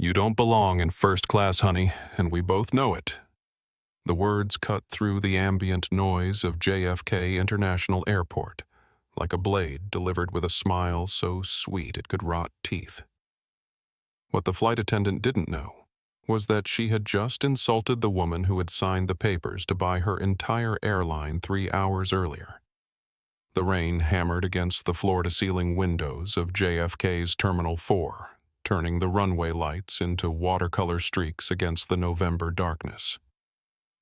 "You don't belong in first class, honey, and we both know it." The words cut through the ambient noise of JFK International Airport, like a blade delivered with a smile so sweet it could rot teeth. What the flight attendant didn't know was that she had just insulted the woman who had signed the papers to buy her entire airline 3 hours earlier. The rain hammered against the floor-to-ceiling windows of JFK's Terminal 4, turning the runway lights into watercolor streaks against the November darkness.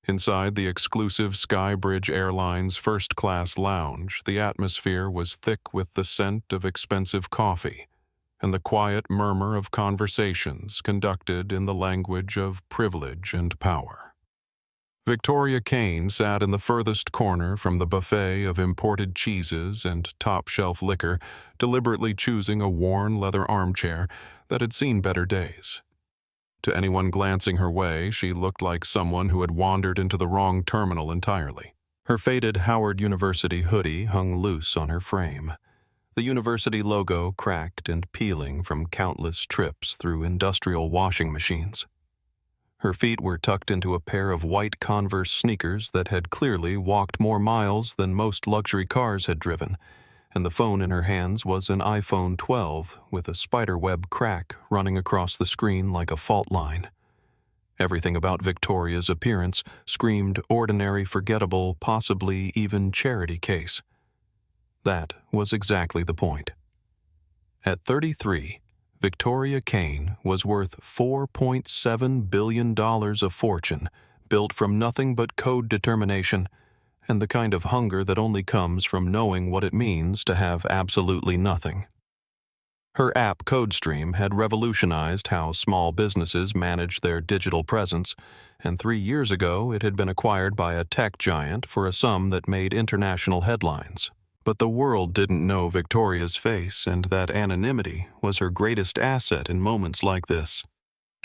Inside the exclusive Skybridge Airlines first-class lounge, the atmosphere was thick with the scent of expensive coffee and the quiet murmur of conversations conducted in the language of privilege and power. Victoria Kane sat in the furthest corner from the buffet of imported cheeses and top-shelf liquor, deliberately choosing a worn leather armchair that had seen better days. To anyone glancing her way, she looked like someone who had wandered into the wrong terminal entirely. Her faded Howard University hoodie hung loose on her frame, the university logo cracked and peeling from countless trips through industrial washing machines. Her feet were tucked into a pair of white Converse sneakers that had clearly walked more miles than most luxury cars had driven, and the phone in her hands was an iPhone 12 with a spiderweb crack running across the screen like a fault line. Everything about Victoria's appearance screamed ordinary, forgettable, possibly even charity case. That was exactly the point. At 33, Victoria Kane was worth $4.7 billion of fortune, built from nothing but code determination and the kind of hunger that only comes from knowing what it means to have absolutely nothing. Her app CodeStream had revolutionized how small businesses manage their digital presence, and 3 years ago it had been acquired by a tech giant for a sum that made international headlines. But the world didn't know Victoria's face, and that anonymity was her greatest asset in moments like this.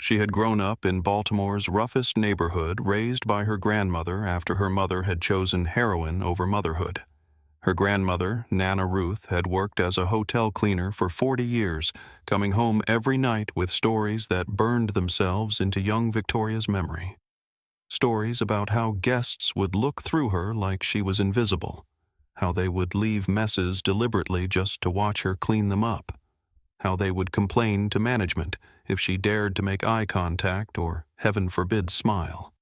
She had grown up in Baltimore's roughest neighborhood, raised by her grandmother after her mother had chosen heroin over motherhood. Her grandmother, Nana Ruth, had worked as a hotel cleaner for 40 years, coming home every night with stories that burned themselves into young Victoria's memory. Stories about how guests would look through her like she was invisible, how they would leave messes deliberately just to watch her clean them up, how they would complain to management if she dared to make eye contact or, heaven forbid, smile.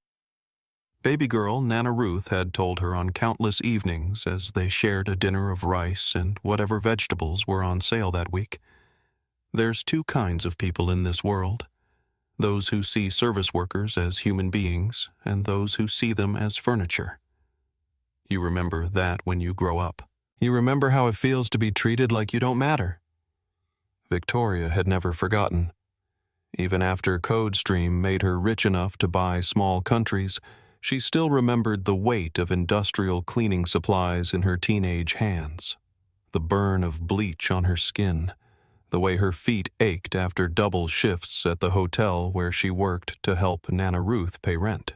Baby girl Nana Ruth had told her on countless evenings as they shared a dinner of rice and whatever vegetables were on sale that week. There's 2 kinds of people in this world: those who see service workers as human beings and those who see them as furniture. You remember that when you grow up. You remember how it feels to be treated like you don't matter. Victoria had never forgotten. Even after CodeStream made her rich enough to buy small countries, she still remembered the weight of industrial cleaning supplies in her teenage hands, the burn of bleach on her skin, the way her feet ached after double shifts at the hotel where she worked to help Nana Ruth pay rent.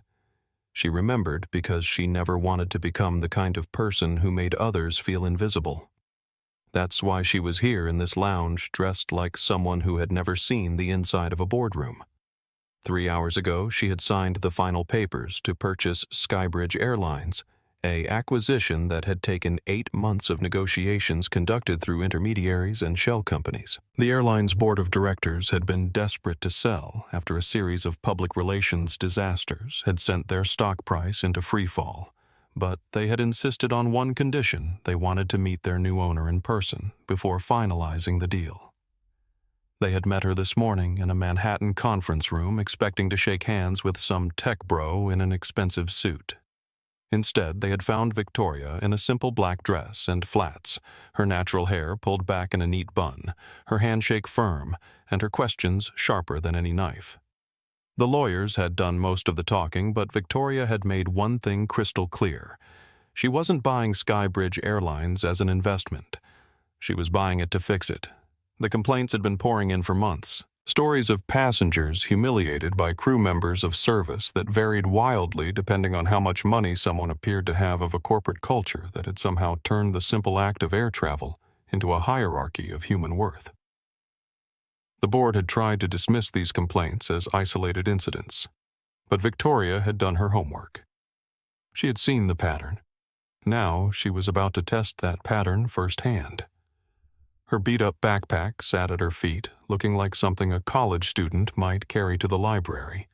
She remembered because she never wanted to become the kind of person who made others feel invisible. That's why she was here in this lounge dressed like someone who had never seen the inside of a boardroom. 3 hours ago, she had signed the final papers to purchase Skybridge Airlines, an acquisition that had taken 8 months of negotiations conducted through intermediaries and shell companies. The airline's board of directors had been desperate to sell after a series of public relations disasters had sent their stock price into freefall, but they had insisted on one condition: they wanted to meet their new owner in person before finalizing the deal. They had met her this morning in a Manhattan conference room, expecting to shake hands with some tech bro in an expensive suit. Instead, they had found Victoria in a simple black dress and flats, her natural hair pulled back in a neat bun, her handshake firm, and her questions sharper than any knife. The lawyers had done most of the talking, but Victoria had made one thing crystal clear. She wasn't buying Skybridge Airlines as an investment. She was buying it to fix it. The complaints had been pouring in for months. Stories of passengers humiliated by crew members of service that varied wildly depending on how much money someone appeared to have of a corporate culture that had somehow turned the simple act of air travel into a hierarchy of human worth. The board had tried to dismiss these complaints as isolated incidents, but Victoria had done her homework. She had seen the pattern. Now she was about to test that pattern firsthand. Her beat-up backpack sat at her feet, looking like something a college student might carry to the library.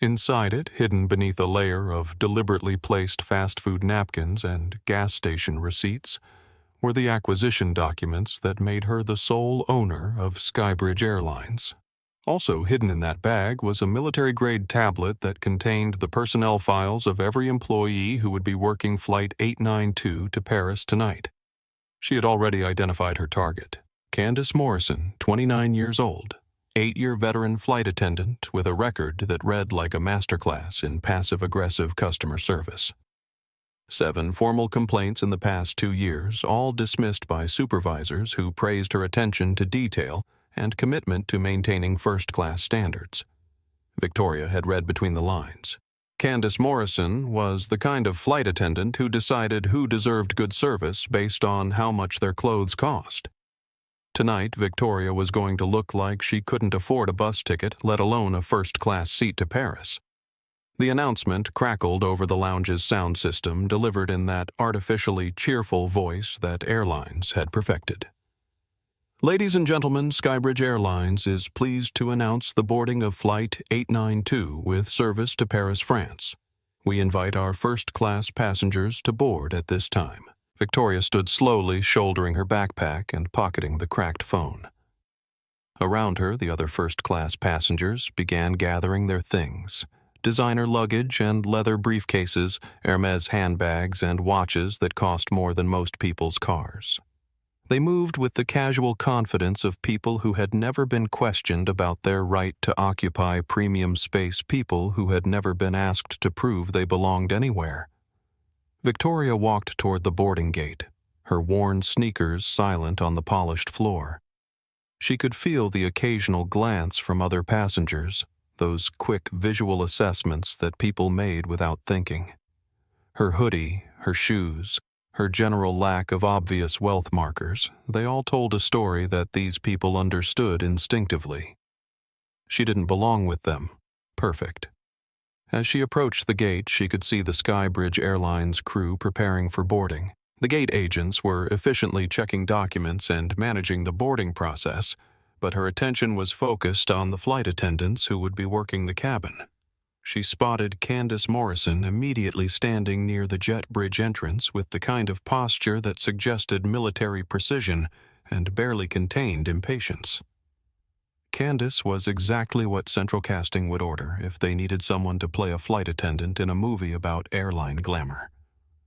Inside it, hidden beneath a layer of deliberately placed fast food napkins and gas station receipts, were the acquisition documents that made her the sole owner of Skybridge Airlines. Also hidden in that bag was a military-grade tablet that contained the personnel files of every employee who would be working Flight 892 to Paris tonight. She had already identified her target, Candice Morrison, 29 years old, 8-year veteran flight attendant with a record that read like a masterclass in passive-aggressive customer service. 7 formal complaints in the past 2 years, all dismissed by supervisors who praised her attention to detail and commitment to maintaining first-class standards. Victoria had read between the lines. Candice Morrison was the kind of flight attendant who decided who deserved good service based on how much their clothes cost. Tonight, Victoria was going to look like she couldn't afford a bus ticket, let alone a first-class seat to Paris. The announcement crackled over the lounge's sound system, delivered in that artificially cheerful voice that airlines had perfected. Ladies and gentlemen, Skybridge Airlines is pleased to announce the boarding of Flight 892 with service to Paris, France. We invite our first-class passengers to board at this time. Victoria stood slowly, shouldering her backpack and pocketing the cracked phone. Around her, the other first-class passengers began gathering their things: designer luggage and leather briefcases, Hermes handbags, and watches that cost more than most people's cars. They moved with the casual confidence of people who had never been questioned about their right to occupy premium space, people who had never been asked to prove they belonged anywhere. Victoria walked toward the boarding gate, her worn sneakers silent on the polished floor. She could feel the occasional glance from other passengers, those quick visual assessments that people made without thinking. Her hoodie, her shoes, her general lack of obvious wealth markers, they all told a story that these people understood instinctively. She didn't belong with them. Perfect. As she approached the gate, she could see the Skybridge Airlines crew preparing for boarding. The gate agents were efficiently checking documents and managing the boarding process, but her attention was focused on the flight attendants who would be working the cabin. She spotted Candice Morrison immediately standing near the jet bridge entrance with the kind of posture that suggested military precision and barely contained impatience. Candice was exactly what Central Casting would order if they needed someone to play a flight attendant in a movie about airline glamour.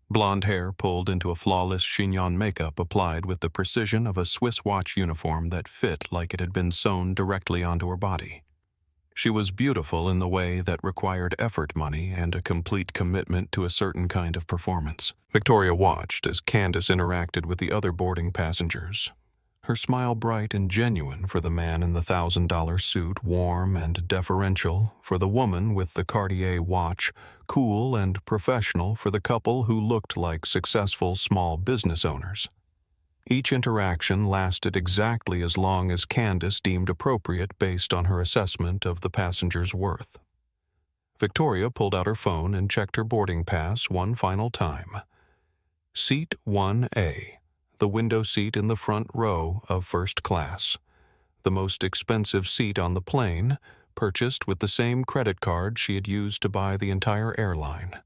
Blonde hair pulled into a flawless chignon makeup applied with the precision of a Swiss watch uniform that fit like it had been sewn directly onto her body. She was beautiful in the way that required effort money and a complete commitment to a certain kind of performance. Victoria watched as Candice interacted with the other boarding passengers. Her smile bright and genuine for the man in the $1,000 suit, warm and deferential for the woman with the Cartier watch, cool and professional for the couple who looked like successful small business owners. Each interaction lasted exactly as long as Candice deemed appropriate based on her assessment of the passenger's worth. Victoria pulled out her phone and checked her boarding pass one final time. Seat 1A, the window seat in the front row of first class. The most expensive seat on the plane, purchased with the same credit card she had used to buy the entire airline.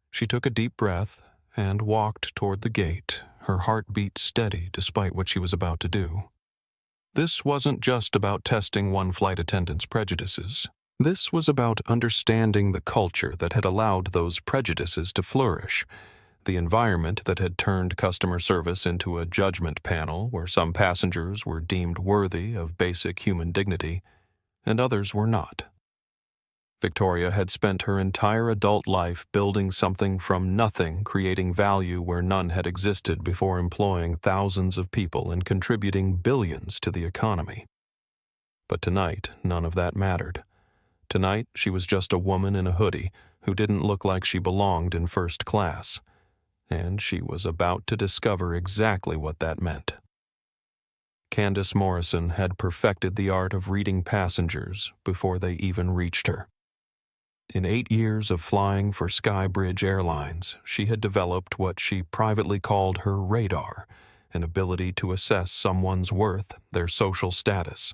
She took a deep breath and walked toward the gate, her heartbeat steady despite what she was about to do. This wasn't just about testing one flight attendant's prejudices. This was about understanding the culture that had allowed those prejudices to flourish, the environment that had turned customer service into a judgment panel where some passengers were deemed worthy of basic human dignity, and others were not. Victoria had spent her entire adult life building something from nothing, creating value where none had existed before, employing thousands of people and contributing billions to the economy. But tonight, none of that mattered. Tonight, she was just a woman in a hoodie who didn't look like she belonged in first class, and she was about to discover exactly what that meant. Candice Morrison had perfected the art of reading passengers before they even reached her. In 8 years of flying for Skybridge Airlines, she had developed what she privately called her radar, an ability to assess someone's worth, their social status,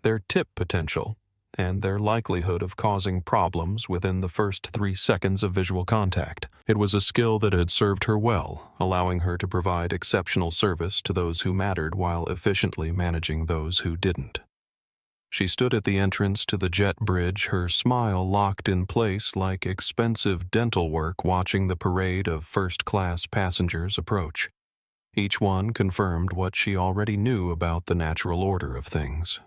their tip potential, and their likelihood of causing problems within the first 3 seconds of visual contact. It was a skill that had served her well, allowing her to provide exceptional service to those who mattered while efficiently managing those who didn't. She stood at the entrance to the jet bridge, her smile locked in place like expensive dental work watching the parade of first-class passengers approach. Each one confirmed what she already knew about the natural order of things.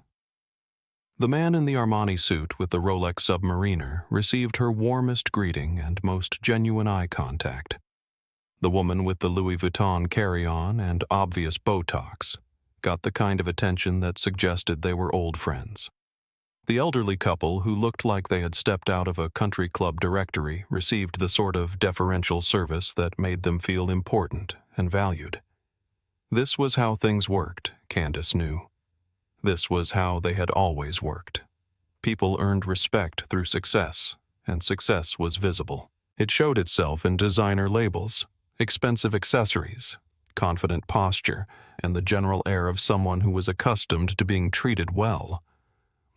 The man in the Armani suit with the Rolex Submariner received her warmest greeting and most genuine eye contact. The woman with the Louis Vuitton carry-on and obvious Botox got the kind of attention that suggested they were old friends. The elderly couple, who looked like they had stepped out of a country club directory, received the sort of deferential service that made them feel important and valued. This was how things worked, Candice knew. This was how they had always worked. People earned respect through success, and success was visible. It showed itself in designer labels, expensive accessories, confident posture, and the general air of someone who was accustomed to being treated well.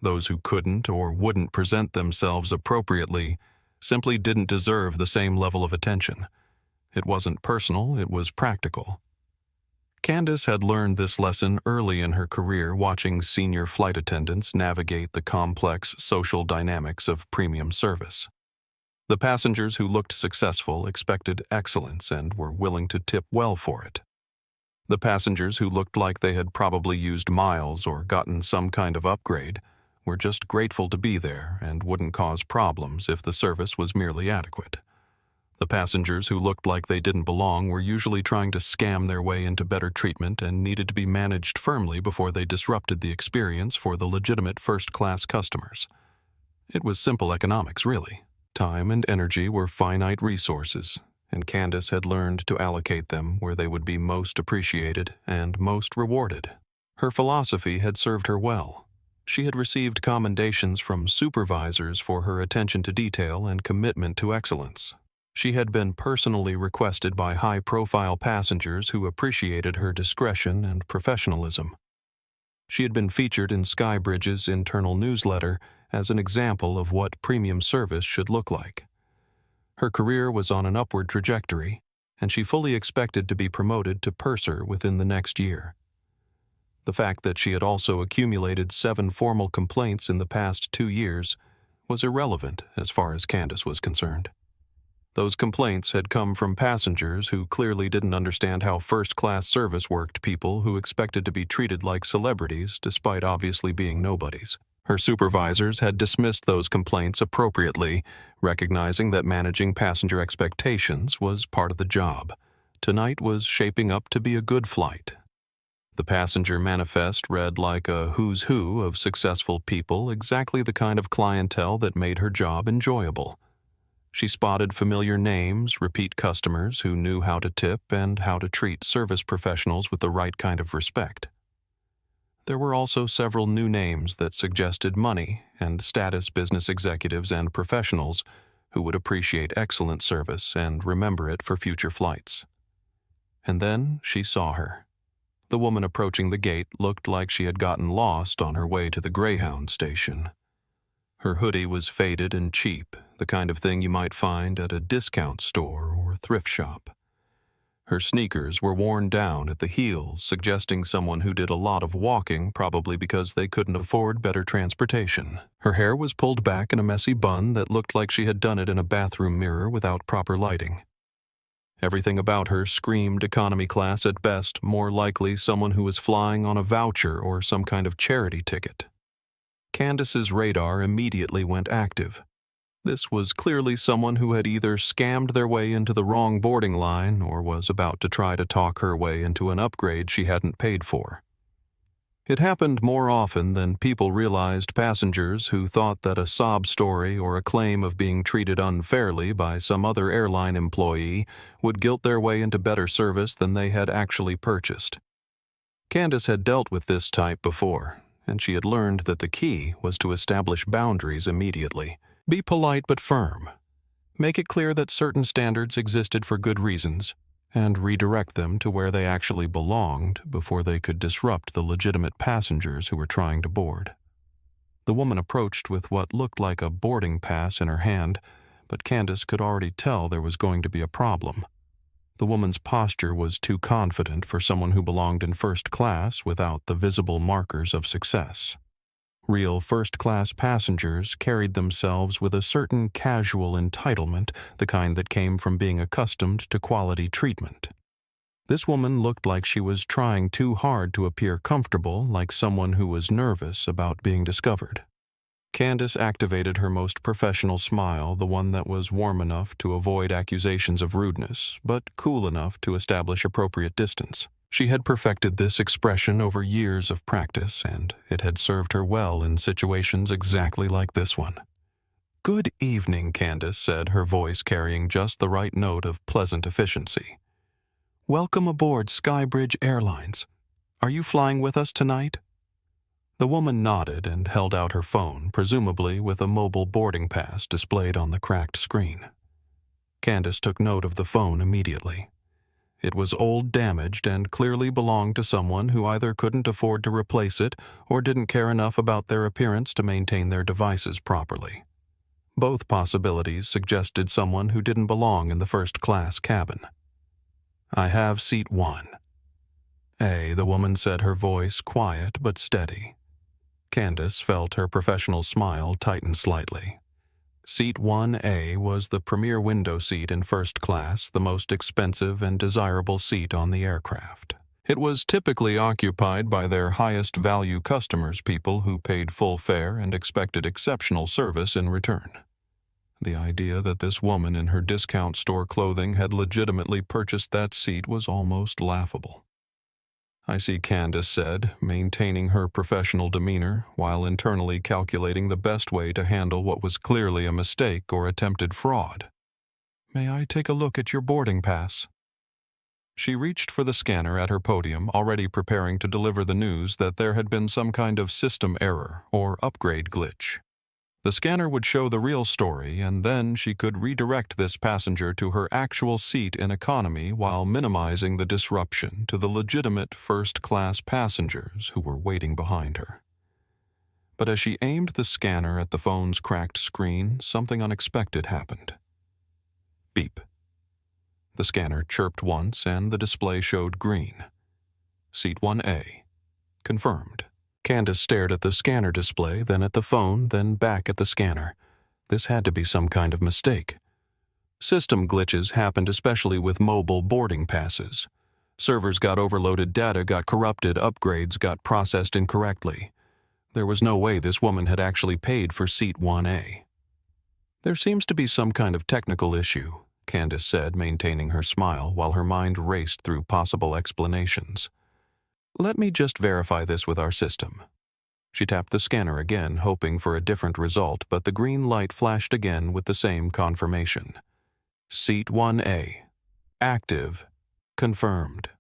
Those who couldn't or wouldn't present themselves appropriately simply didn't deserve the same level of attention. It wasn't personal, it was practical. Candice had learned this lesson early in her career, watching senior flight attendants navigate the complex social dynamics of premium service. The passengers who looked successful expected excellence and were willing to tip well for it. The passengers who looked like they had probably used miles or gotten some kind of upgrade were just grateful to be there and wouldn't cause problems if the service was merely adequate. The passengers who looked like they didn't belong were usually trying to scam their way into better treatment and needed to be managed firmly before they disrupted the experience for the legitimate first-class customers. It was simple economics, really. Time and energy were finite resources, and Candice had learned to allocate them where they would be most appreciated and most rewarded. Her philosophy had served her well. She had received commendations from supervisors for her attention to detail and commitment to excellence. She had been personally requested by high-profile passengers who appreciated her discretion and professionalism. She had been featured in Skybridge's internal newsletter as an example of what premium service should look like. Her career was on an upward trajectory, and she fully expected to be promoted to purser within the next year. The fact that she had also accumulated 7 formal complaints in the past 2 years was irrelevant as far as Candice was concerned. Those complaints had come from passengers who clearly didn't understand how first-class service worked, people who expected to be treated like celebrities despite obviously being nobodies. Her supervisors had dismissed those complaints appropriately, recognizing that managing passenger expectations was part of the job. Tonight was shaping up to be a good flight. The passenger manifest read like a who's who of successful people, exactly the kind of clientele that made her job enjoyable. She spotted familiar names, repeat customers who knew how to tip and how to treat service professionals with the right kind of respect. There were also several new names that suggested money and status business executives and professionals who would appreciate excellent service and remember it for future flights. And then she saw her. The woman approaching the gate looked like she had gotten lost on her way to the Greyhound station. Her hoodie was faded and cheap, the kind of thing you might find at a discount store or thrift shop. Her sneakers were worn down at the heels, suggesting someone who did a lot of walking, probably because they couldn't afford better transportation. Her hair was pulled back in a messy bun that looked like she had done it in a bathroom mirror without proper lighting. Everything about her screamed economy class at best, more likely someone who was flying on a voucher or some kind of charity ticket. Candice's radar immediately went active. This was clearly someone who had either scammed their way into the wrong boarding line or was about to try to talk her way into an upgrade she hadn't paid for. It happened more often than people realized. Passengers who thought that a sob story or a claim of being treated unfairly by some other airline employee would guilt their way into better service than they had actually purchased. Candice had dealt with this type before, and she had learned that the key was to establish boundaries immediately. Be polite but firm. Make it clear that certain standards existed for good reasons, and redirect them to where they actually belonged before they could disrupt the legitimate passengers who were trying to board. The woman approached with what looked like a boarding pass in her hand, but Candice could already tell there was going to be a problem. The woman's posture was too confident for someone who belonged in first class without the visible markers of success. Real first-class passengers carried themselves with a certain casual entitlement, the kind that came from being accustomed to quality treatment. This woman looked like she was trying too hard to appear comfortable, like someone who was nervous about being discovered. Candice activated her most professional smile, the one that was warm enough to avoid accusations of rudeness, but cool enough to establish appropriate distance. She had perfected this expression over years of practice, and it had served her well in situations exactly like this one. "Good evening," Candice said, her voice carrying just the right note of pleasant efficiency. "Welcome aboard Skybridge Airlines. Are you flying with us tonight?" The woman nodded and held out her phone, presumably with a mobile boarding pass displayed on the cracked screen. Candice took note of the phone immediately. It was old, damaged, and clearly belonged to someone who either couldn't afford to replace it or didn't care enough about their appearance to maintain their devices properly. Both possibilities suggested someone who didn't belong in the first-class cabin. "I have seat 1. A," the woman said, her voice quiet but steady. Candice felt her professional smile tighten slightly. Seat 1A was the premier window seat in first class, the most expensive and desirable seat on the aircraft. It was typically occupied by their highest value customers, people who paid full fare and expected exceptional service in return. The idea that this woman in her discount store clothing had legitimately purchased that seat was almost laughable. "I see," Candice said, maintaining her professional demeanor while internally calculating the best way to handle what was clearly a mistake or attempted fraud. "May I take a look at your boarding pass?" She reached for the scanner at her podium, already preparing to deliver the news that there had been some kind of system error or upgrade glitch. The scanner would show the real story, and then she could redirect this passenger to her actual seat in economy while minimizing the disruption to the legitimate first-class passengers who were waiting behind her. But as she aimed the scanner at the phone's cracked screen, something unexpected happened. Beep. The scanner chirped once, and the display showed green. Seat 1A. Confirmed. Candice stared at the scanner display, then at the phone, then back at the scanner. This had to be some kind of mistake. System glitches happened especially with mobile boarding passes. Servers got overloaded, data got corrupted, upgrades got processed incorrectly. There was no way this woman had actually paid for seat 1A. "There seems to be some kind of technical issue," Candice said, maintaining her smile while her mind raced through possible explanations. "Let me just verify this with our system." She tapped the scanner again, hoping for a different result, but the green light flashed again with the same confirmation. Seat 1A. Active. Confirmed.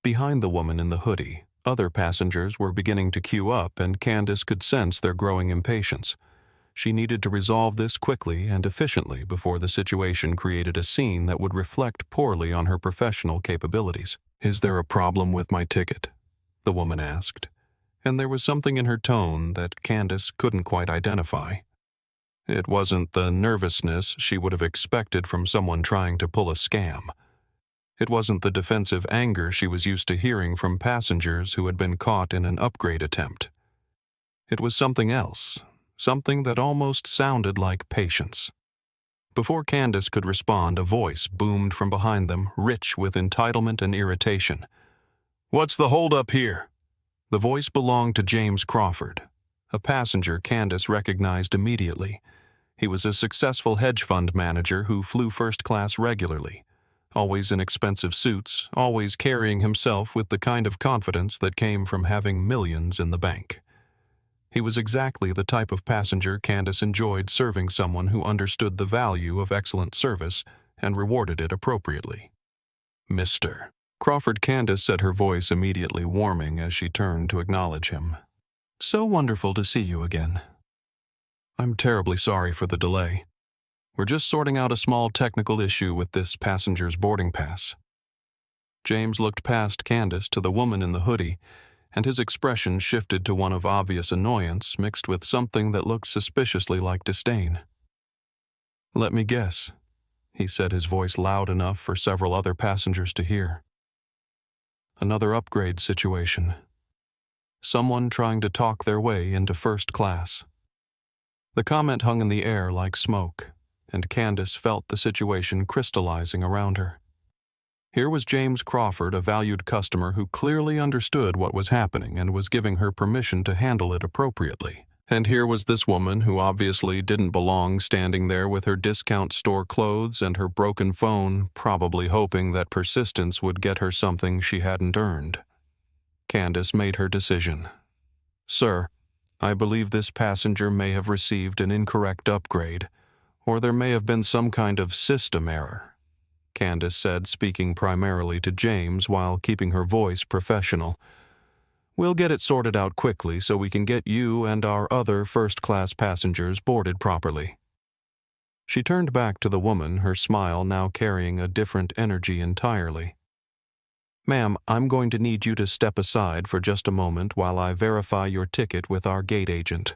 Behind the woman in the hoodie, other passengers were beginning to queue up, and Candice could sense their growing impatience. She needed to resolve this quickly and efficiently before the situation created a scene that would reflect poorly on her professional capabilities. "Is there a problem with my ticket?" the woman asked, and there was something in her tone that Candice couldn't quite identify. It wasn't the nervousness she would have expected from someone trying to pull a scam. It wasn't the defensive anger she was used to hearing from passengers who had been caught in an upgrade attempt. It was something else, something that almost sounded like patience. Before Candice could respond, a voice boomed from behind them, rich with entitlement and irritation. "What's the holdup here?" The voice belonged to James Crawford, a passenger Candice recognized immediately. He was a successful hedge fund manager who flew first class regularly, always in expensive suits, always carrying himself with the kind of confidence that came from having millions in the bank. He was exactly the type of passenger Candice enjoyed serving, someone who understood the value of excellent service and rewarded it appropriately. "Mr. Crawford Candice said, her voice immediately warming as she turned to acknowledge him. So wonderful to see you again. I'm terribly sorry for the delay. We're just sorting out a small technical issue with this passenger's boarding pass. James looked past Candice to the woman in the hoodie, and his expression shifted to one of obvious annoyance mixed with something that looked suspiciously like disdain. Let me guess, he said, his voice loud enough for several other passengers to hear. Another upgrade situation. Someone trying to talk their way into first class. The comment hung in the air like smoke, and Candice felt the situation crystallizing around her. Here was James Crawford, a valued customer who clearly understood what was happening and was giving her permission to handle it appropriately. And here was this woman who obviously didn't belong, standing there with her discount store clothes and her broken phone, probably hoping that persistence would get her something she hadn't earned. Candice made her decision. Sir, I believe this passenger may have received an incorrect upgrade, or there may have been some kind of system error, Candice said, speaking primarily to James while keeping her voice professional. We'll get it sorted out quickly so we can get you and our other first-class passengers boarded properly. She turned back to the woman, her smile now carrying a different energy entirely. Ma'am, I'm going to need you to step aside for just a moment while I verify your ticket with our gate agent.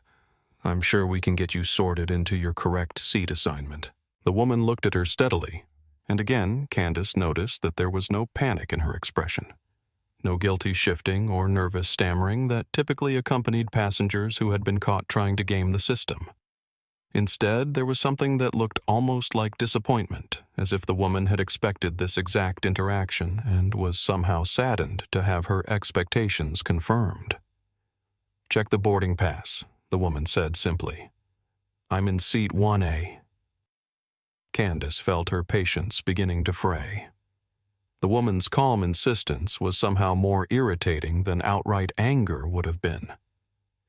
I'm sure we can get you sorted into your correct seat assignment. The woman looked at her steadily, and again Candice noticed that there was no panic in her expression. No guilty shifting or nervous stammering that typically accompanied passengers who had been caught trying to game the system. Instead, there was something that looked almost like disappointment, as if the woman had expected this exact interaction and was somehow saddened to have her expectations confirmed. Check the boarding pass, the woman said simply. I'm in seat 1A. Candice felt her patience beginning to fray. The woman's calm insistence was somehow more irritating than outright anger would have been.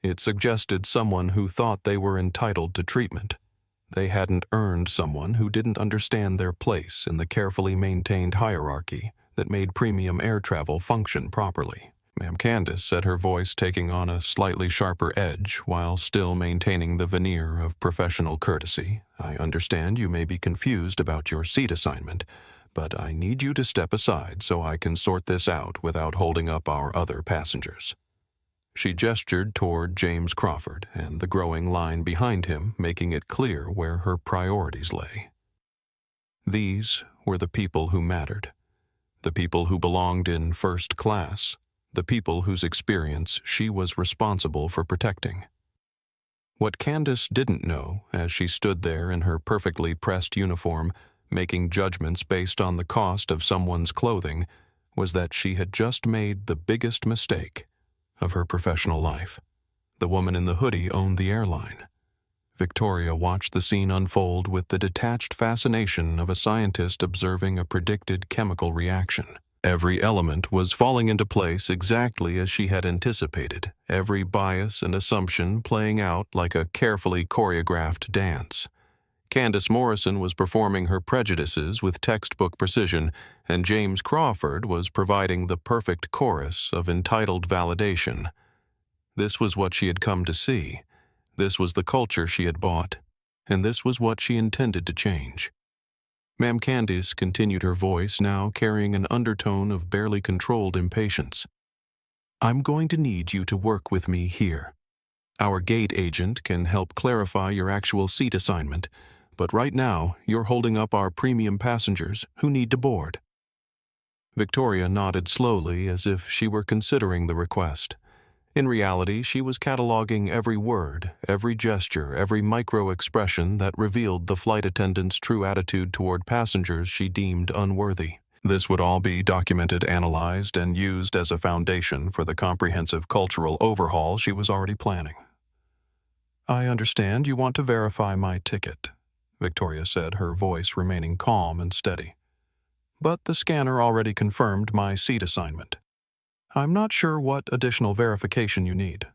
It suggested someone who thought they were entitled to treatment. They hadn't earned someone who didn't understand their place in the carefully maintained hierarchy that made premium air travel function properly. Ma'am, Candice said, her voice taking on a slightly sharper edge while still maintaining the veneer of professional courtesy. I understand you may be confused about your seat assignment, but I need you to step aside so I can sort this out without holding up our other passengers. She gestured toward James Crawford and the growing line behind him, making it clear where her priorities lay. These were the people who mattered, the people who belonged in first class, the people whose experience she was responsible for protecting. What Candice didn't know, as she stood there in her perfectly pressed uniform, making judgments based on the cost of someone's clothing, was that she had just made the biggest mistake of her professional life. The woman in the hoodie owned the airline. Victoria watched the scene unfold with the detached fascination of a scientist observing a predicted chemical reaction. Every element was falling into place exactly as she had anticipated, every bias and assumption playing out like a carefully choreographed dance. Candice Morrison was performing her prejudices with textbook precision, and James Crawford was providing the perfect chorus of entitled validation. This was what she had come to see. This was the culture she had bought, and this was what she intended to change. Ma'am Candice continued, her voice now carrying an undertone of barely controlled impatience. I'm going to need you to work with me here. Our gate agent can help clarify your actual seat assignment, but right now you're holding up our premium passengers who need to board. Victoria nodded slowly as if she were considering the request. In reality, she was cataloging every word, every gesture, every micro-expression that revealed the flight attendant's true attitude toward passengers she deemed unworthy. This would all be documented, analyzed, and used as a foundation for the comprehensive cultural overhaul she was already planning. I understand you want to verify my ticket, Victoria said, her voice remaining calm and steady. But the scanner already confirmed my seat assignment. I'm not sure what additional verification you need.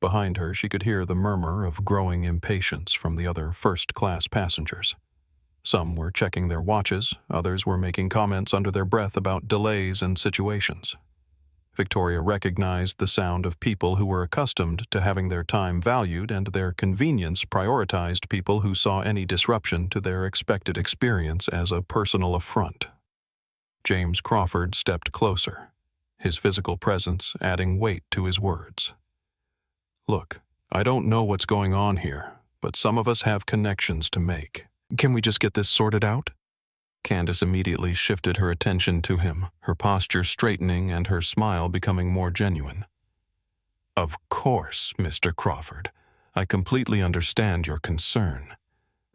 Behind her, she could hear the murmur of growing impatience from the other first-class passengers. Some were checking their watches, others were making comments under their breath about delays and situations. Victoria recognized the sound of people who were accustomed to having their time valued, and their convenience prioritized people who saw any disruption to their expected experience as a personal affront. James Crawford stepped closer, his physical presence adding weight to his words. "Look, I don't know what's going on here, but some of us have connections to make. Can we just get this sorted out?" Candice immediately shifted her attention to him, her posture straightening and her smile becoming more genuine. "Of course, Mr. Crawford. I completely understand your concern.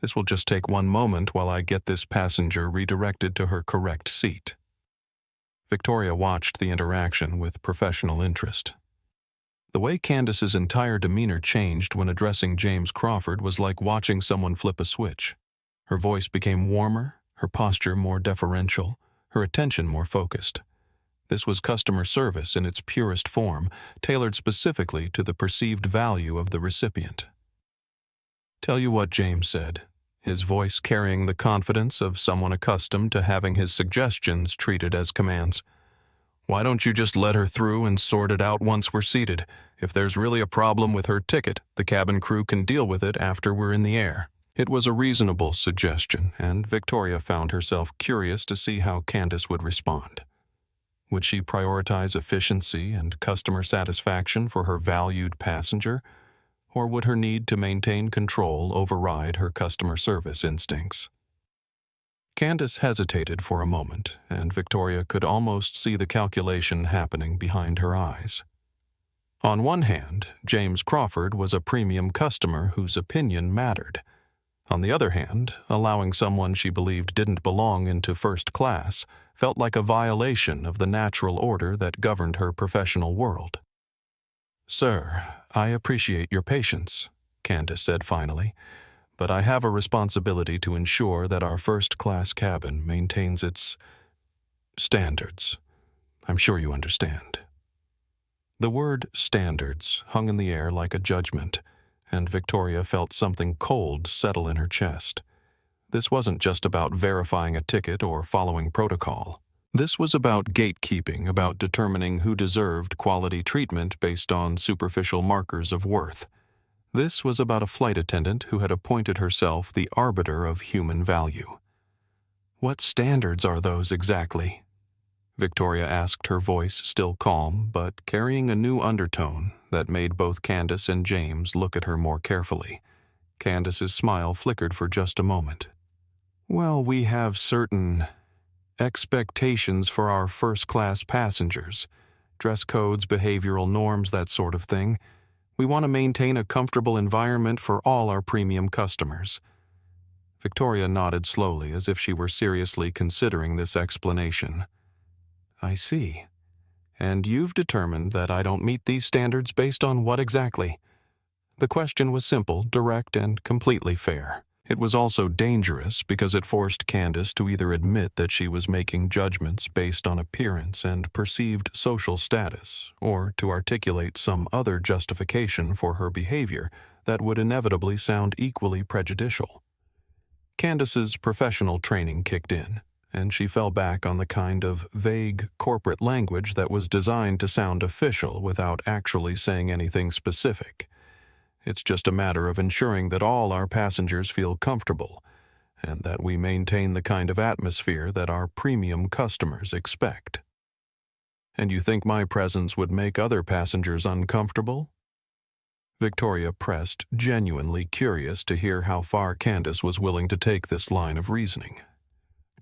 This will just take one moment while I get this passenger redirected to her correct seat." Victoria watched the interaction with professional interest. The way Candice's entire demeanor changed when addressing James Crawford was like watching someone flip a switch. Her voice became warmer, her posture more deferential, her attention more focused. This was customer service in its purest form, tailored specifically to the perceived value of the recipient. "Tell you what," James said, his voice carrying the confidence of someone accustomed to having his suggestions treated as commands. "Why don't you just let her through and sort it out once we're seated? If there's really a problem with her ticket, the cabin crew can deal with it after we're in the air." It was a reasonable suggestion, and Victoria found herself curious to see how Candice would respond. Would she prioritize efficiency and customer satisfaction for her valued passenger, or would her need to maintain control override her customer service instincts? Candice hesitated for a moment, and Victoria could almost see the calculation happening behind her eyes. On one hand, James Crawford was a premium customer whose opinion mattered. On the other hand, allowing someone she believed didn't belong into first class felt like a violation of the natural order that governed her professional world. "Sir, I appreciate your patience," Candice said finally, "but I have a responsibility to ensure that our first-class cabin maintains its standards. I'm sure you understand." The word standards hung in the air like a judgment, and Victoria felt something cold settle in her chest. This wasn't just about verifying a ticket or following protocol. This was about gatekeeping, about determining who deserved quality treatment based on superficial markers of worth. This was about a flight attendant who had appointed herself the arbiter of human value. "What standards are those exactly?" Victoria asked, her voice still calm, but carrying a new undertone that made both Candice and James look at her more carefully. Candice's smile flickered for just a moment. "Well, we have certain expectations for our first-class passengers. Dress codes, behavioral norms, that sort of thing. We want to maintain a comfortable environment for all our premium customers." Victoria nodded slowly as if she were seriously considering this explanation. "I see. And you've determined that I don't meet these standards based on what exactly?" The question was simple, direct, and completely fair. It was also dangerous because it forced Candice to either admit that she was making judgments based on appearance and perceived social status, or to articulate some other justification for her behavior that would inevitably sound equally prejudicial. Candice's professional training kicked in, and she fell back on the kind of vague corporate language that was designed to sound official without actually saying anything specific. It's just a matter of ensuring that all our passengers feel comfortable, and that we maintain the kind of atmosphere that our premium customers expect. "And you think my presence would make other passengers uncomfortable?" Victoria pressed, genuinely curious to hear how far Candice was willing to take this line of reasoning.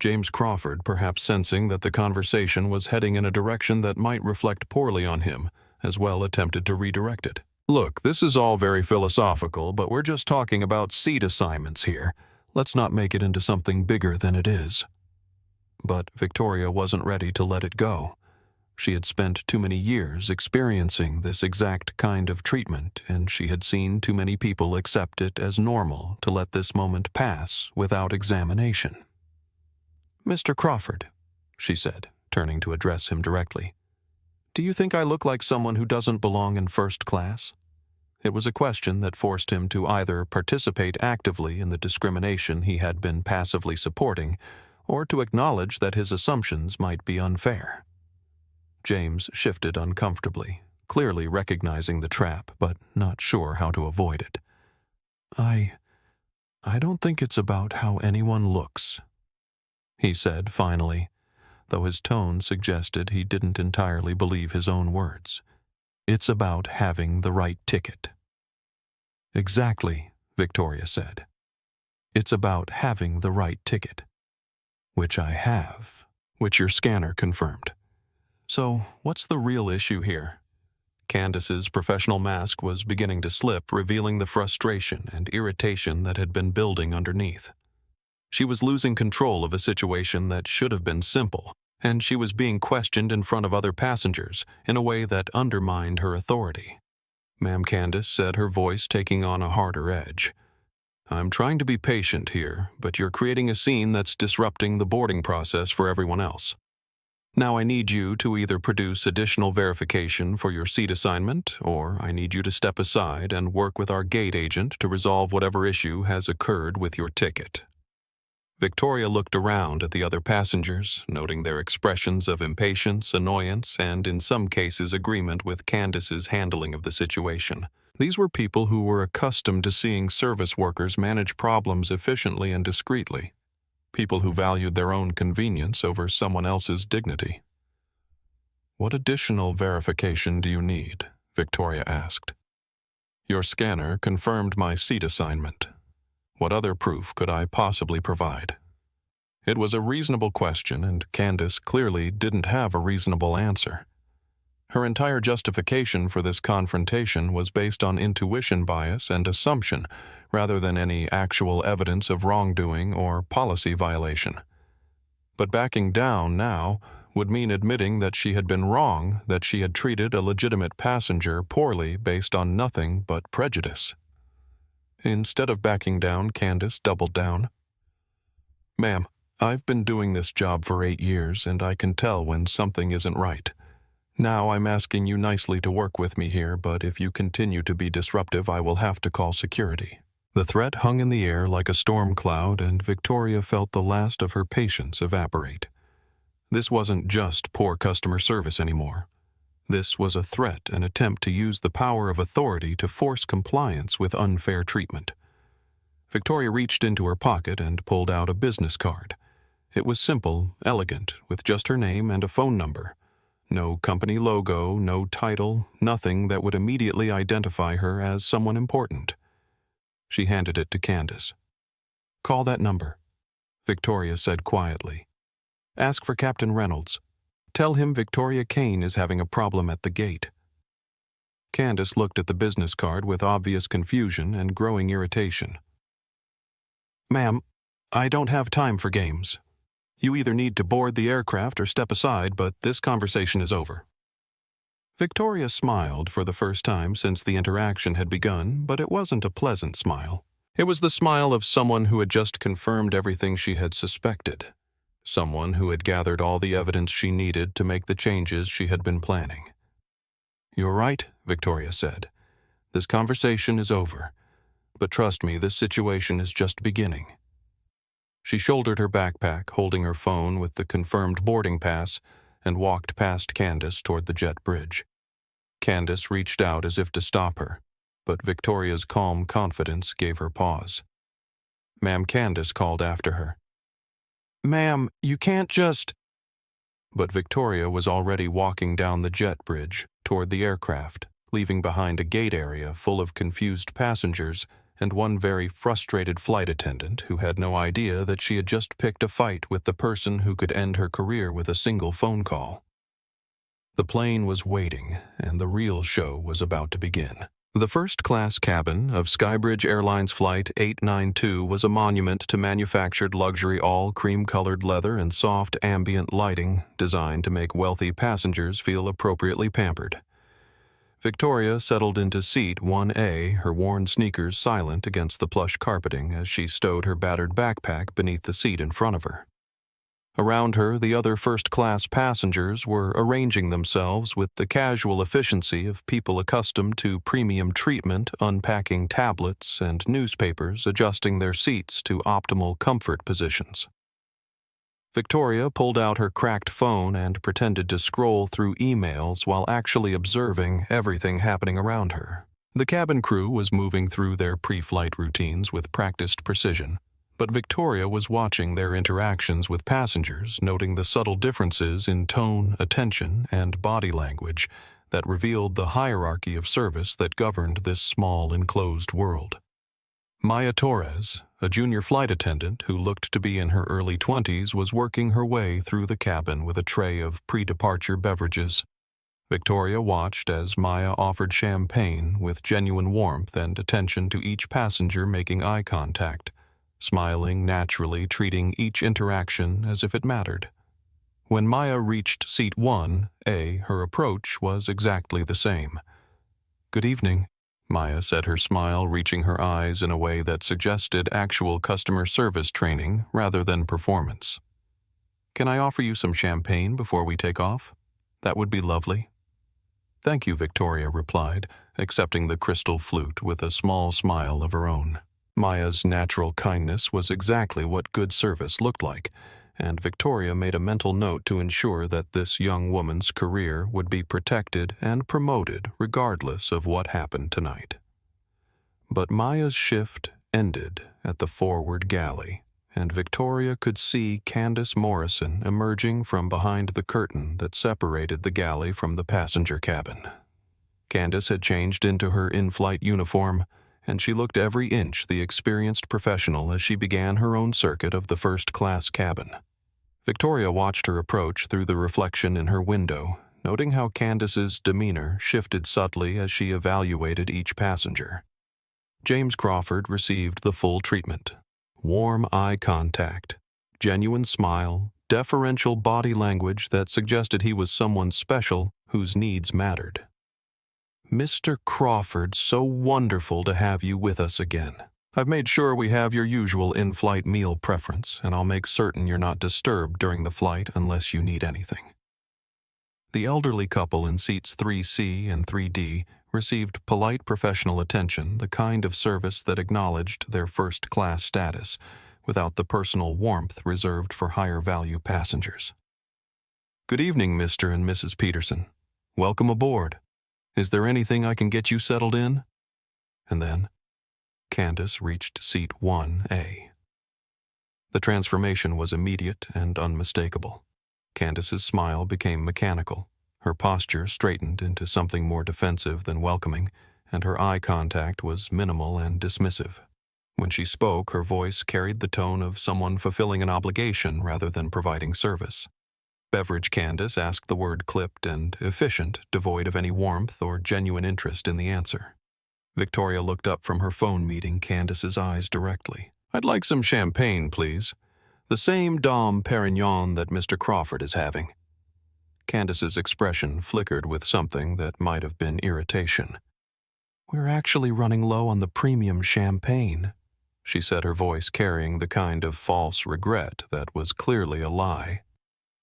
James Crawford, perhaps sensing that the conversation was heading in a direction that might reflect poorly on him, as well attempted to redirect it. "Look, this is all very philosophical, but we're just talking about seat assignments here. Let's not make it into something bigger than it is." But Victoria wasn't ready to let it go. She had spent too many years experiencing this exact kind of treatment, and she had seen too many people accept it as normal to let this moment pass without examination. "Mr. Crawford," she said, turning to address him directly, "do you think I look like someone who doesn't belong in first class?" It was a question that forced him to either participate actively in the discrimination he had been passively supporting, or to acknowledge that his assumptions might be unfair. James shifted uncomfortably, clearly recognizing the trap, but not sure how to avoid it. I don't think it's about how anyone looks," he said finally, though his tone suggested he didn't entirely believe his own words. "It's about having the right ticket." "Exactly," Victoria said. "It's about having the right ticket. Which I have, which your scanner confirmed. So, what's the real issue here?" Candice's professional mask was beginning to slip, revealing the frustration and irritation that had been building underneath. She was losing control of a situation that should have been simple, and she was being questioned in front of other passengers in a way that undermined her authority. "Ma'am," Candice said, her voice taking on a harder edge. "I'm trying to be patient here, but you're creating a scene that's disrupting the boarding process for everyone else. Now I need you to either produce additional verification for your seat assignment, or I need you to step aside and work with our gate agent to resolve whatever issue has occurred with your ticket." Victoria looked around at the other passengers, noting their expressions of impatience, annoyance, and in some cases agreement with Candice's handling of the situation. These were people who were accustomed to seeing service workers manage problems efficiently and discreetly. People who valued their own convenience over someone else's dignity. "What additional verification do you need?" Victoria asked. "Your scanner confirmed my seat assignment. What other proof could I possibly provide?" It was a reasonable question, and Candice clearly didn't have a reasonable answer. Her entire justification for this confrontation was based on intuition bias and assumption, rather than any actual evidence of wrongdoing or policy violation. But backing down now would mean admitting that she had been wrong, that she had treated a legitimate passenger poorly based on nothing but prejudice. Instead of backing down, Candice doubled down. "Ma'am, I've been doing this job for 8 years, and I can tell when something isn't right. Now I'm asking you nicely to work with me here, but if you continue to be disruptive, I will have to call security." The threat hung in the air like a storm cloud, and Victoria felt the last of her patience evaporate. This wasn't just poor customer service anymore. This was a threat, an attempt to use the power of authority to force compliance with unfair treatment. Victoria reached into her pocket and pulled out a business card. It was simple, elegant, with just her name and a phone number. No company logo, no title, nothing that would immediately identify her as someone important. She handed it to Candice. "Call that number," Victoria said quietly. "Ask for Captain Reynolds. Tell him Victoria Kane is having a problem at the gate." Candice looked at the business card with obvious confusion and growing irritation. "Ma'am, I don't have time for games. You either need to board the aircraft or step aside, but this conversation is over." Victoria smiled for the first time since the interaction had begun, but it wasn't a pleasant smile. It was the smile of someone who had just confirmed everything she had suspected. Someone who had gathered all the evidence she needed to make the changes she had been planning. "You're right," Victoria said. "This conversation is over. But trust me, this situation is just beginning." She shouldered her backpack, holding her phone with the confirmed boarding pass, and walked past Candice toward the jet bridge. Candice reached out as if to stop her, but Victoria's calm confidence gave her pause. "Ma'am," Candice called after her. "Ma'am, you can't just—" But Victoria was already walking down the jet bridge toward the aircraft, leaving behind a gate area full of confused passengers and one very frustrated flight attendant who had no idea that she had just picked a fight with the person who could end her career with a single phone call. The plane was waiting, and the real show was about to begin. The first-class cabin of Skybridge Airlines Flight 892 was a monument to manufactured luxury all-cream-colored leather and soft ambient lighting designed to make wealthy passengers feel appropriately pampered. Victoria settled into seat 1A, her worn sneakers silent against the plush carpeting as she stowed her battered backpack beneath the seat in front of her. Around her, the other first-class passengers were arranging themselves with the casual efficiency of people accustomed to premium treatment, unpacking tablets and newspapers, adjusting their seats to optimal comfort positions. Victoria pulled out her cracked phone and pretended to scroll through emails while actually observing everything happening around her. The cabin crew was moving through their pre-flight routines with practiced precision, but Victoria was watching their interactions with passengers, noting the subtle differences in tone, attention, and body language that revealed the hierarchy of service that governed this small, enclosed world. Maya Torres, a junior flight attendant who looked to be in her early 20s, was working her way through the cabin with a tray of pre-departure beverages. Victoria watched as Maya offered champagne with genuine warmth and attention to each passenger, making eye contact, smiling naturally, treating each interaction as if it mattered. When Maya reached seat 1A, her approach was exactly the same. "Good evening," Maya said, her smile reaching her eyes in a way that suggested actual customer service training rather than performance. "Can I offer you some champagne before we take off? That would be lovely." "Thank you," Victoria replied, accepting the crystal flute with a small smile of her own. Maya's natural kindness was exactly what good service looked like, and Victoria made a mental note to ensure that this young woman's career would be protected and promoted regardless of what happened tonight. But Maya's shift ended at the forward galley, and Victoria could see Candice Morrison emerging from behind the curtain that separated the galley from the passenger cabin. Candice had changed into her in-flight uniform, and she looked every inch the experienced professional as she began her own circuit of the first-class cabin. Victoria watched her approach through the reflection in her window, noting how Candice's demeanor shifted subtly as she evaluated each passenger. James Crawford received the full treatment. Warm eye contact, genuine smile, deferential body language that suggested he was someone special whose needs mattered. "Mr. Crawford, so wonderful to have you with us again. I've made sure we have your usual in-flight meal preference, and I'll make certain you're not disturbed during the flight unless you need anything." The elderly couple in seats 3C and 3D received polite professional attention, the kind of service that acknowledged their first-class status, without the personal warmth reserved for higher-value passengers. "Good evening, Mr. and Mrs. Peterson. Welcome aboard. Is there anything I can get you settled in?" And then Candice reached seat 1A. The transformation was immediate and unmistakable. Candice's smile became mechanical. Her posture straightened into something more defensive than welcoming, and her eye contact was minimal and dismissive. When she spoke, her voice carried the tone of someone fulfilling an obligation rather than providing service. Beverage Candice asked the word clipped and efficient, devoid of any warmth or genuine interest in the answer. Victoria looked up from her phone, meeting Candice's eyes directly. "I'd like some champagne, please. The same Dom Perignon that Mr. Crawford is having." Candice's expression flickered with something that might have been irritation. "We're actually running low on the premium champagne," she said, her voice carrying the kind of false regret that was clearly a lie.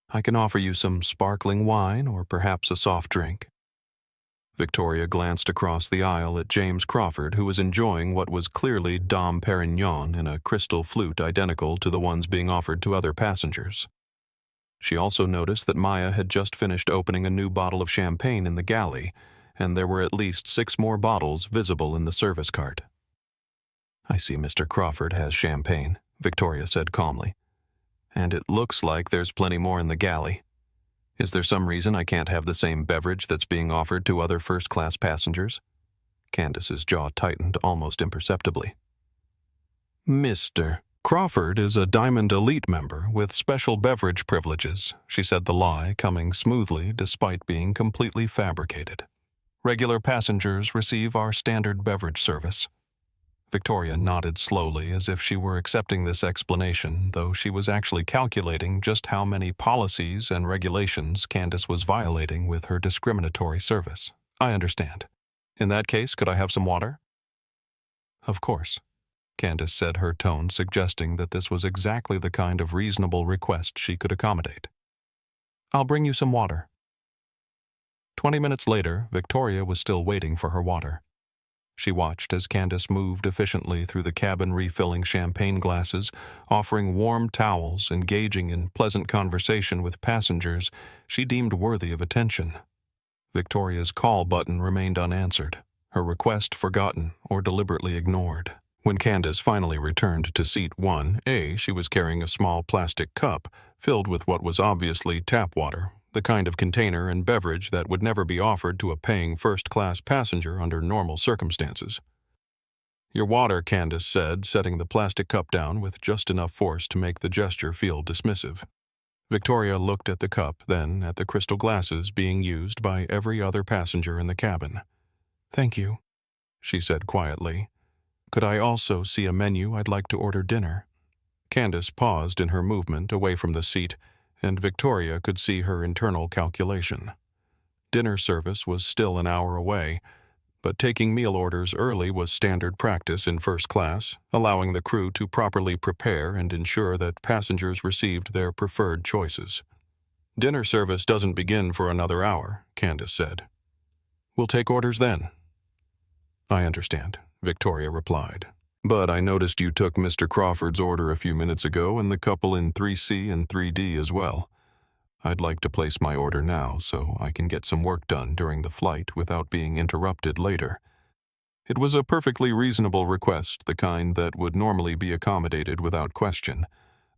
"I can offer you some sparkling wine or perhaps a soft drink." Victoria glanced across the aisle at James Crawford, who was enjoying what was clearly Dom Perignon in a crystal flute identical to the ones being offered to other passengers. She also noticed that Maya had just finished opening a new bottle of champagne in the galley, and there were at least 6 more bottles visible in the service cart. "I see Mr. Crawford has champagne," Victoria said calmly. "And it looks like there's plenty more in the galley. Is there some reason I can't have the same beverage that's being offered to other first-class passengers?" Candice's jaw tightened almost imperceptibly. "Mr. Crawford is a Diamond Elite member with special beverage privileges," she said, the lie coming smoothly despite being completely fabricated. "Regular passengers receive our standard beverage service." Victoria nodded slowly as if she were accepting this explanation, though she was actually calculating just how many policies and regulations Candice was violating with her discriminatory service. "I understand. In that case, could I have some water?" "Of course." Candice said, her tone suggesting that this was exactly the kind of reasonable request she could accommodate. "I'll bring you some water." 20 minutes later, Victoria was still waiting for her water. She watched as Candice moved efficiently through the cabin, refilling champagne glasses, offering warm towels, engaging in pleasant conversation with passengers she deemed worthy of attention. Victoria's call button remained unanswered, her request forgotten or deliberately ignored. When Candice finally returned to seat 1A, she was carrying a small plastic cup filled with what was obviously tap water, the kind of container and beverage that would never be offered to a paying first-class passenger under normal circumstances. "Your water," Candice said, setting the plastic cup down with just enough force to make the gesture feel dismissive. Victoria looked at the cup, then at the crystal glasses being used by every other passenger in the cabin. "Thank you," she said quietly. "Could I also see a menu? I'd like to order dinner." Candice paused in her movement away from the seat, and Victoria could see her internal calculation. Dinner service was still an hour away, but taking meal orders early was standard practice in first class, allowing the crew to properly prepare and ensure that passengers received their preferred choices. "Dinner service doesn't begin for another hour," Candice said. "We'll take orders then." "I understand," Victoria replied. "But I noticed you took Mr. Crawford's order a few minutes ago and the couple in 3C and 3D as well. I'd like to place my order now so I can get some work done during the flight without being interrupted later." It was a perfectly reasonable request, the kind that would normally be accommodated without question.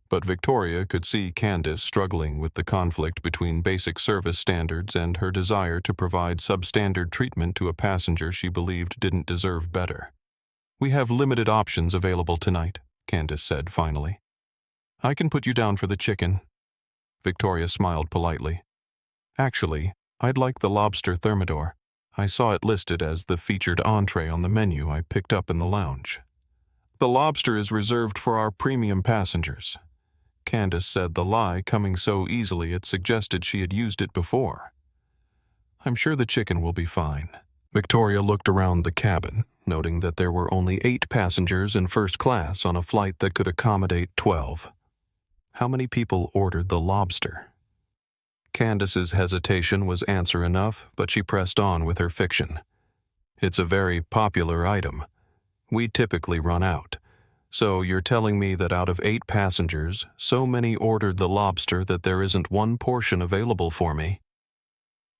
But Victoria could see Candice struggling with the conflict between basic service standards and her desire to provide substandard treatment to a passenger she believed didn't deserve better. "We have limited options available tonight," Candice said finally. "I can put you down for the chicken." Victoria smiled politely. "Actually, I'd like the lobster thermidor. I saw it listed as the featured entree on the menu I picked up in the lounge." "The lobster is reserved for our premium passengers." Candice said the lie coming so easily it suggested she had used it before. "I'm sure the chicken will be fine." Victoria looked around the cabin, noting that there were only 8 passengers in first class on a flight that could accommodate 12. How many people ordered the lobster? Candice's hesitation was answer enough, but she pressed on with her fiction. "It's a very popular item. We typically run out. So you're telling me that out of 8 passengers, so many ordered the lobster that there isn't one portion available for me?"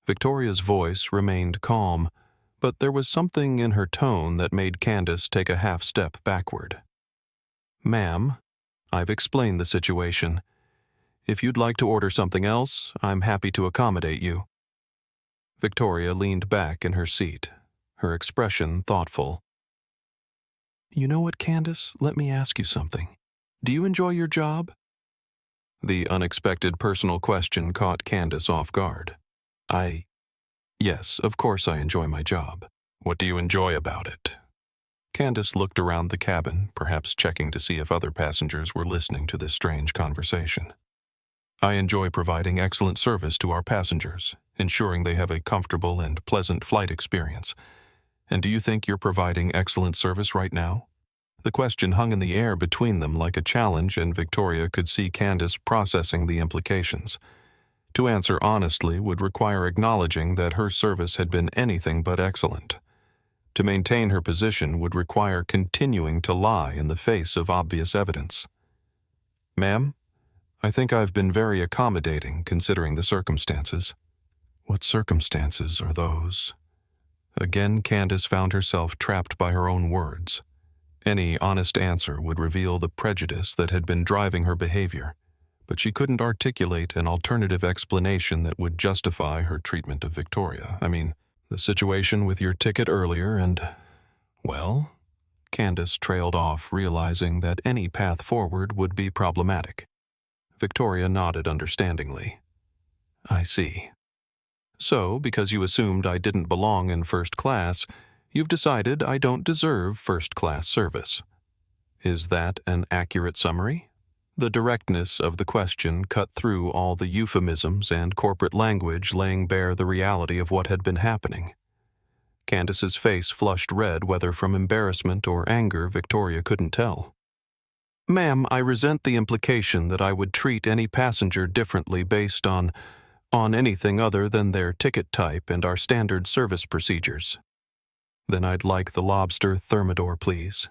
Victoria's voice remained calm, but there was something in her tone that made Candice take a half step backward. "Ma'am, I've explained the situation. If you'd like to order something else, I'm happy to accommodate you." Victoria leaned back in her seat, her expression thoughtful. "You know what, Candice? Let me ask you something. Do you enjoy your job?" The unexpected personal question caught Candice off guard. Yes, of course I enjoy my job." "What do you enjoy about it?" Candice looked around the cabin, perhaps checking to see if other passengers were listening to this strange conversation. "I enjoy providing excellent service to our passengers, ensuring they have a comfortable and pleasant flight experience. And do you think you're providing excellent service right now?" The question hung in the air between them like a challenge, and Victoria could see Candice processing the implications. To answer honestly would require acknowledging that her service had been anything but excellent. To maintain her position would require continuing to lie in the face of obvious evidence. "Ma'am, I think I've been very accommodating considering the circumstances." "What circumstances are those?" Again, Candice found herself trapped by her own words. Any honest answer would reveal the prejudice that had been driving her behavior, but she couldn't articulate an alternative explanation that would justify her treatment of Victoria. The situation with your ticket earlier and... Well, Candice trailed off, realizing that any path forward would be problematic. Victoria nodded understandingly. "I see. So, because you assumed I didn't belong in first class, you've decided I don't deserve first-class service. Is that an accurate summary?" The directness of the question cut through all the euphemisms and corporate language, laying bare the reality of what had been happening. Candice's face flushed red, whether from embarrassment or anger, Victoria couldn't tell. "Ma'am, I resent the implication that I would treat any passenger differently based on anything other than their ticket type and our standard service procedures." "Then I'd like the lobster thermidor, please.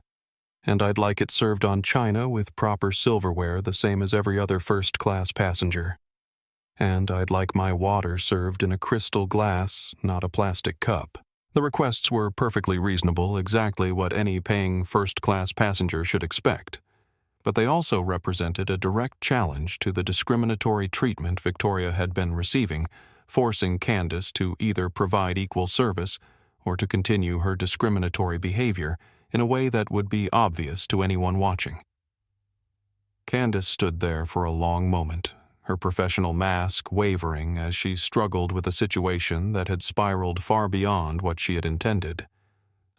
And I'd like it served on china with proper silverware, the same as every other first-class passenger. And I'd like my water served in a crystal glass, not a plastic cup." The requests were perfectly reasonable, exactly what any paying first-class passenger should expect. But they also represented a direct challenge to the discriminatory treatment Victoria had been receiving, forcing Candice to either provide equal service or to continue her discriminatory behavior in a way that would be obvious to anyone watching. Candice stood there for a long moment, her professional mask wavering as she struggled with a situation that had spiraled far beyond what she had intended.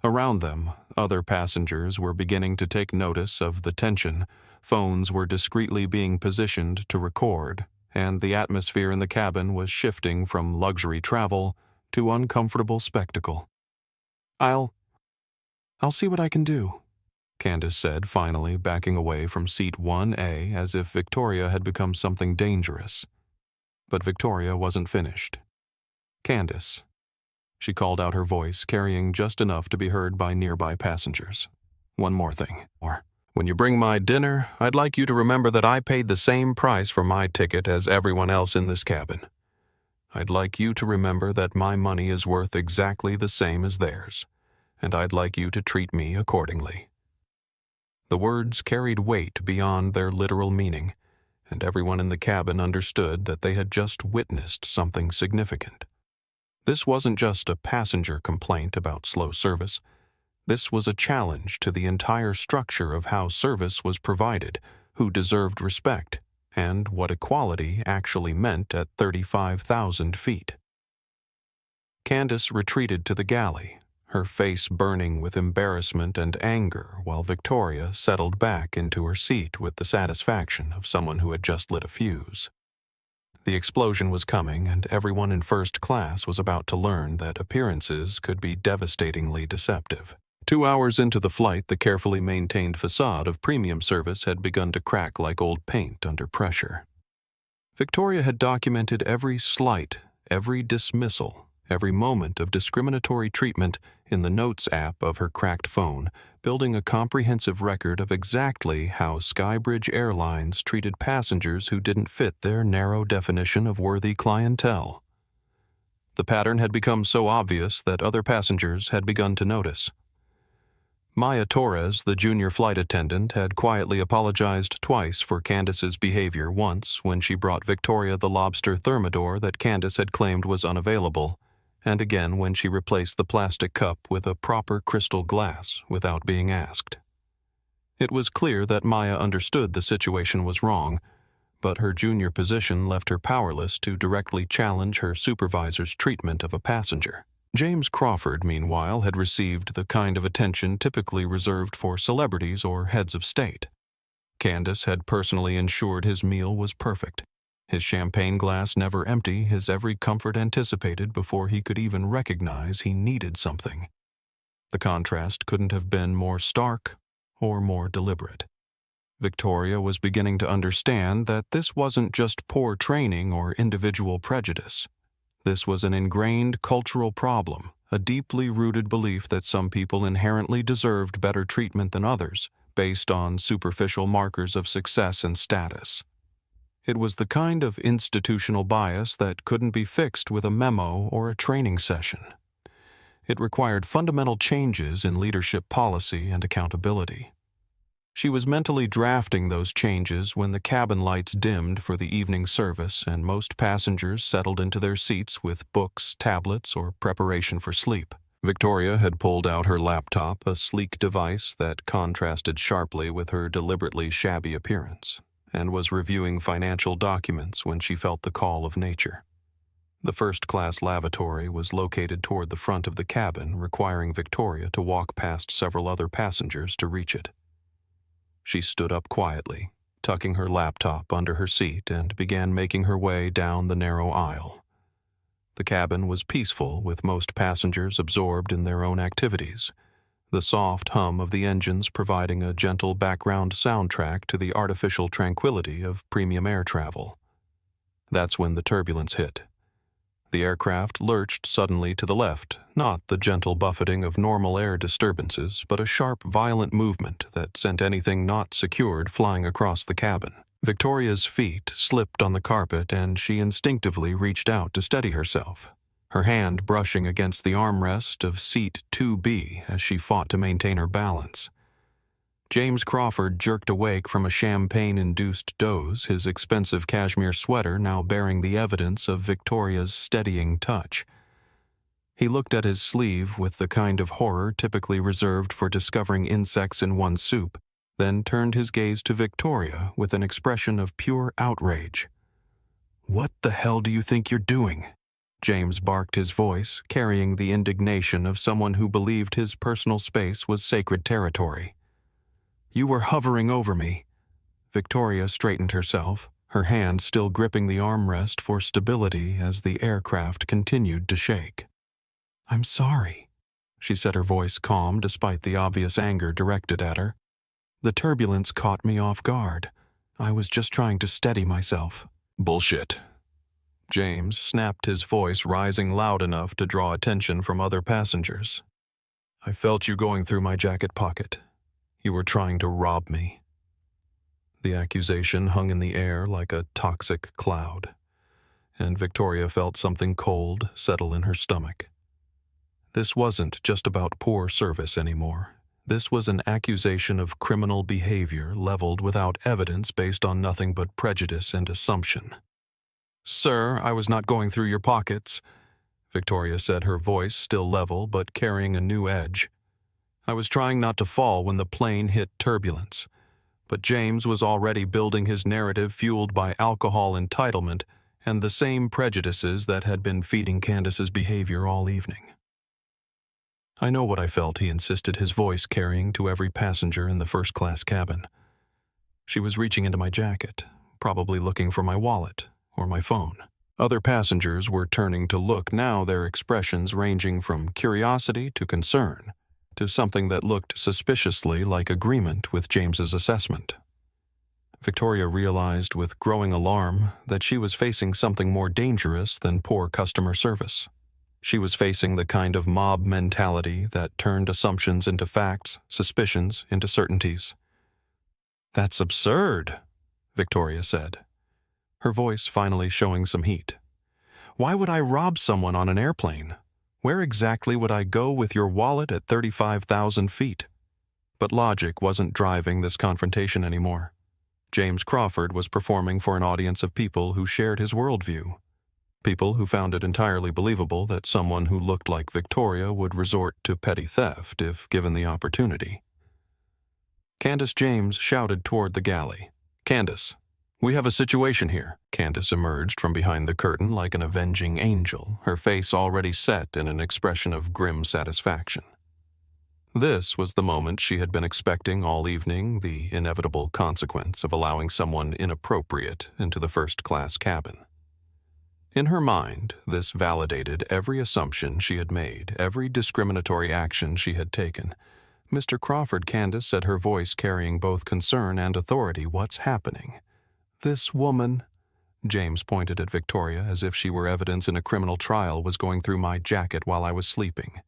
Around them, other passengers were beginning to take notice of the tension, phones were discreetly being positioned to record, and the atmosphere in the cabin was shifting from luxury travel to uncomfortable spectacle. I'll see what I can do," Candice said, finally backing away from seat 1A as if Victoria had become something dangerous. But Victoria wasn't finished. "Candice," she called out, her voice carrying just enough to be heard by nearby passengers. "One more thing. When you bring my dinner, I'd like you to remember that I paid the same price for my ticket as everyone else in this cabin. I'd like you to remember that my money is worth exactly the same as theirs, and I'd like you to treat me accordingly." The words carried weight beyond their literal meaning, and everyone in the cabin understood that they had just witnessed something significant. This wasn't just a passenger complaint about slow service. This was a challenge to the entire structure of how service was provided, who deserved respect, and what equality actually meant at 35,000 feet. Candice retreated to the galley, her face burning with embarrassment and anger, while Victoria settled back into her seat with the satisfaction of someone who had just lit a fuse. The explosion was coming, and everyone in first class was about to learn that appearances could be devastatingly deceptive. 2 hours into the flight, the carefully maintained facade of premium service had begun to crack like old paint under pressure. Victoria had documented every slight, every dismissal, every moment of discriminatory treatment in the Notes app of her cracked phone, building a comprehensive record of exactly how Skybridge Airlines treated passengers who didn't fit their narrow definition of worthy clientele. The pattern had become so obvious that other passengers had begun to notice. Maya Torres, the junior flight attendant, had quietly apologized twice for Candice's behavior, once when she brought Victoria the lobster thermidor that Candice had claimed was unavailable, and again when she replaced the plastic cup with a proper crystal glass without being asked. It was clear that Maya understood the situation was wrong, but her junior position left her powerless to directly challenge her supervisor's treatment of a passenger. James Crawford, meanwhile, had received the kind of attention typically reserved for celebrities or heads of state. Candice had personally ensured his meal was perfect, his champagne glass never empty, his every comfort anticipated before he could even recognize he needed something. The contrast couldn't have been more stark or more deliberate. Victoria was beginning to understand that this wasn't just poor training or individual prejudice. This was an ingrained cultural problem, a deeply rooted belief that some people inherently deserved better treatment than others, based on superficial markers of success and status. It was the kind of institutional bias that couldn't be fixed with a memo or a training session. It required fundamental changes in leadership policy and accountability. She was mentally drafting those changes when the cabin lights dimmed for the evening service and most passengers settled into their seats with books, tablets, or preparation for sleep. Victoria had pulled out her laptop, a sleek device that contrasted sharply with her deliberately shabby appearance, and was reviewing financial documents when she felt the call of nature. The first-class lavatory was located toward the front of the cabin, requiring Victoria to walk past several other passengers to reach it. She stood up quietly, tucking her laptop under her seat, and began making her way down the narrow aisle. The cabin was peaceful, with most passengers absorbed in their own activities, the soft hum of the engines providing a gentle background soundtrack to the artificial tranquility of premium air travel. That's when the turbulence hit. The aircraft lurched suddenly to the left, not the gentle buffeting of normal air disturbances, but a sharp, violent movement that sent anything not secured flying across the cabin. Victoria's feet slipped on the carpet and she instinctively reached out to steady herself, her hand brushing against the armrest of seat 2B as she fought to maintain her balance. James Crawford jerked awake from a champagne-induced doze, his expensive cashmere sweater now bearing the evidence of Victoria's steadying touch. He looked at his sleeve with the kind of horror typically reserved for discovering insects in one's soup, then turned his gaze to Victoria with an expression of pure outrage. "What the hell do you think you're doing?" James barked, his voice carrying the indignation of someone who believed his personal space was sacred territory. "You were hovering over me." Victoria straightened herself, her hand still gripping the armrest for stability as the aircraft continued to shake. "I'm sorry," she said, her voice calm despite the obvious anger directed at her. "The turbulence caught me off guard. I was just trying to steady myself." "Bullshit." James snapped, his voice rising loud enough to draw attention from other passengers. "I felt you going through my jacket pocket. You were trying to rob me." The accusation hung in the air like a toxic cloud, and Victoria felt something cold settle in her stomach. This wasn't just about poor service anymore. This was an accusation of criminal behavior leveled without evidence based on nothing but prejudice and assumption. "Sir, I was not going through your pockets," Victoria said, her voice still level but carrying a new edge. "I was trying not to fall when the plane hit turbulence." But James was already building his narrative fueled by alcohol entitlement and the same prejudices that had been feeding Candice's behavior all evening. "I know what I felt," he insisted, his voice carrying to every passenger in the first-class cabin. "She was reaching into my jacket, probably looking for my wallet or my phone." Other passengers were turning to look now, their expressions ranging from curiosity to concern, to something that looked suspiciously like agreement with James's assessment. Victoria realized with growing alarm that she was facing something more dangerous than poor customer service. She was facing the kind of mob mentality that turned assumptions into facts, suspicions into certainties. "That's absurd," Victoria said, her voice finally showing some heat. "Why would I rob someone on an airplane? Where exactly would I go with your wallet at 35,000 feet? But logic wasn't driving this confrontation anymore. James Crawford was performing for an audience of people who shared his worldview. People who found it entirely believable that someone who looked like Victoria would resort to petty theft if given the opportunity. Candice James shouted toward the galley. "Candice, we have a situation here." Candice emerged from behind the curtain like an avenging angel, her face already set in an expression of grim satisfaction. This was the moment she had been expecting all evening, the inevitable consequence of allowing someone inappropriate into the first-class cabin. In her mind, this validated every assumption she had made, every discriminatory action she had taken. "Mr. Crawford," Candice said, her voice carrying both concern and authority, "what's happening?" "This woman," James pointed at Victoria as if she were evidence in a criminal trial, "was going through my jacket while I was sleeping.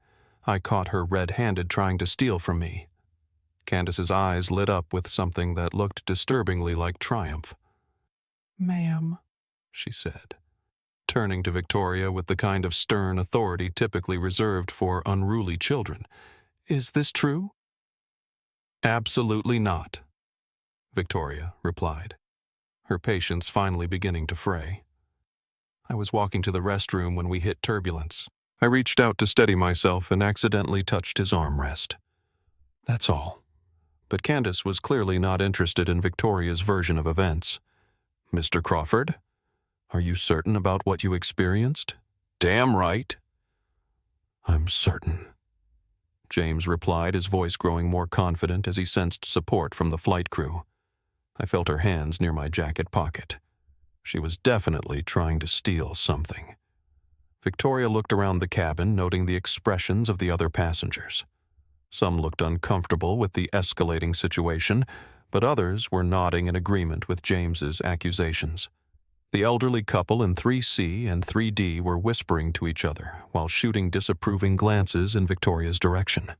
I caught her red-handed trying to steal from me." Candice's eyes lit up with something that looked disturbingly like triumph. "Ma'am," she said, turning to Victoria with the kind of stern authority typically reserved for unruly children. "Is this true?" "Absolutely not," Victoria replied, her patience finally beginning to fray. "I was walking to the restroom when we hit turbulence. I reached out to steady myself and accidentally touched his armrest. That's all." But Candice was clearly not interested in Victoria's version of events. "Mr. Crawford, are you certain about what you experienced?" "Damn right." "I'm certain," James replied, his voice growing more confident as he sensed support from the flight crew. I felt her hands near my jacket pocket. She was definitely trying to steal something. Victoria looked around the cabin, noting the expressions of the other passengers. Some looked uncomfortable with the escalating situation, but others were nodding in agreement with James's accusations. The elderly couple in 3C and 3D were whispering to each other while shooting disapproving glances in Victoria's direction.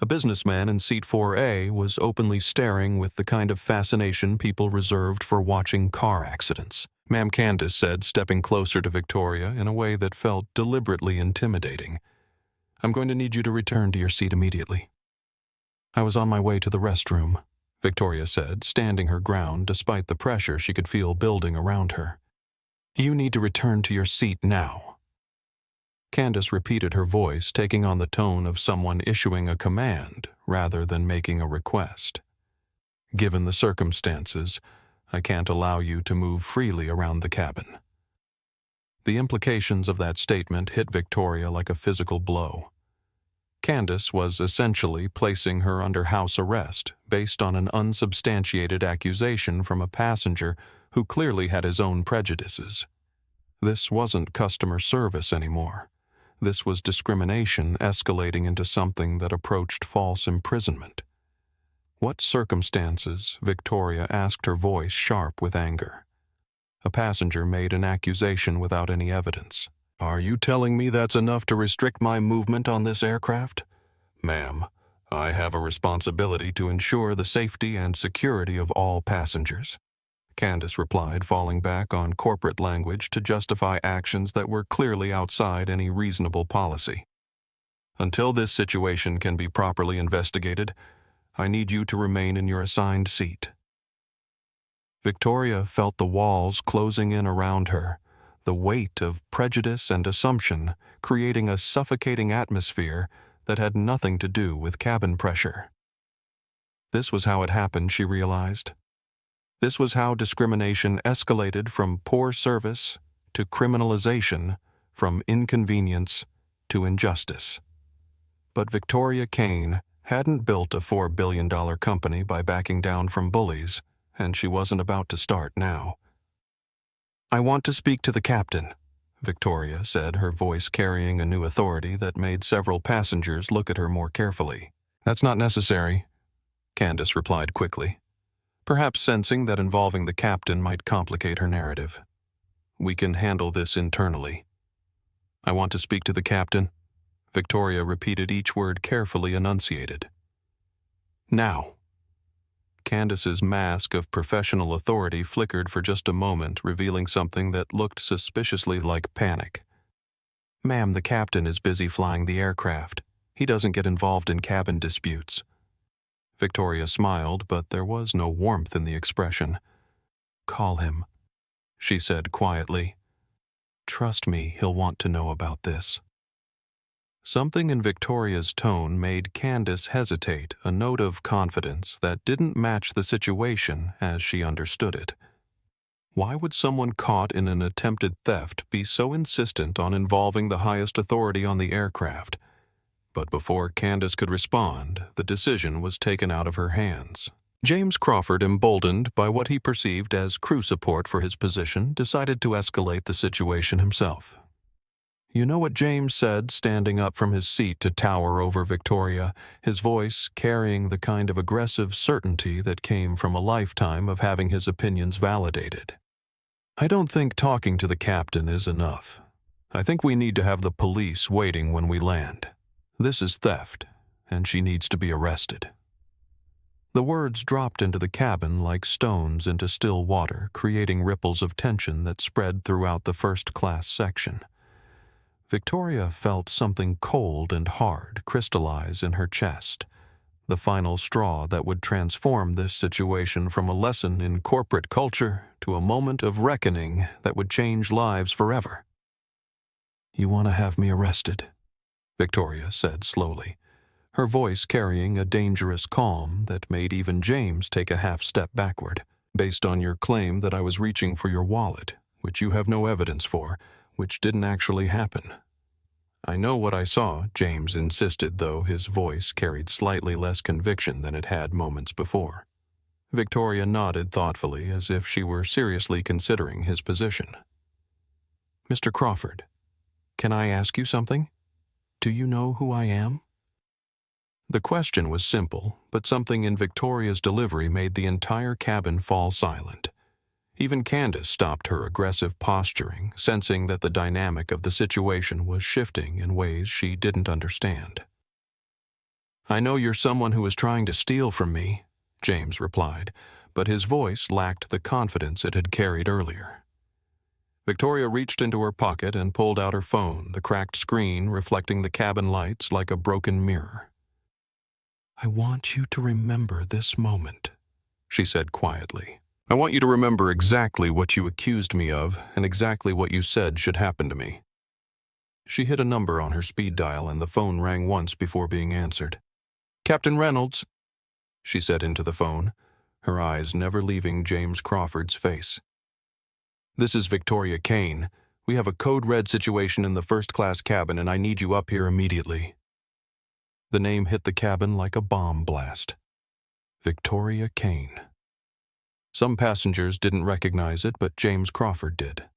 A businessman in seat 4A was openly staring with the kind of fascination people reserved for watching car accidents. Ma'am, Candice said, stepping closer to Victoria in a way that felt deliberately intimidating. I'm going to need you to return to your seat immediately. I was on my way to the restroom, Victoria said, standing her ground despite the pressure she could feel building around her. You need to return to your seat now. Candice repeated her voice, taking on the tone of someone issuing a command rather than making a request. Given the circumstances, I can't allow you to move freely around the cabin. The implications of that statement hit Victoria like a physical blow. Candice was essentially placing her under house arrest based on an unsubstantiated accusation from a passenger who clearly had his own prejudices. This wasn't customer service anymore. This was discrimination escalating into something that approached false imprisonment. What circumstances? Victoria asked, her voice sharp with anger. A passenger made an accusation without any evidence. Are you telling me that's enough to restrict my movement on this aircraft? Ma'am, I have a responsibility to ensure the safety and security of all passengers. Candice replied, falling back on corporate language to justify actions that were clearly outside any reasonable policy. Until this situation can be properly investigated, I need you to remain in your assigned seat. Victoria felt the walls closing in around her, the weight of prejudice and assumption creating a suffocating atmosphere that had nothing to do with cabin pressure. This was how it happened, she realized. This was how discrimination escalated from poor service to criminalization, from inconvenience to injustice. But Victoria Kane hadn't built a $4 billion company by backing down from bullies, and she wasn't about to start now. I want to speak to the captain, Victoria said, her voice carrying a new authority that made several passengers look at her more carefully. That's not necessary, Candice replied quickly, perhaps sensing that involving the captain might complicate her narrative. We can handle this internally. I want to speak to the captain. Victoria repeated each word carefully enunciated. Now. Candice's mask of professional authority flickered for just a moment, revealing something that looked suspiciously like panic. Ma'am, the captain is busy flying the aircraft. He doesn't get involved in cabin disputes. Victoria smiled, but there was no warmth in the expression. Call him, she said quietly. Trust me, he'll want to know about this. Something in Victoria's tone made Candice hesitate, a note of confidence that didn't match the situation as she understood it. Why would someone caught in an attempted theft be so insistent on involving the highest authority on the aircraft? But before Candice could respond, the decision was taken out of her hands. James Crawford, emboldened by what he perceived as crew support for his position, decided to escalate the situation himself. You know what James said, standing up from his seat to tower over Victoria, his voice carrying the kind of aggressive certainty that came from a lifetime of having his opinions validated. I don't think talking to the captain is enough. I think we need to have the police waiting when we land. This is theft, and she needs to be arrested. The words dropped into the cabin like stones into still water, creating ripples of tension that spread throughout the first-class section. Victoria felt something cold and hard crystallize in her chest, the final straw that would transform this situation from a lesson in corporate culture to a moment of reckoning that would change lives forever. You want to have me arrested? Victoria said slowly, her voice carrying a dangerous calm that made even James take a half step backward. Based on your claim that I was reaching for your wallet, which you have no evidence for, which didn't actually happen. I know what I saw, James insisted, though his voice carried slightly less conviction than it had moments before. Victoria nodded thoughtfully as if she were seriously considering his position. Mr. Crawford, "Can I ask you something? Do you know who I am?" The question was simple, but something in Victoria's delivery made the entire cabin fall silent. Even Candice stopped her aggressive posturing, sensing that the dynamic of the situation was shifting in ways she didn't understand. "I know you're someone who is trying to steal from me," James replied, but his voice lacked the confidence it had carried earlier. Victoria reached into her pocket and pulled out her phone, the cracked screen reflecting the cabin lights like a broken mirror. "I want you to remember this moment," she said quietly. "I want you to remember exactly what you accused me of and exactly what you said should happen to me." She hit a number on her speed dial and the phone rang once before being answered. "Captain Reynolds," she said into the phone, her eyes never leaving James Crawford's face. "This is Victoria Kane. We have a code red situation in the first-class cabin and I need you up here immediately." The name hit the cabin like a bomb blast. Victoria Kane. Some passengers didn't recognize it, but James Crawford did.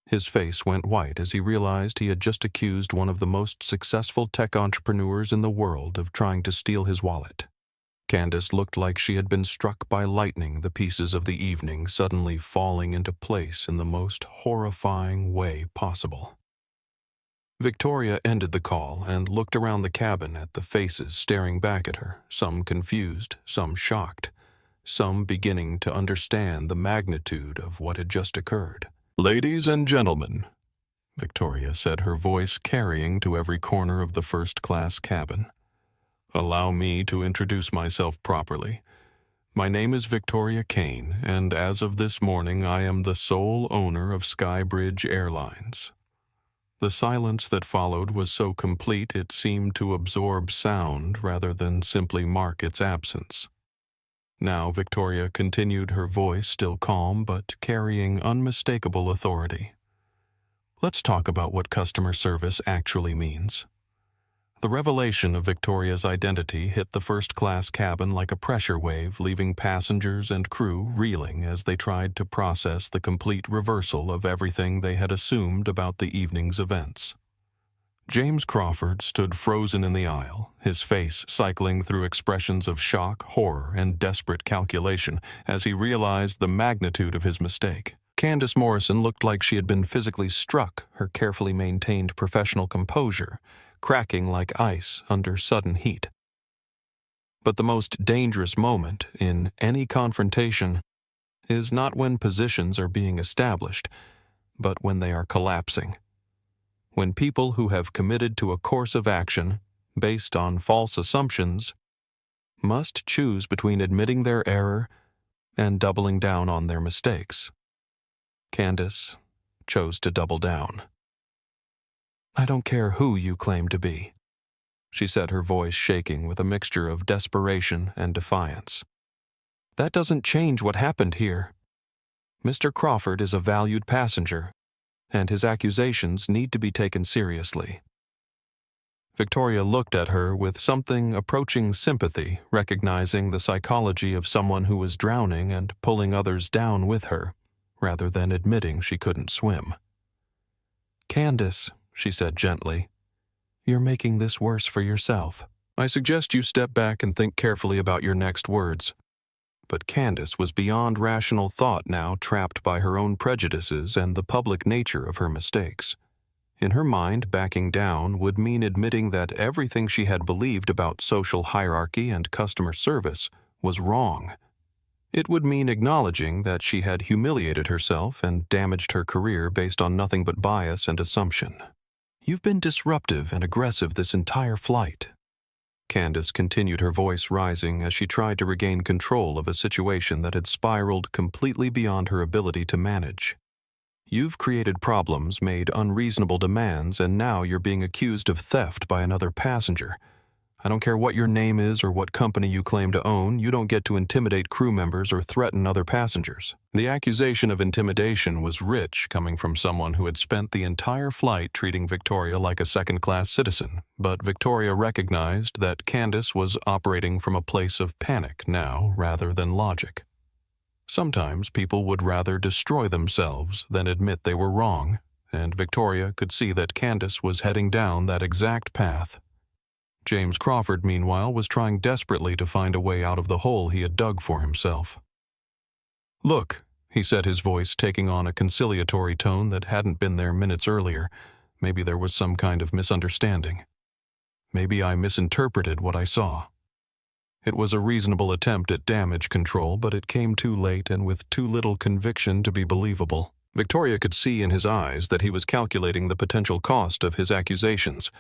His face went white as he realized he had just accused one of the most successful tech entrepreneurs in the world of trying to steal his wallet. Candice looked like she had been struck by lightning, the pieces of the evening suddenly falling into place in the most horrifying way possible. Victoria ended the call and looked around the cabin at the faces staring back at her, some confused, some shocked, some beginning to understand the magnitude of what had just occurred. "Ladies and gentlemen," Victoria said, her voice carrying to every corner of the first-class cabin, "allow me to introduce myself properly. My name is Victoria Kane, and as of this morning I am the sole owner of Skybridge Airlines." The silence that followed was so complete it seemed to absorb sound rather than simply mark its absence. Now Victoria continued, her voice still calm but carrying unmistakable authority. "Let's talk about what customer service actually means." The revelation of Victoria's identity hit the first-class cabin like a pressure wave, leaving passengers and crew reeling as they tried to process the complete reversal of everything they had assumed about the evening's events. James Crawford stood frozen in the aisle, his face cycling through expressions of shock, horror, and desperate calculation as he realized the magnitude of his mistake. Candice Morrison looked like she had been physically struck, her carefully maintained professional composure cracking like ice under sudden heat. But the most dangerous moment in any confrontation is not when positions are being established, but when they are collapsing. When people who have committed to a course of action based on false assumptions must choose between admitting their error and doubling down on their mistakes. Candice chose to double down. "I don't care who you claim to be," she said, her voice shaking with a mixture of desperation and defiance. "That doesn't change what happened here. Mr. Crawford is a valued passenger, and his accusations need to be taken seriously." Victoria looked at her with something approaching sympathy, recognizing the psychology of someone who was drowning and pulling others down with her, rather than admitting she couldn't swim. "Candice," she said gently, "you're making this worse for yourself. I suggest you step back and think carefully about your next words." But Candice was beyond rational thought now, trapped by her own prejudices and the public nature of her mistakes. In her mind, backing down would mean admitting that everything she had believed about social hierarchy and customer service was wrong. It would mean acknowledging that she had humiliated herself and damaged her career based on nothing but bias and assumption. "You've been disruptive and aggressive this entire flight." Candice continued, her voice rising as she tried to regain control of a situation that had spiraled completely beyond her ability to manage. "You've created problems, made unreasonable demands, and now you're being accused of theft by another passenger. I don't care what your name is or what company you claim to own, you don't get to intimidate crew members or threaten other passengers." The accusation of intimidation was rich, coming from someone who had spent the entire flight treating Victoria like a second-class citizen, but Victoria recognized that Candice was operating from a place of panic now rather than logic. Sometimes people would rather destroy themselves than admit they were wrong, and Victoria could see that Candice was heading down that exact path. James Crawford, meanwhile, was trying desperately to find a way out of the hole he had dug for himself. "Look," he said, his voice taking on a conciliatory tone that hadn't been there minutes earlier. Maybe there was some kind of misunderstanding. Maybe I misinterpreted what I saw. It was a reasonable attempt at damage control, but it came too late and with too little conviction to be believable. Victoria could see in his eyes that he was calculating the potential cost of his accusations,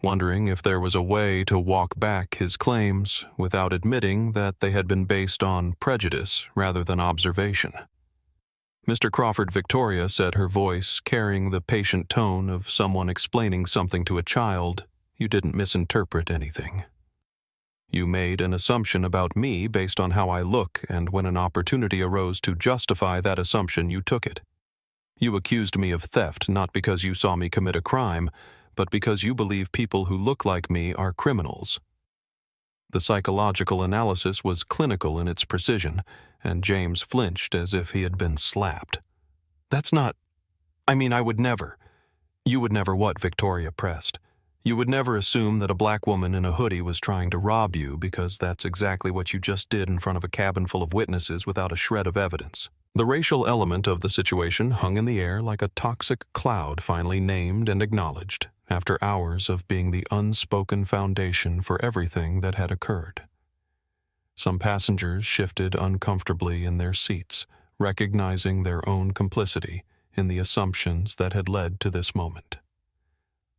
wondering if there was a way to walk back his claims without admitting that they had been based on prejudice rather than observation. "Mr. Crawford," Victoria said, her voice carrying the patient tone of someone explaining something to a child, "you didn't misinterpret anything. You made an assumption about me based on how I look, and when an opportunity arose to justify that assumption, you took it. You accused me of theft not because you saw me commit a crime, but because you believe people who look like me are criminals." The psychological analysis was clinical in its precision, and James flinched as if he had been slapped. "That's not... I would never..." "You would never what?" Victoria pressed. "You would never assume that a black woman in a hoodie was trying to rob you, because that's exactly what you just did in front of a cabin full of witnesses without a shred of evidence." The racial element of the situation hung in the air like a toxic cloud finally named and acknowledged, after hours of being the unspoken foundation for everything that had occurred. Some passengers shifted uncomfortably in their seats, recognizing their own complicity in the assumptions that had led to this moment.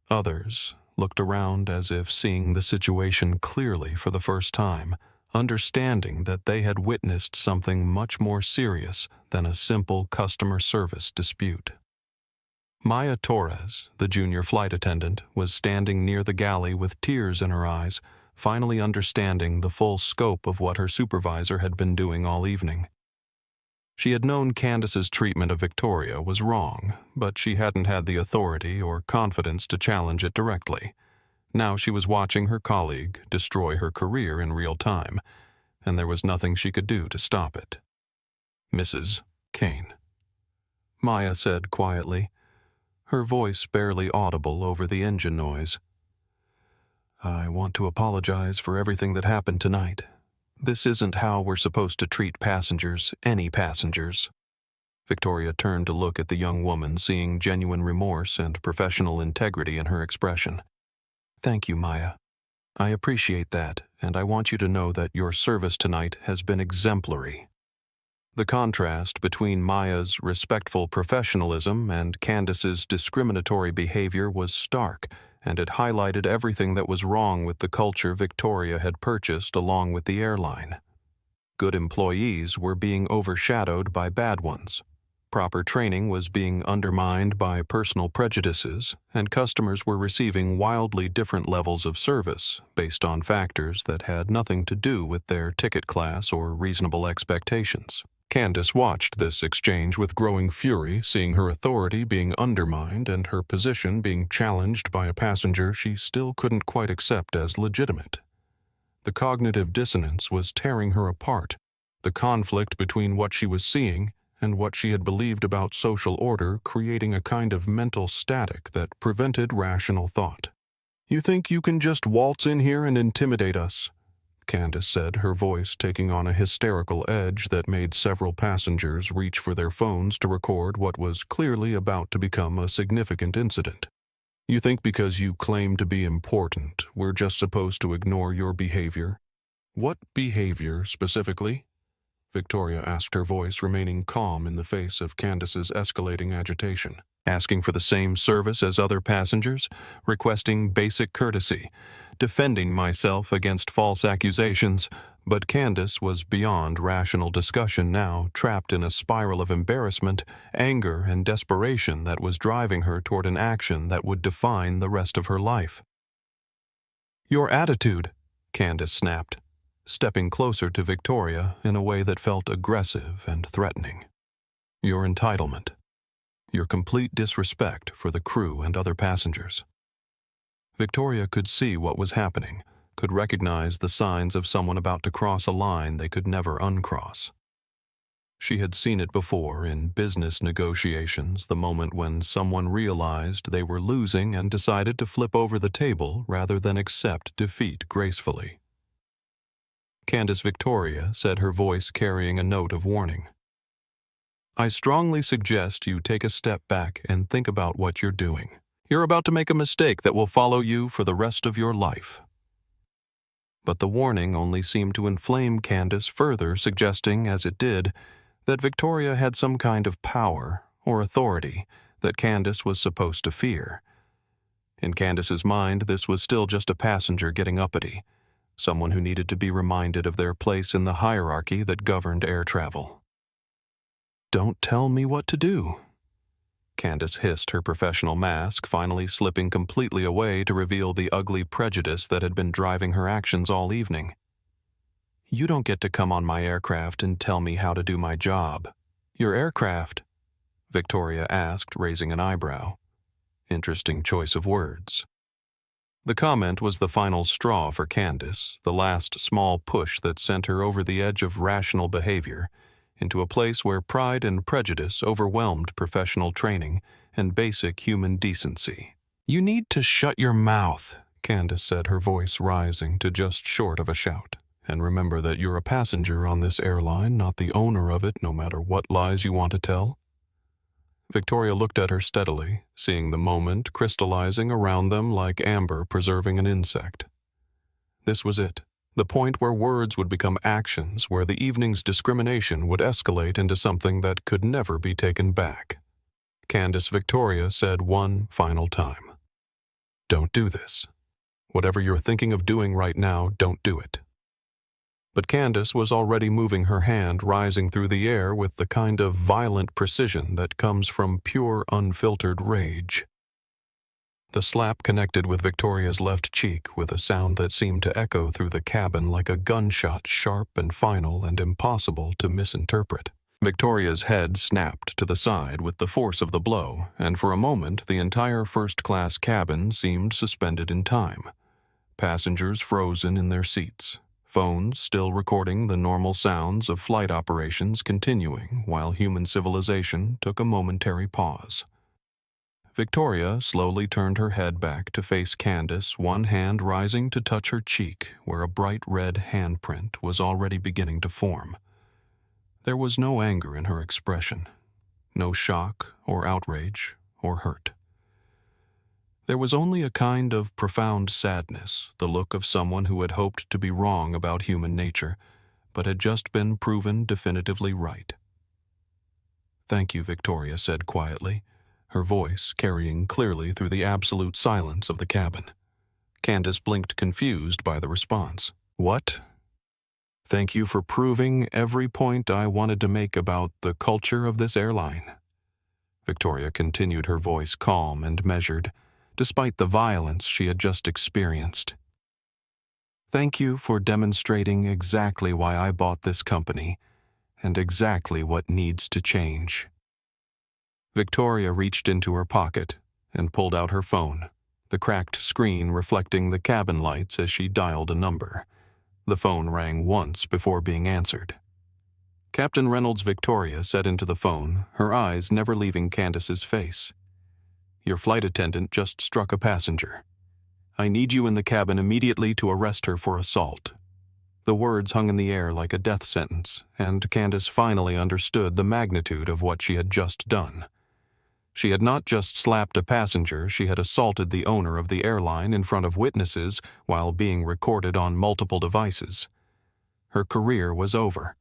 Others looked around as if seeing the situation clearly for the first time, understanding that they had witnessed something much more serious than a simple customer service dispute. Maya Torres, the junior flight attendant, was standing near the galley with tears in her eyes, finally understanding the full scope of what her supervisor had been doing all evening. She had known Candice's treatment of Victoria was wrong, but she hadn't had the authority or confidence to challenge it directly. Now she was watching her colleague destroy her career in real time, and there was nothing she could do to stop it. "Mrs. Kane," Maya said quietly, her voice barely audible over the engine noise. "I want to apologize for everything that happened tonight. This isn't how we're supposed to treat passengers, any passengers." Victoria turned to look at the young woman, seeing genuine remorse and professional integrity in her expression. "Thank you, Maya. I appreciate that, and I want you to know that your service tonight has been exemplary." The contrast between Maya's respectful professionalism and Candice's discriminatory behavior was stark, and it highlighted everything that was wrong with the culture Victoria had purchased along with the airline. Good employees were being overshadowed by bad ones. Proper training was being undermined by personal prejudices, and customers were receiving wildly different levels of service based on factors that had nothing to do with their ticket class or reasonable expectations. Candice watched this exchange with growing fury, seeing her authority being undermined and her position being challenged by a passenger she still couldn't quite accept as legitimate. The cognitive dissonance was tearing her apart, the conflict between what she was seeing and what she had believed about social order creating a kind of mental static that prevented rational thought. "You think you can just waltz in here and intimidate us?" Candice said, her voice taking on a hysterical edge that made several passengers reach for their phones to record what was clearly about to become a significant incident. "You think because you claim to be important, we're just supposed to ignore your behavior?" "What behavior, specifically?" Victoria asked, her voice remaining calm in the face of Candice's escalating agitation. "Asking for the same service as other passengers, requesting basic courtesy, defending myself against false accusations," but Candice was beyond rational discussion now, trapped in a spiral of embarrassment, anger, and desperation that was driving her toward an action that would define the rest of her life. "Your attitude," Candice snapped, stepping closer to Victoria in a way that felt aggressive and threatening. "Your entitlement. Your complete disrespect for the crew and other passengers." Victoria could see what was happening, could recognize the signs of someone about to cross a line they could never uncross. She had seen it before in business negotiations, the moment when someone realized they were losing and decided to flip over the table rather than accept defeat gracefully. Candice Victoria said, her voice carrying a note of warning. "I strongly suggest you take a step back and think about what you're doing. You're about to make a mistake that will follow you for the rest of your life." But the warning only seemed to inflame Candice further, suggesting, as it did, that Victoria had some kind of power or authority that Candice was supposed to fear. In Candice's mind, this was still just a passenger getting uppity, someone who needed to be reminded of their place in the hierarchy that governed air travel. "Don't tell me what to do," Candice hissed, her professional mask finally slipping completely away to reveal the ugly prejudice that had been driving her actions all evening. "You don't get to come on my aircraft and tell me how to do my job." "Your aircraft?" Victoria asked, raising an eyebrow. Interesting choice of words. The comment was the final straw for Candice, the last small push that sent her over the edge of rational behavior, into a place where pride and prejudice overwhelmed professional training and basic human decency. "You need to shut your mouth," Candice said, her voice rising to just short of a shout. "And remember that you're a passenger on this airline, not the owner of it, no matter what lies you want to tell." Victoria looked at her steadily, seeing the moment crystallizing around them like amber preserving an insect. This was it, the point where words would become actions, where the evening's discrimination would escalate into something that could never be taken back. Candice Victoria said one final time, "Don't do this. Whatever you're thinking of doing right now, don't do it." But Candice was already moving her hand, rising through the air with the kind of violent precision that comes from pure, unfiltered rage. The slap connected with Victoria's left cheek with a sound that seemed to echo through the cabin like a gunshot, sharp and final and impossible to misinterpret. Victoria's head snapped to the side with the force of the blow, and for a moment the entire first-class cabin seemed suspended in time. Passengers frozen in their seats. Phones still recording the normal sounds of flight operations continuing while human civilization took a momentary pause. Victoria slowly turned her head back to face Candice, one hand rising to touch her cheek where a bright red handprint was already beginning to form. There was no anger in her expression, no shock or outrage or hurt. There was only a kind of profound sadness, the look of someone who had hoped to be wrong about human nature, but had just been proven definitively right. "Thank you," Victoria said quietly, her voice carrying clearly through the absolute silence of the cabin. Candice blinked, confused by the response. "What?" "Thank you for proving every point I wanted to make about the culture of this airline." Victoria continued, her voice calm and measured, despite the violence she had just experienced. "Thank you for demonstrating exactly why I bought this company, and exactly what needs to change." Victoria reached into her pocket and pulled out her phone, the cracked screen reflecting the cabin lights as she dialed a number. The phone rang once before being answered. Captain Reynolds, Victoria said into the phone, her eyes never leaving Candice's face. "Your flight attendant just struck a passenger. I need you in the cabin immediately to arrest her for assault." The words hung in the air like a death sentence, and Candice finally understood the magnitude of what she had just done. She had not just slapped a passenger, she had assaulted the owner of the airline in front of witnesses while being recorded on multiple devices. Her career was over.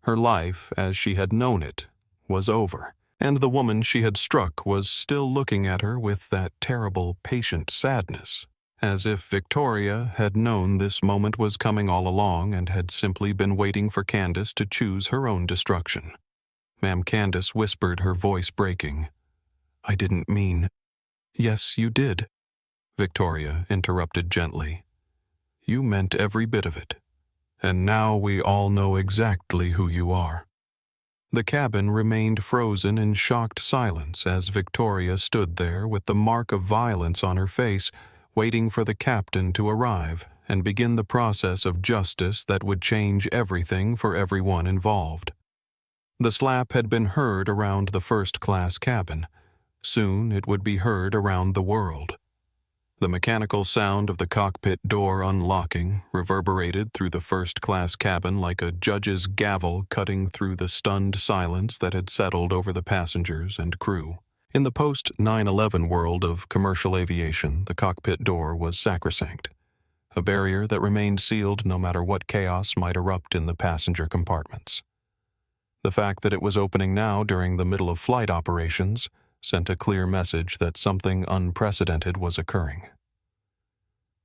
Her life, as she had known it, was over. And the woman she had struck was still looking at her with that terrible, patient sadness, as if Victoria had known this moment was coming all along and had simply been waiting for Candice to choose her own destruction. "Ma'am," Candice whispered, her voice breaking. "I didn't mean—" "Yes, you did," Victoria interrupted gently. "You meant every bit of it. And now we all know exactly who you are." The cabin remained frozen in shocked silence as Victoria stood there with the mark of violence on her face, waiting for the captain to arrive and begin the process of justice that would change everything for everyone involved. The slap had been heard around the first-class cabin. Soon it would be heard around the world. The mechanical sound of the cockpit door unlocking reverberated through the first-class cabin like a judge's gavel cutting through the stunned silence that had settled over the passengers and crew. In the post-9/11 world of commercial aviation, the cockpit door was sacrosanct, a barrier that remained sealed no matter what chaos might erupt in the passenger compartments. The fact that it was opening now during the middle of flight operations sent a clear message that something unprecedented was occurring.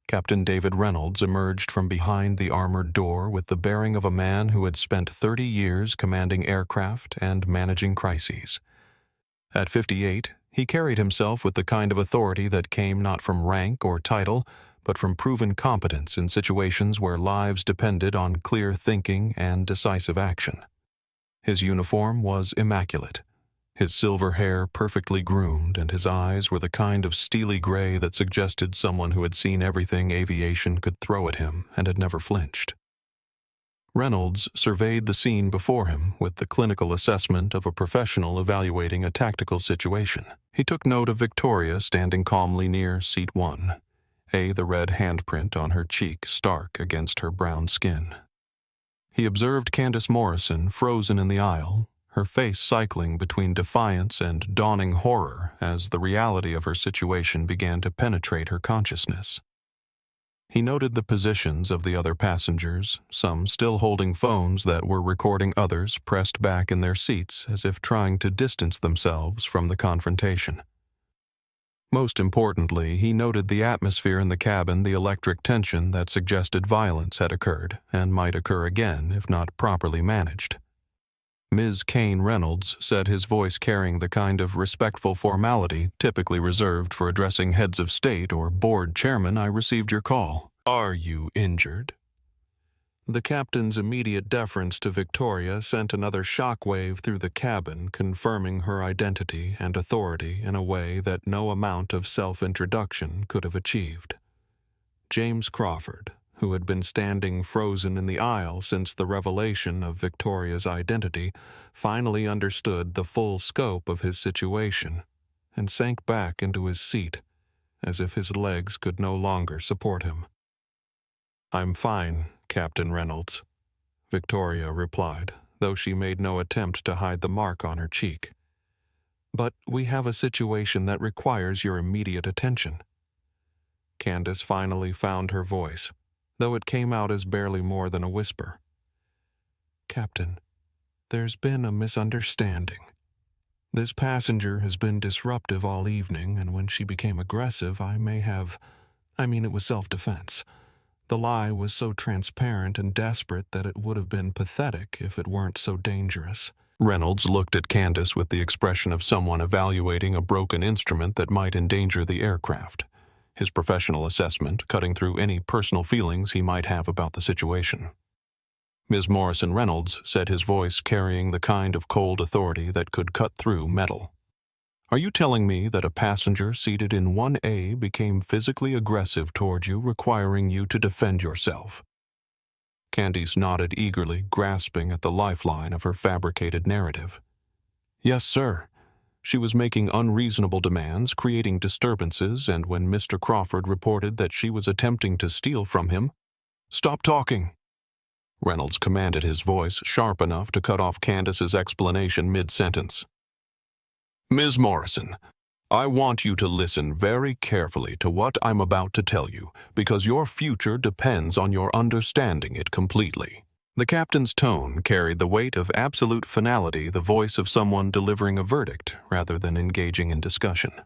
Captain David Reynolds emerged from behind the armored door with the bearing of a man who had spent 30 years commanding aircraft and managing crises. At 58, he carried himself with the kind of authority that came not from rank or title, but from proven competence in situations where lives depended on clear thinking and decisive action. His uniform was immaculate, his silver hair perfectly groomed, and his eyes were the kind of steely gray that suggested someone who had seen everything aviation could throw at him and had never flinched. Reynolds surveyed the scene before him with the clinical assessment of a professional evaluating a tactical situation. He took note of Victoria standing calmly near seat 1, the red handprint on her cheek stark against her brown skin. He observed Candice Morrison frozen in the aisle, her face cycling between defiance and dawning horror as the reality of her situation began to penetrate her consciousness. He noted the positions of the other passengers, some still holding phones that were recording others pressed back in their seats as if trying to distance themselves from the confrontation. Most importantly, he noted the atmosphere in the cabin, the electric tension that suggested violence had occurred and might occur again if not properly managed. Ms. Kane Reynolds said, his voice carrying the kind of respectful formality typically reserved for addressing heads of state or board chairmen, "I received your call. Are you injured?" The captain's immediate deference to Victoria sent another shockwave through the cabin, confirming her identity and authority in a way that no amount of self-introduction could have achieved. James Crawford, who had been standing frozen in the aisle since the revelation of Victoria's identity, finally understood the full scope of his situation and sank back into his seat, as if his legs could no longer support him. "I'm fine, Captain Reynolds," Victoria replied, though she made no attempt to hide the mark on her cheek. "But we have a situation that requires your immediate attention." Candice finally found her voice, though it came out as barely more than a whisper. "Captain, there's been a misunderstanding. This passenger has been disruptive all evening, and when she became aggressive, it was self-defense. The lie was so transparent and desperate that it would have been pathetic if it weren't so dangerous." Reynolds looked at Candice with the expression of someone evaluating a broken instrument that might endanger the aircraft, his professional assessment cutting through any personal feelings he might have about the situation. Ms. Morrison Reynolds said, his voice carrying the kind of cold authority that could cut through metal. "Are you telling me that a passenger seated in 1A became physically aggressive toward you, requiring you to defend yourself?" Candice nodded eagerly, grasping at the lifeline of her fabricated narrative. "Yes, sir. She was making unreasonable demands, creating disturbances, and when Mr. Crawford reported that she was attempting to steal from him—" "Stop talking!" Reynolds commanded, his voice sharp enough to cut off Candice's explanation mid-sentence. "Ms. Morrison, I want you to listen very carefully to what I'm about to tell you, because your future depends on your understanding it completely." The captain's tone carried the weight of absolute finality, the voice of someone delivering a verdict rather than engaging in discussion.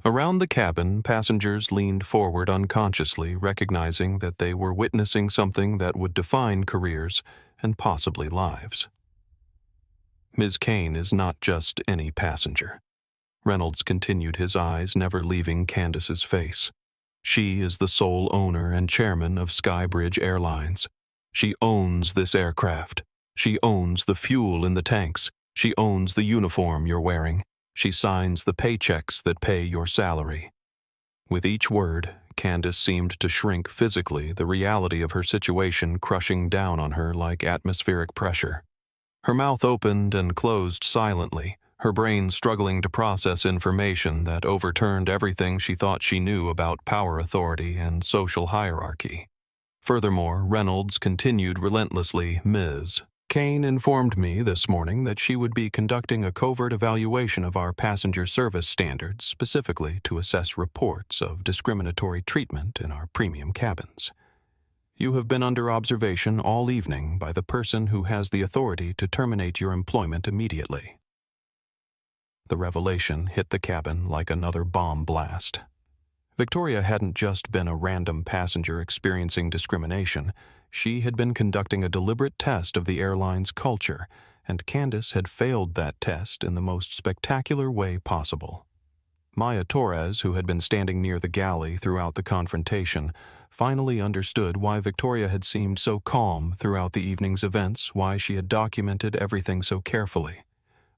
Around the cabin, passengers leaned forward unconsciously, recognizing that they were witnessing something that would define careers and possibly lives. Ms. Kane is not just any passenger. Reynolds continued, his eyes never leaving Candice's face. She is the sole owner and chairman of Skybridge Airlines. She owns this aircraft. She owns the fuel in the tanks. She owns the uniform you're wearing. She signs the paychecks that pay your salary. With each word, Candice seemed to shrink physically, the reality of her situation crushing down on her like atmospheric pressure. Her mouth opened and closed silently, her brain struggling to process information that overturned everything she thought she knew about power authority and social hierarchy. Furthermore, Reynolds continued relentlessly, Ms. Kane informed me this morning that she would be conducting a covert evaluation of our passenger service standards specifically to assess reports of discriminatory treatment in our premium cabins. You have been under observation all evening by the person who has the authority to terminate your employment immediately. The revelation hit the cabin like another bomb blast. Victoria hadn't just been a random passenger experiencing discrimination. She had been conducting a deliberate test of the airline's culture, and Candice had failed that test in the most spectacular way possible. Maya Torres, who had been standing near the galley throughout the confrontation, finally understood why Victoria had seemed so calm throughout the evening's events, why she had documented everything so carefully,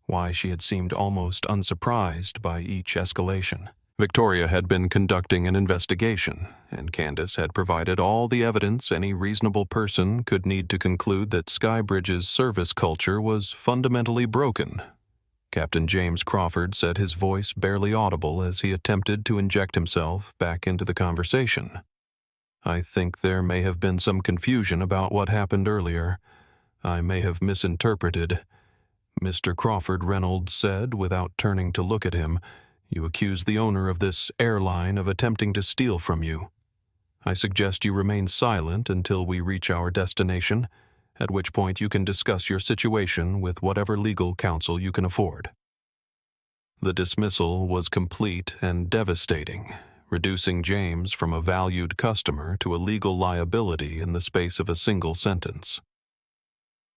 why she had seemed almost unsurprised by each escalation. Victoria had been conducting an investigation, and Candice had provided all the evidence any reasonable person could need to conclude that Skybridge's service culture was fundamentally broken. Captain James Crawford said, his voice barely audible as he attempted to inject himself back into the conversation. I think there may have been some confusion about what happened earlier. I may have misinterpreted. Mr. Crawford, Reynolds said without turning to look at him, you accuse the owner of this airline of attempting to steal from you. I suggest you remain silent until we reach our destination, at which point you can discuss your situation with whatever legal counsel you can afford. The dismissal was complete and devastating, reducing James from a valued customer to a legal liability in the space of a single sentence.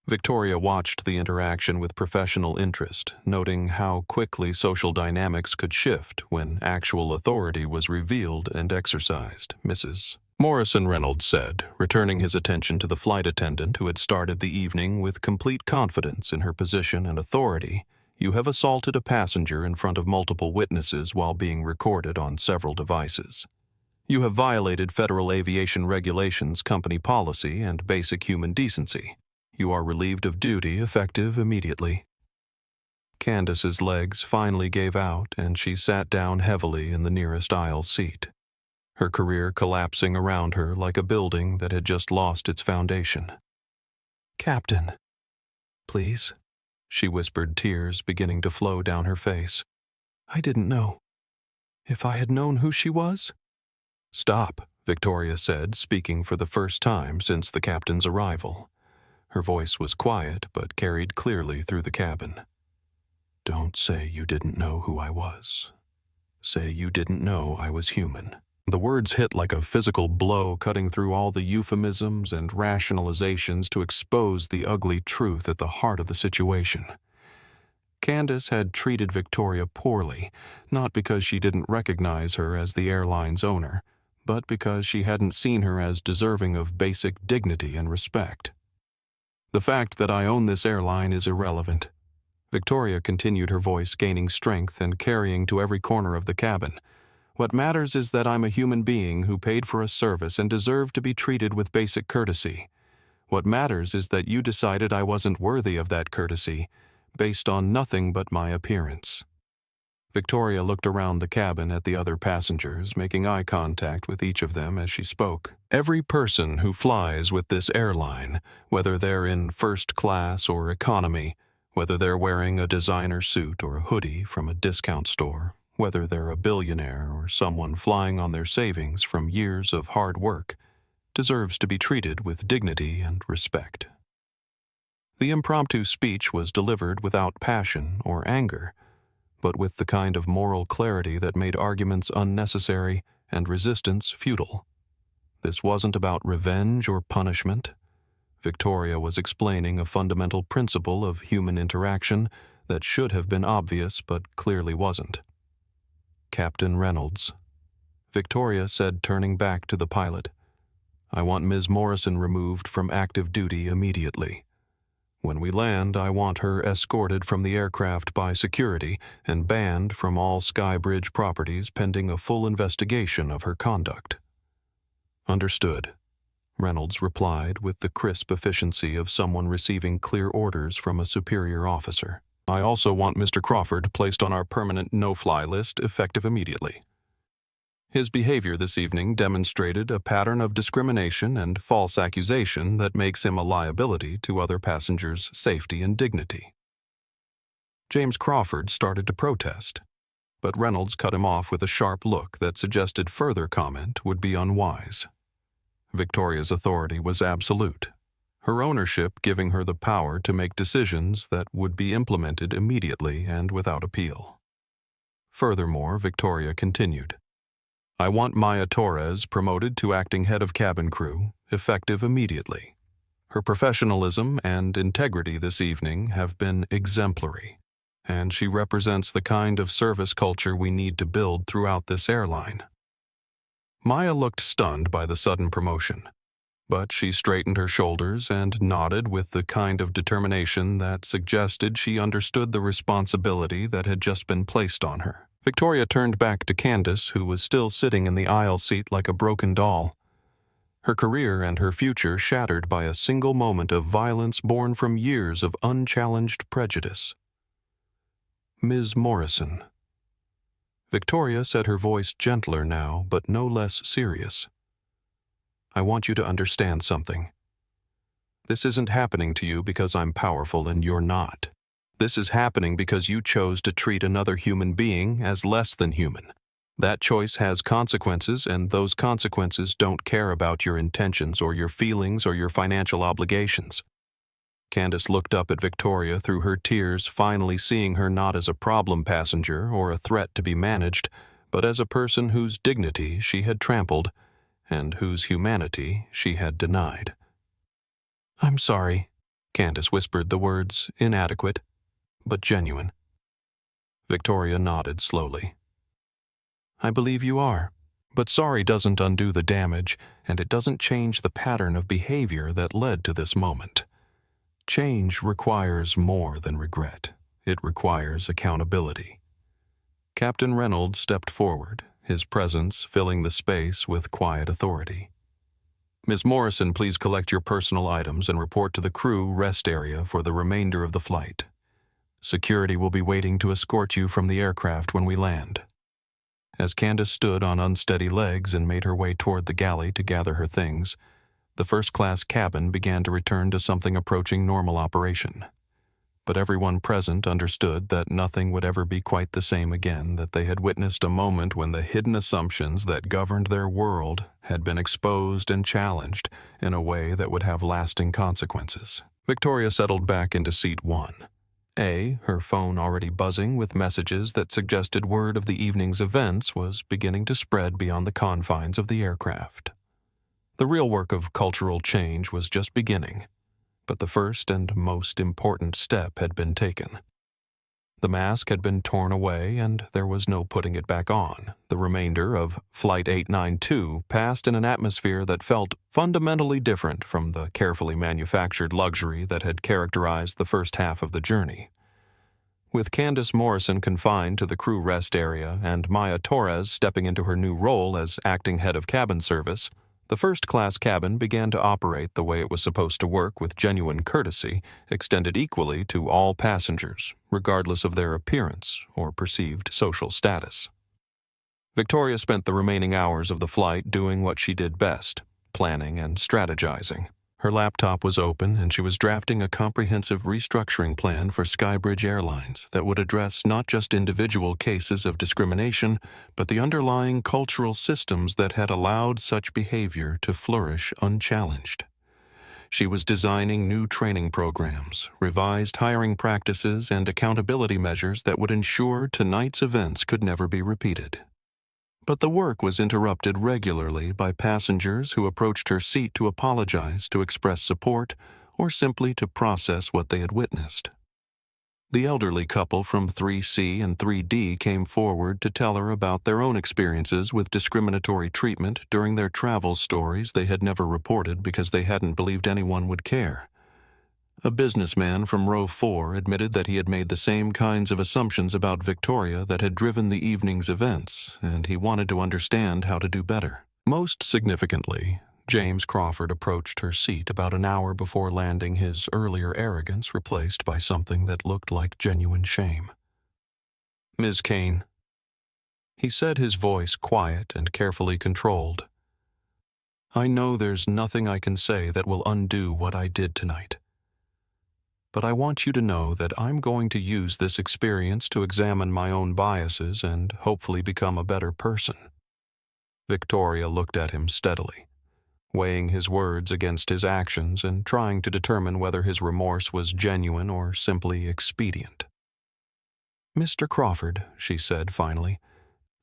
Victoria watched the interaction with professional interest, noting how quickly social dynamics could shift when actual authority was revealed and exercised. Mrs. Morrison, Reynolds said, returning his attention to the flight attendant who had started the evening with complete confidence in her position and authority. You have assaulted a passenger in front of multiple witnesses while being recorded on several devices. You have violated Federal Aviation Regulations, company policy, and basic human decency. You are relieved of duty effective immediately. Candice's legs finally gave out, and she sat down heavily in the nearest aisle seat, her career collapsing around her like a building that had just lost its foundation. Captain, please, she whispered, tears beginning to flow down her face. I didn't know. If I had known who she was? Stop, Victoria said, speaking for the first time since the captain's arrival. Her voice was quiet, but carried clearly through the cabin. Don't say you didn't know who I was. Say you didn't know I was human. The words hit like a physical blow, cutting through all the euphemisms and rationalizations to expose the ugly truth at the heart of the situation. Candice had treated Victoria poorly, not because she didn't recognize her as the airline's owner, but because she hadn't seen her as deserving of basic dignity and respect. The fact that I own this airline is irrelevant. Victoria continued, her voice gaining strength and carrying to every corner of the cabin. What matters is that I'm a human being who paid for a service and deserved to be treated with basic courtesy. What matters is that you decided I wasn't worthy of that courtesy, based on nothing but my appearance. Victoria looked around the cabin at the other passengers, making eye contact with each of them as she spoke. Every person who flies with this airline, whether they're in first class or economy, whether they're wearing a designer suit or a hoodie from a discount store, whether they're a billionaire or someone flying on their savings from years of hard work, deserves to be treated with dignity and respect. The impromptu speech was delivered without passion or anger, but with the kind of moral clarity that made arguments unnecessary and resistance futile. This wasn't about revenge or punishment. Victoria was explaining a fundamental principle of human interaction that should have been obvious but clearly wasn't. Captain Reynolds, Victoria said, turning back to the pilot, I want Ms. Morrison removed from active duty immediately. When we land, I want her escorted from the aircraft by security and banned from all Skybridge properties pending a full investigation of her conduct. Understood, Reynolds replied with the crisp efficiency of someone receiving clear orders from a superior officer. I also want Mr. Crawford placed on our permanent no-fly list effective immediately. His behavior this evening demonstrated a pattern of discrimination and false accusation that makes him a liability to other passengers' safety and dignity. James Crawford started to protest, but Reynolds cut him off with a sharp look that suggested further comment would be unwise. Victoria's authority was absolute, her ownership giving her the power to make decisions that would be implemented immediately and without appeal. Furthermore, Victoria continued, I want Maya Torres promoted to acting head of cabin crew, effective immediately. Her professionalism and integrity this evening have been exemplary, and she represents the kind of service culture we need to build throughout this airline. Maya looked stunned by the sudden promotion, but she straightened her shoulders and nodded with the kind of determination that suggested she understood the responsibility that had just been placed on her. Victoria turned back to Candice, who was still sitting in the aisle seat like a broken doll. Her career and her future shattered by a single moment of violence born from years of unchallenged prejudice. Ms. Morrison. Victoria said, her voice gentler now, but no less serious. I want you to understand something. This isn't happening to you because I'm powerful and you're not. This is happening because you chose to treat another human being as less than human. That choice has consequences, and those consequences don't care about your intentions or your feelings or your financial obligations. Candice looked up at Victoria through her tears, finally seeing her not as a problem passenger or a threat to be managed, but as a person whose dignity she had trampled and whose humanity she had denied. I'm sorry, Candice whispered, the words inadequate, but genuine. Victoria nodded slowly. I believe you are, but sorry doesn't undo the damage, and it doesn't change the pattern of behavior that led to this moment. Change requires more than regret. It requires accountability. Captain Reynolds stepped forward, his presence filling the space with quiet authority. Ms. Morrison, please collect your personal items and report to the crew rest area for the remainder of the flight. Security will be waiting to escort you from the aircraft when we land. As Candice stood on unsteady legs and made her way toward the galley to gather her things, the first-class cabin began to return to something approaching normal operation. But everyone present understood that nothing would ever be quite the same again, that they had witnessed a moment when the hidden assumptions that governed their world had been exposed and challenged in a way that would have lasting consequences. Victoria settled back into seat 1. Her phone already buzzing with messages that suggested word of the evening's events was beginning to spread beyond the confines of the aircraft. The real work of cultural change was just beginning, but the first and most important step had been taken. The mask had been torn away, and there was no putting it back on. The remainder of Flight 892 passed in an atmosphere that felt fundamentally different from the carefully manufactured luxury that had characterized the first half of the journey. With Candice Morrison confined to the crew rest area and Maya Torres stepping into her new role as acting head of cabin service, the first-class cabin began to operate the way it was supposed to work, with genuine courtesy extended equally to all passengers, regardless of their appearance or perceived social status. Victoria spent the remaining hours of the flight doing what she did best, planning and strategizing. Her laptop was open, and she was drafting a comprehensive restructuring plan for Skybridge Airlines that would address not just individual cases of discrimination, but the underlying cultural systems that had allowed such behavior to flourish unchallenged. She was designing new training programs, revised hiring practices, and accountability measures that would ensure tonight's events could never be repeated. But the work was interrupted regularly by passengers who approached her seat to apologize, to express support, or simply to process what they had witnessed. The elderly couple from 3C and 3D came forward to tell her about their own experiences with discriminatory treatment during their travel stories they had never reported because they hadn't believed anyone would care. A businessman from row 4 admitted that he had made the same kinds of assumptions about Victoria that had driven the evening's events, and he wanted to understand how to do better. Most significantly, James Crawford approached her seat about an hour before landing, his earlier arrogance replaced by something that looked like genuine shame. "Ms. Kane," he said, his voice quiet and carefully controlled, "I know there's nothing I can say that will undo what I did tonight. But I want you to know that I'm going to use this experience to examine my own biases and hopefully become a better person." Victoria looked at him steadily, weighing his words against his actions and trying to determine whether his remorse was genuine or simply expedient. "Mr. Crawford," she said finally,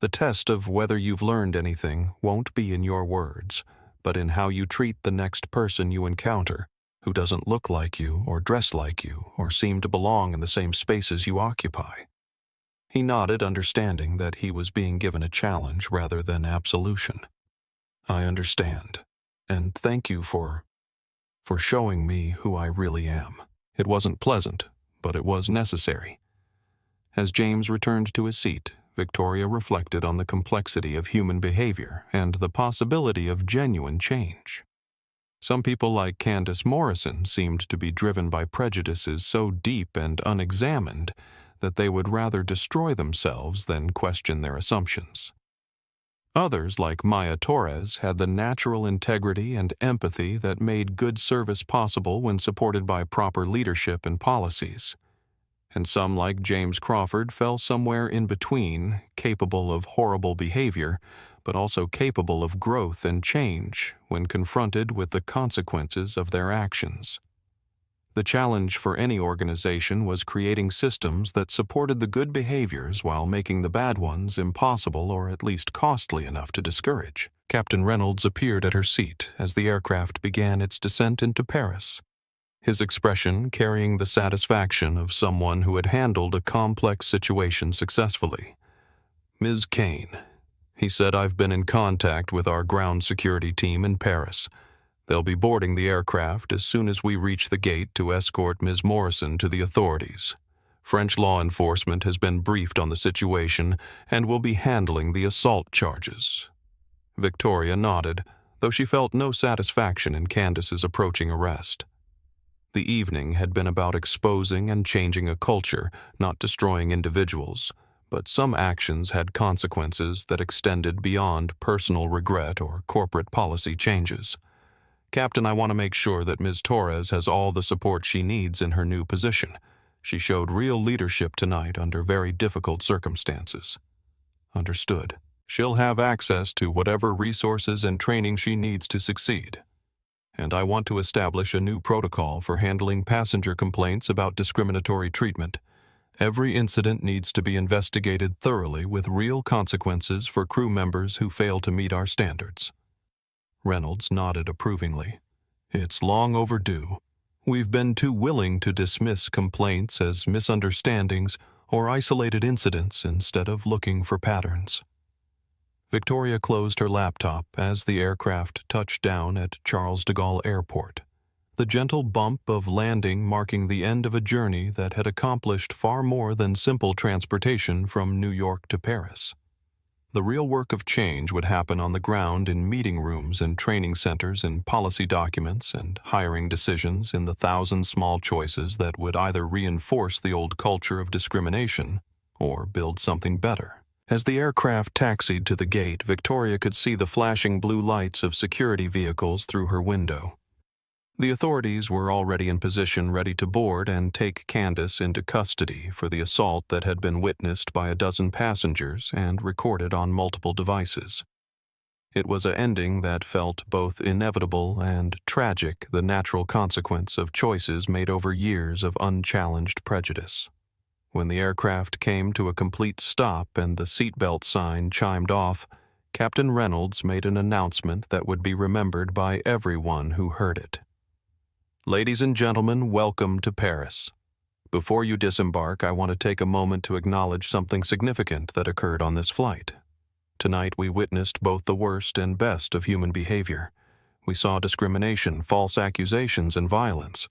"the test of whether you've learned anything won't be in your words, but in how you treat the next person you encounter who doesn't look like you or dress like you or seem to belong in the same spaces you occupy." He nodded, understanding that he was being given a challenge rather than absolution. "I understand, and thank you for showing me who I really am." It wasn't pleasant, but it was necessary. As James returned to his seat, Victoria reflected on the complexity of human behavior and the possibility of genuine change. Some people like Candice Morrison seemed to be driven by prejudices so deep and unexamined that they would rather destroy themselves than question their assumptions. Others, like Maya Torres, had the natural integrity and empathy that made good service possible when supported by proper leadership and policies. And some, like James Crawford, fell somewhere in between, capable of horrible behavior, but also capable of growth and change when confronted with the consequences of their actions. The challenge for any organization was creating systems that supported the good behaviors while making the bad ones impossible or at least costly enough to discourage. Captain Reynolds appeared at her seat as the aircraft began its descent into Paris, his expression carrying the satisfaction of someone who had handled a complex situation successfully. "Ms. Kane," he said, "I've been in contact with our ground security team in Paris. They'll be boarding the aircraft as soon as we reach the gate to escort Ms. Morrison to the authorities. French law enforcement has been briefed on the situation and will be handling the assault charges." Victoria nodded, though she felt no satisfaction in Candice's approaching arrest. The evening had been about exposing and changing a culture, not destroying individuals, but some actions had consequences that extended beyond personal regret or corporate policy changes. "Captain, I want to make sure that Ms. Torres has all the support she needs in her new position. She showed real leadership tonight under very difficult circumstances." "Understood. She'll have access to whatever resources and training she needs to succeed. And I want to establish a new protocol for handling passenger complaints about discriminatory treatment. Every incident needs to be investigated thoroughly with real consequences for crew members who fail to meet our standards." Reynolds nodded approvingly. "It's long overdue. We've been too willing to dismiss complaints as misunderstandings or isolated incidents instead of looking for patterns." Victoria closed her laptop as the aircraft touched down at Charles de Gaulle Airport, the gentle bump of landing marking the end of a journey that had accomplished far more than simple transportation from New York to Paris. The real work of change would happen on the ground in meeting rooms and training centers, in policy documents and hiring decisions, in the thousand small choices that would either reinforce the old culture of discrimination or build something better. As the aircraft taxied to the gate, Victoria could see the flashing blue lights of security vehicles through her window. The authorities were already in position, ready to board and take Candice into custody for the assault that had been witnessed by a dozen passengers and recorded on multiple devices. It was an ending that felt both inevitable and tragic, the natural consequence of choices made over years of unchallenged prejudice. When the aircraft came to a complete stop and the seatbelt sign chimed off, Captain Reynolds made an announcement that would be remembered by everyone who heard it. "Ladies and gentlemen, welcome to Paris. Before you disembark, I want to take a moment to acknowledge something significant that occurred on this flight. Tonight we witnessed both the worst and best of human behavior. We saw discrimination, false accusations, and violence.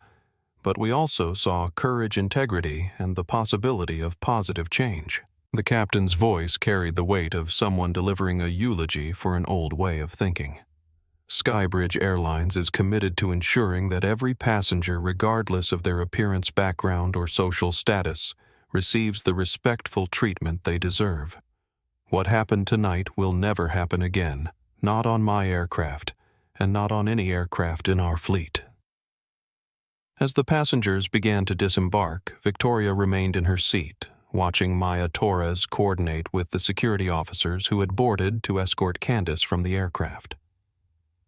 But we also saw courage, integrity, and the possibility of positive change." The captain's voice carried the weight of someone delivering a eulogy for an old way of thinking. Skybridge Airlines is committed to ensuring that every passenger, regardless of their appearance, background, or social status, receives the respectful treatment they deserve. What happened tonight will never happen again, not on my aircraft, and not on any aircraft in our fleet. As the passengers began to disembark, Victoria remained in her seat, watching Maya Torres coordinate with the security officers who had boarded to escort Candice from the aircraft.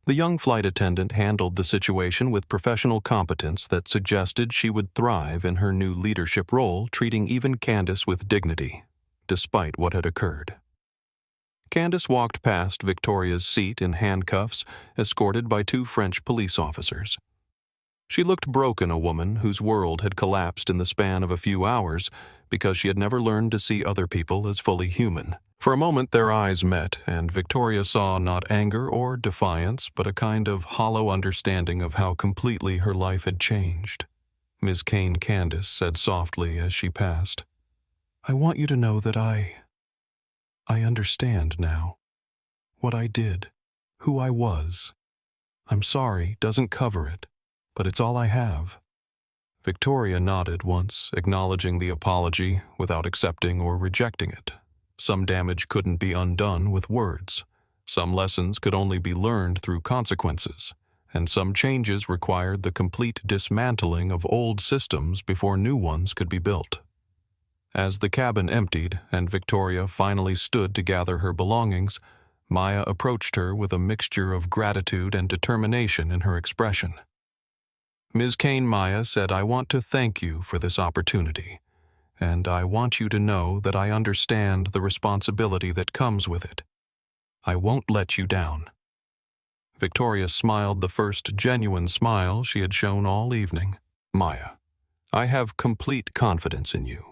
The young flight attendant handled the situation with professional competence that suggested she would thrive in her new leadership role, treating even Candice with dignity, despite what had occurred. Candice walked past Victoria's seat in handcuffs, escorted by 2 French police officers. She looked broken, a woman whose world had collapsed in the span of a few hours because she had never learned to see other people as fully human. For a moment their eyes met, and Victoria saw not anger or defiance, but a kind of hollow understanding of how completely her life had changed. Ms. Kane, Candice said softly as she passed, "I want you to know that I understand now. What I did, who I was. I'm sorry doesn't cover it, but it's all I have." Victoria nodded once, acknowledging the apology without accepting or rejecting it. Some damage couldn't be undone with words. Some lessons could only be learned through consequences, and some changes required the complete dismantling of old systems before new ones could be built. As the cabin emptied and Victoria finally stood to gather her belongings, Maya approached her with a mixture of gratitude and determination in her expression. "Ms. Kane," Maya said, "I want to thank you for this opportunity, and I want you to know that I understand the responsibility that comes with it. I won't let you down." Victoria smiled, the first genuine smile she had shown all evening. "Maya, I have complete confidence in you.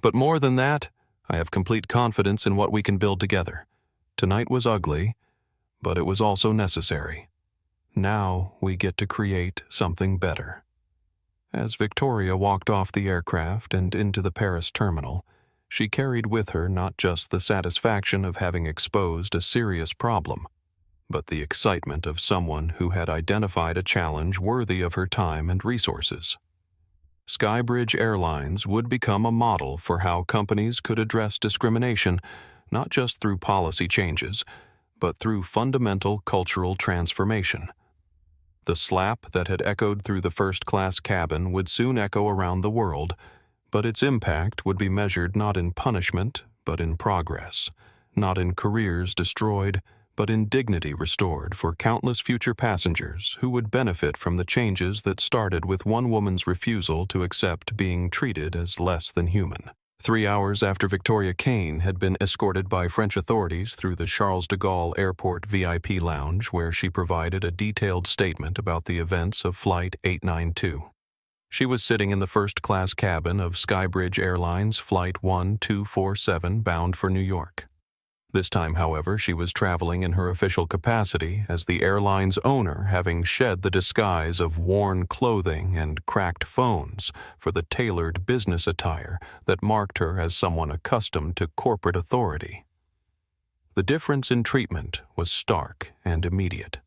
But more than that, I have complete confidence in what we can build together. Tonight was ugly, but it was also necessary. Now we get to create something better." As Victoria walked off the aircraft and into the Paris terminal, she carried with her not just the satisfaction of having exposed a serious problem, but the excitement of someone who had identified a challenge worthy of her time and resources. Skybridge Airlines would become a model for how companies could address discrimination, not just through policy changes, but through fundamental cultural transformation. The slap that had echoed through the first-class cabin would soon echo around the world, but its impact would be measured not in punishment, but in progress, not in careers destroyed, but in dignity restored for countless future passengers who would benefit from the changes that started with one woman's refusal to accept being treated as less than human. 3 hours after Victoria Kane had been escorted by French authorities through the Charles de Gaulle Airport VIP lounge, where she provided a detailed statement about the events of Flight 892. She was sitting in the first-class cabin of Skybridge Airlines Flight 1247 bound for New York. This time, however, she was traveling in her official capacity as the airline's owner, having shed the disguise of worn clothing and cracked phones for the tailored business attire that marked her as someone accustomed to corporate authority. The difference in treatment was stark and immediate.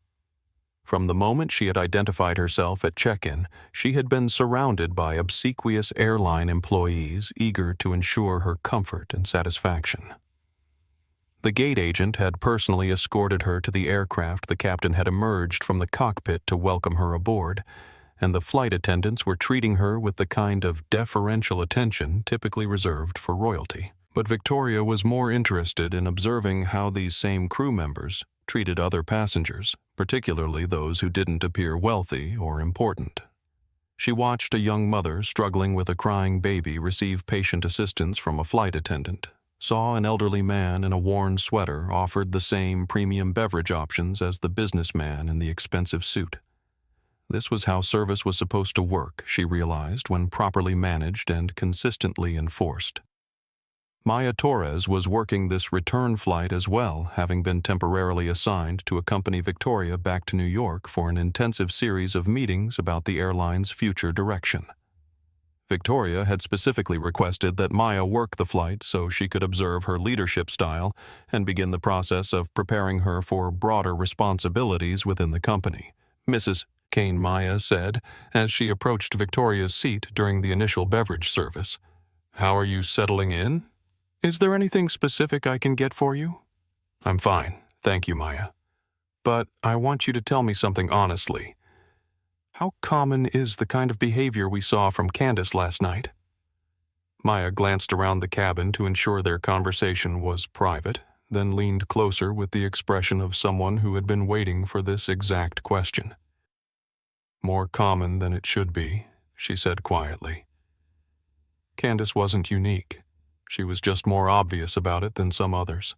From the moment she had identified herself at check-in, she had been surrounded by obsequious airline employees eager to ensure her comfort and satisfaction. The gate agent had personally escorted her to the aircraft. The captain had emerged from the cockpit to welcome her aboard, and the flight attendants were treating her with the kind of deferential attention typically reserved for royalty. But Victoria was more interested in observing how these same crew members treated other passengers, particularly those who didn't appear wealthy or important. She watched a young mother struggling with a crying baby receive patient assistance from a flight attendant, saw an elderly man in a worn sweater offered the same premium beverage options as the businessman in the expensive suit. This was how service was supposed to work, she realized, when properly managed and consistently enforced. Maya Torres was working this return flight as well, having been temporarily assigned to accompany Victoria back to New York for an intensive series of meetings about the airline's future direction. Victoria had specifically requested that Maya work the flight so she could observe her leadership style and begin the process of preparing her for broader responsibilities within the company. Mrs. Kane, Maya said, as she approached Victoria's seat during the initial beverage service. "How are you settling in? Is there anything specific I can get for you?" "I'm fine, thank you, Maya. But I want you to tell me something honestly. How common is the kind of behavior we saw from Candice last night?" Maya glanced around the cabin to ensure their conversation was private, then leaned closer with the expression of someone who had been waiting for this exact question. "More common than it should be," she said quietly. Candice wasn't unique. She was just more obvious about it than some others.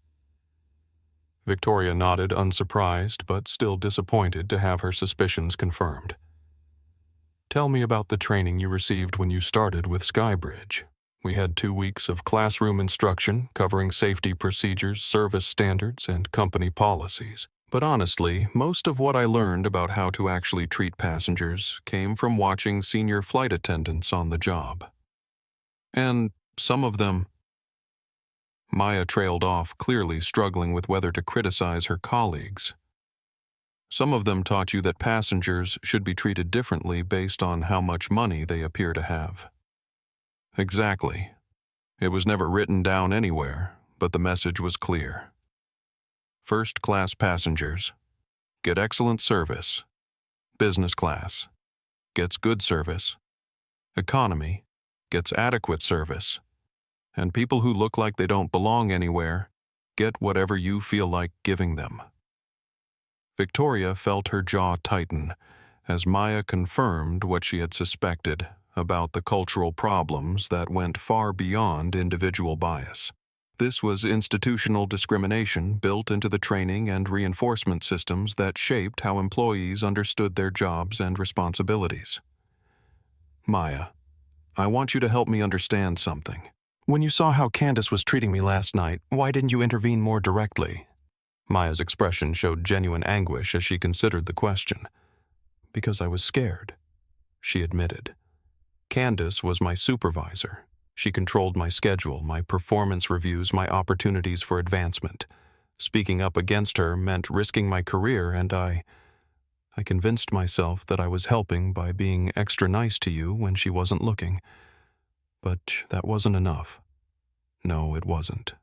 Victoria nodded, unsurprised, but still disappointed to have her suspicions confirmed. "Tell me about the training you received when you started with Skybridge. We had 2 weeks of classroom instruction covering safety procedures, service standards, and company policies. But honestly, most of what I learned about how to actually treat passengers came from watching senior flight attendants on the job. And some of them..." Maya trailed off, clearly struggling with whether to criticize her colleagues. "Some of them taught you that passengers should be treated differently based on how much money they appear to have." Exactly. It was never written down anywhere, but the message was clear. First-class passengers get excellent service. Business class gets good service. Economy gets adequate service. And people who look like they don't belong anywhere get whatever you feel like giving them. Victoria felt her jaw tighten as Maya confirmed what she had suspected about the cultural problems that went far beyond individual bias. This was institutional discrimination built into the training and reinforcement systems that shaped how employees understood their jobs and responsibilities. "Maya, I want you to help me understand something. When you saw how Candice was treating me last night, why didn't you intervene more directly?" Maya's expression showed genuine anguish as she considered the question. "Because I was scared," she admitted. "Candice was my supervisor. She controlled my schedule, my performance reviews, my opportunities for advancement. Speaking up against her meant risking my career, and I convinced myself that I was helping by being extra nice to you when she wasn't looking. But that wasn't enough. No, it wasn't.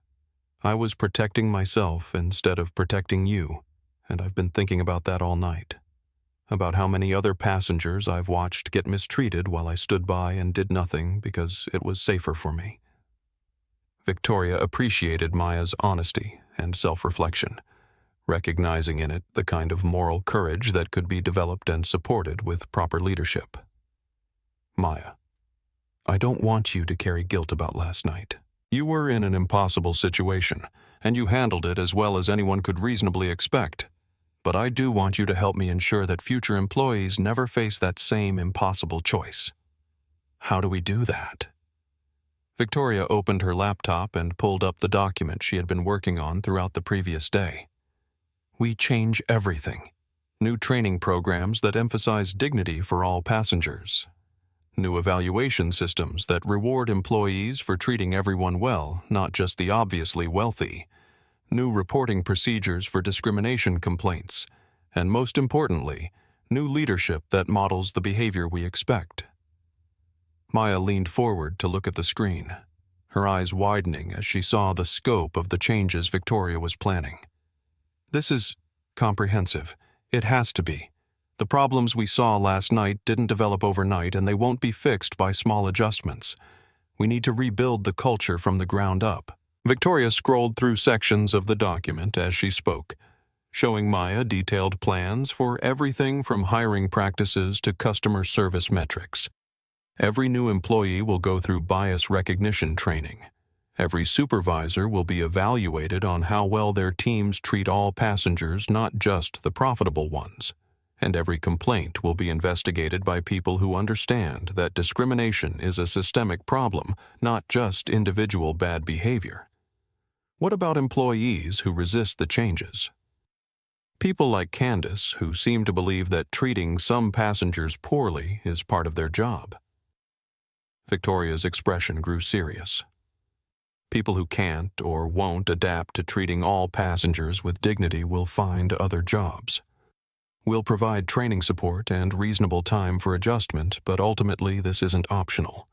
I was protecting myself instead of protecting you, and I've been thinking about that all night. About how many other passengers I've watched get mistreated while I stood by and did nothing because it was safer for me." Victoria appreciated Maya's honesty and self-reflection, recognizing in it the kind of moral courage that could be developed and supported with proper leadership. "Maya, I don't want you to carry guilt about last night. You were in an impossible situation, and you handled it as well as anyone could reasonably expect. But I do want you to help me ensure that future employees never face that same impossible choice." "How do we do that?" Victoria opened her laptop and pulled up the document she had been working on throughout the previous day. "We change everything. New training programs that emphasize dignity for all passengers. New evaluation systems that reward employees for treating everyone well, not just the obviously wealthy. New reporting procedures for discrimination complaints. And most importantly, new leadership that models the behavior we expect." Maya leaned forward to look at the screen, her eyes widening as she saw the scope of the changes Victoria was planning. "This is comprehensive. It has to be. The problems we saw last night didn't develop overnight, and they won't be fixed by small adjustments. We need to rebuild the culture from the ground up." Victoria scrolled through sections of the document as she spoke, showing Maya detailed plans for everything from hiring practices to customer service metrics. Every new employee will go through bias recognition training. Every supervisor will be evaluated on how well their teams treat all passengers, not just the profitable ones. And every complaint will be investigated by people who understand that discrimination is a systemic problem, not just individual bad behavior. What about employees who resist the changes? People like Candice, who seem to believe that treating some passengers poorly is part of their job. Victoria's expression grew serious. People who can't or won't adapt to treating all passengers with dignity will find other jobs. We'll provide training support and reasonable time for adjustment, but ultimately this isn't optional.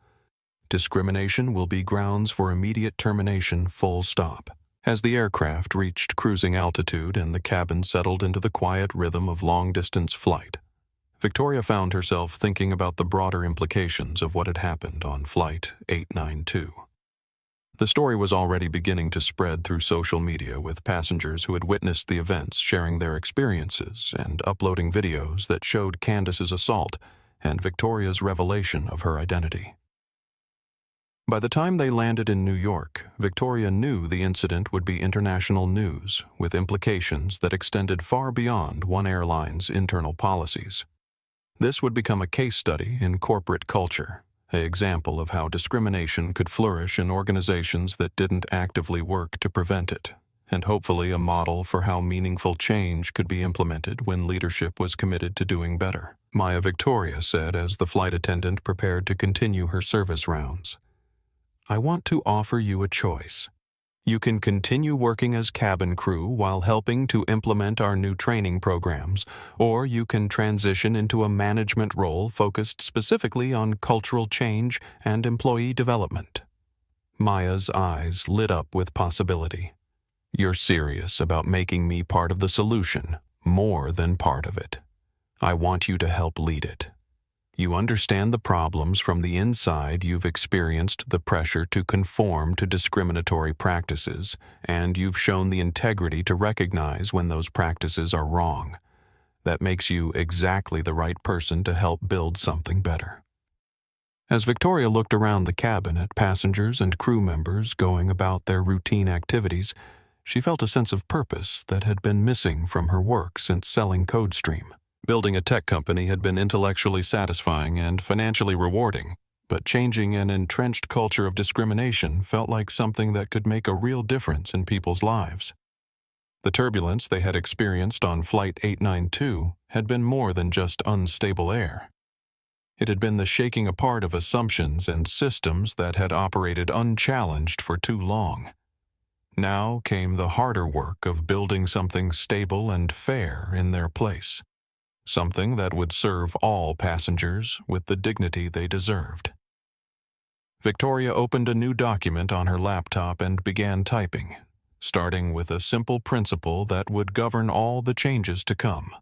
Discrimination will be grounds for immediate termination, full stop. As the aircraft reached cruising altitude and the cabin settled into the quiet rhythm of long-distance flight, Victoria found herself thinking about the broader implications of what had happened on Flight 892. The story was already beginning to spread through social media, with passengers who had witnessed the events sharing their experiences and uploading videos that showed Candice's assault and Victoria's revelation of her identity. By the time they landed in New York, Victoria knew the incident would be international news, with implications that extended far beyond one airline's internal policies. This would become a case study in corporate culture, an example of how discrimination could flourish in organizations that didn't actively work to prevent it, and hopefully a model for how meaningful change could be implemented when leadership was committed to doing better. Maya Victoria said as the flight attendant prepared to continue her service rounds, "I want to offer you a choice. You can continue working as cabin crew while helping to implement our new training programs, or you can transition into a management role focused specifically on cultural change and employee development." Maya's eyes lit up with possibility. "You're serious about making me part of the solution, more than part of it. I want you to help lead it. You understand the problems from the inside. You've experienced the pressure to conform to discriminatory practices, and you've shown the integrity to recognize when those practices are wrong. That makes you exactly the right person to help build something better." As Victoria looked around the cabin at passengers and crew members going about their routine activities, she felt a sense of purpose that had been missing from her work since selling CodeStream. Building a tech company had been intellectually satisfying and financially rewarding, but changing an entrenched culture of discrimination felt like something that could make a real difference in people's lives. The turbulence they had experienced on Flight 892 had been more than just unstable air. It had been the shaking apart of assumptions and systems that had operated unchallenged for too long. Now came the harder work of building something stable and fair in their place. Something that would serve all passengers with the dignity they deserved. Victoria opened a new document on her laptop and began typing, starting with a simple principle that would govern all the changes to come.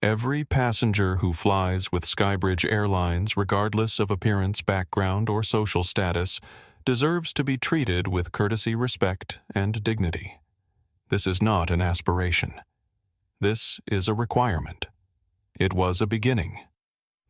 Every passenger who flies with Skybridge Airlines, regardless of appearance, background, or social status, deserves to be treated with courtesy, respect, and dignity. This is not an aspiration. This is a requirement. It was a beginning,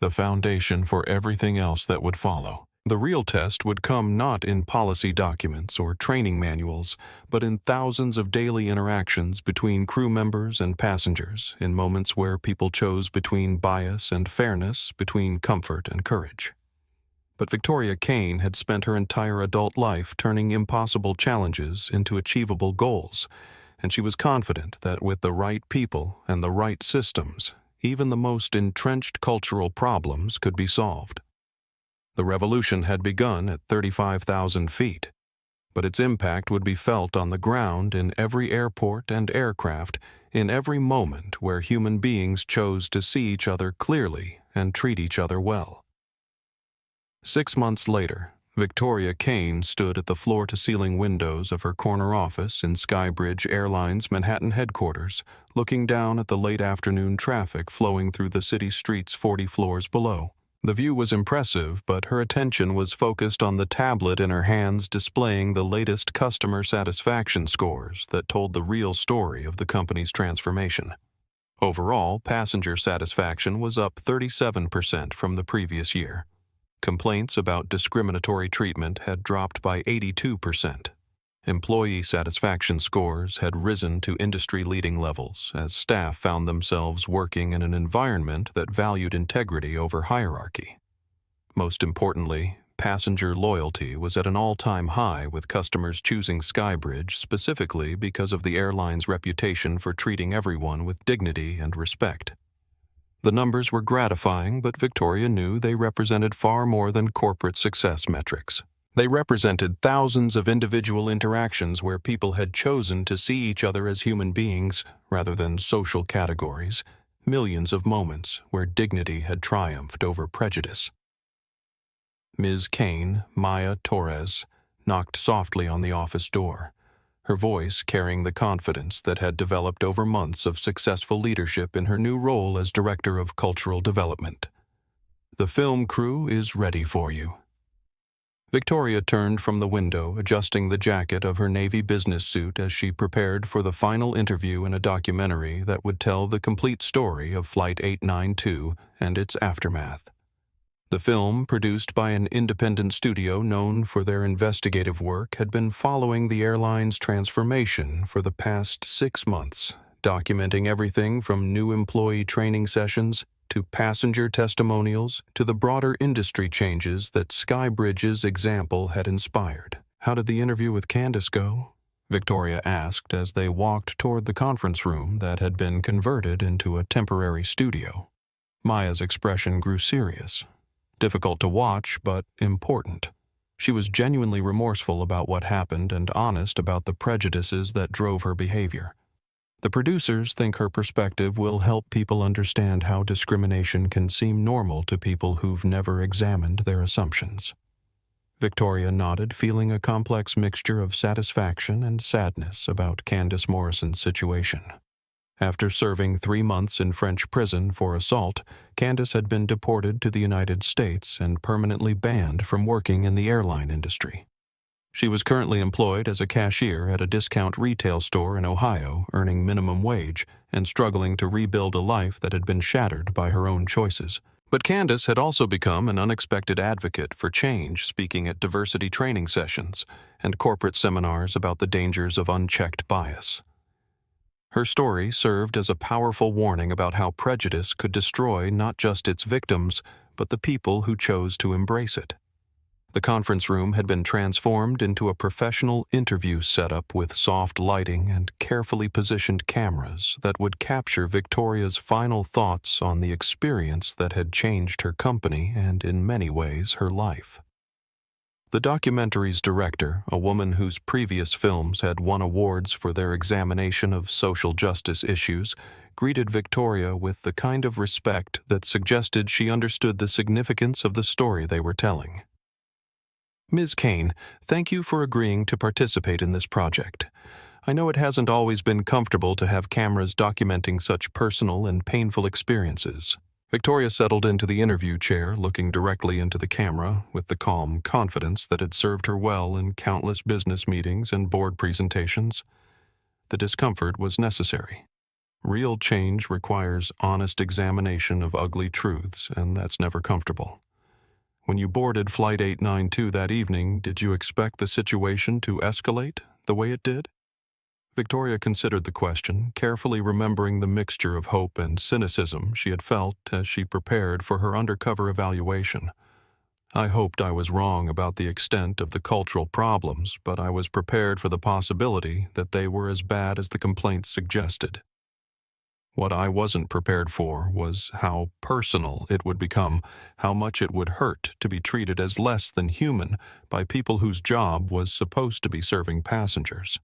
the foundation for everything else that would follow. The real test would come not in policy documents or training manuals, but in thousands of daily interactions between crew members and passengers, in moments where people chose between bias and fairness, between comfort and courage. But Victoria Kane had spent her entire adult life turning impossible challenges into achievable goals, and she was confident that with the right people and the right systems, even the most entrenched cultural problems could be solved. The revolution had begun at 35,000 feet, but its impact would be felt on the ground in every airport and aircraft, in every moment where human beings chose to see each other clearly and treat each other well. 6 months later, Victoria Kane stood at the floor-to-ceiling windows of her corner office in Skybridge Airlines' Manhattan headquarters, looking down at the late-afternoon traffic flowing through the city streets 40 floors below. The view was impressive, but her attention was focused on the tablet in her hands displaying the latest customer satisfaction scores that told the real story of the company's transformation. Overall, passenger satisfaction was up 37% from the previous year. Complaints about discriminatory treatment had dropped by 82%. Employee satisfaction scores had risen to industry-leading levels as staff found themselves working in an environment that valued integrity over hierarchy. Most importantly, passenger loyalty was at an all-time high, with customers choosing Skybridge specifically because of the airline's reputation for treating everyone with dignity and respect. The numbers were gratifying, but Victoria knew they represented far more than corporate success metrics. They represented thousands of individual interactions where people had chosen to see each other as human beings rather than social categories, millions of moments where dignity had triumphed over prejudice. Ms. Kane, Maya Torres, knocked softly on the office door, her voice carrying the confidence that had developed over months of successful leadership in her new role as Director of Cultural Development. "The film crew is ready for you." Victoria turned from the window, adjusting the jacket of her navy business suit as she prepared for the final interview in a documentary that would tell the complete story of Flight 892 and its aftermath. The film, produced by an independent studio known for their investigative work, had been following the airline's transformation for the past 6 months, documenting everything from new employee training sessions to passenger testimonials to the broader industry changes that Skybridge's example had inspired. "How did the interview with Candice go?" Victoria asked as they walked toward the conference room that had been converted into a temporary studio. Maya's expression grew serious. Difficult to watch, but important. She was genuinely remorseful about what happened and honest about the prejudices that drove her behavior. The producers think her perspective will help people understand how discrimination can seem normal to people who've never examined their assumptions. Victoria nodded, feeling a complex mixture of satisfaction and sadness about Candice Morrison's situation. After serving 3 months in French prison for assault, Candice had been deported to the United States and permanently banned from working in the airline industry. She was currently employed as a cashier at a discount retail store in Ohio, earning minimum wage and struggling to rebuild a life that had been shattered by her own choices. But Candice had also become an unexpected advocate for change, speaking at diversity training sessions and corporate seminars about the dangers of unchecked bias. Her story served as a powerful warning about how prejudice could destroy not just its victims, but the people who chose to embrace it. The conference room had been transformed into a professional interview setup with soft lighting and carefully positioned cameras that would capture Victoria's final thoughts on the experience that had changed her company and, in many ways, her life. The documentary's director, a woman whose previous films had won awards for their examination of social justice issues, greeted Victoria with the kind of respect that suggested she understood the significance of the story they were telling. "Ms. Kane, thank you for agreeing to participate in this project. I know it hasn't always been comfortable to have cameras documenting such personal and painful experiences." Victoria settled into the interview chair, looking directly into the camera with the calm confidence that had served her well in countless business meetings and board presentations. The discomfort was necessary. Real change requires honest examination of ugly truths, and that's never comfortable. "When you boarded Flight 892 that evening, did you expect the situation to escalate the way it did?" Victoria considered the question, carefully remembering the mixture of hope and cynicism she had felt as she prepared for her undercover evaluation. "I hoped I was wrong about the extent of the cultural problems, but I was prepared for the possibility that they were as bad as the complaints suggested. What I wasn't prepared for was how personal it would become, how much it would hurt to be treated as less than human by people whose job was supposed to be serving passengers."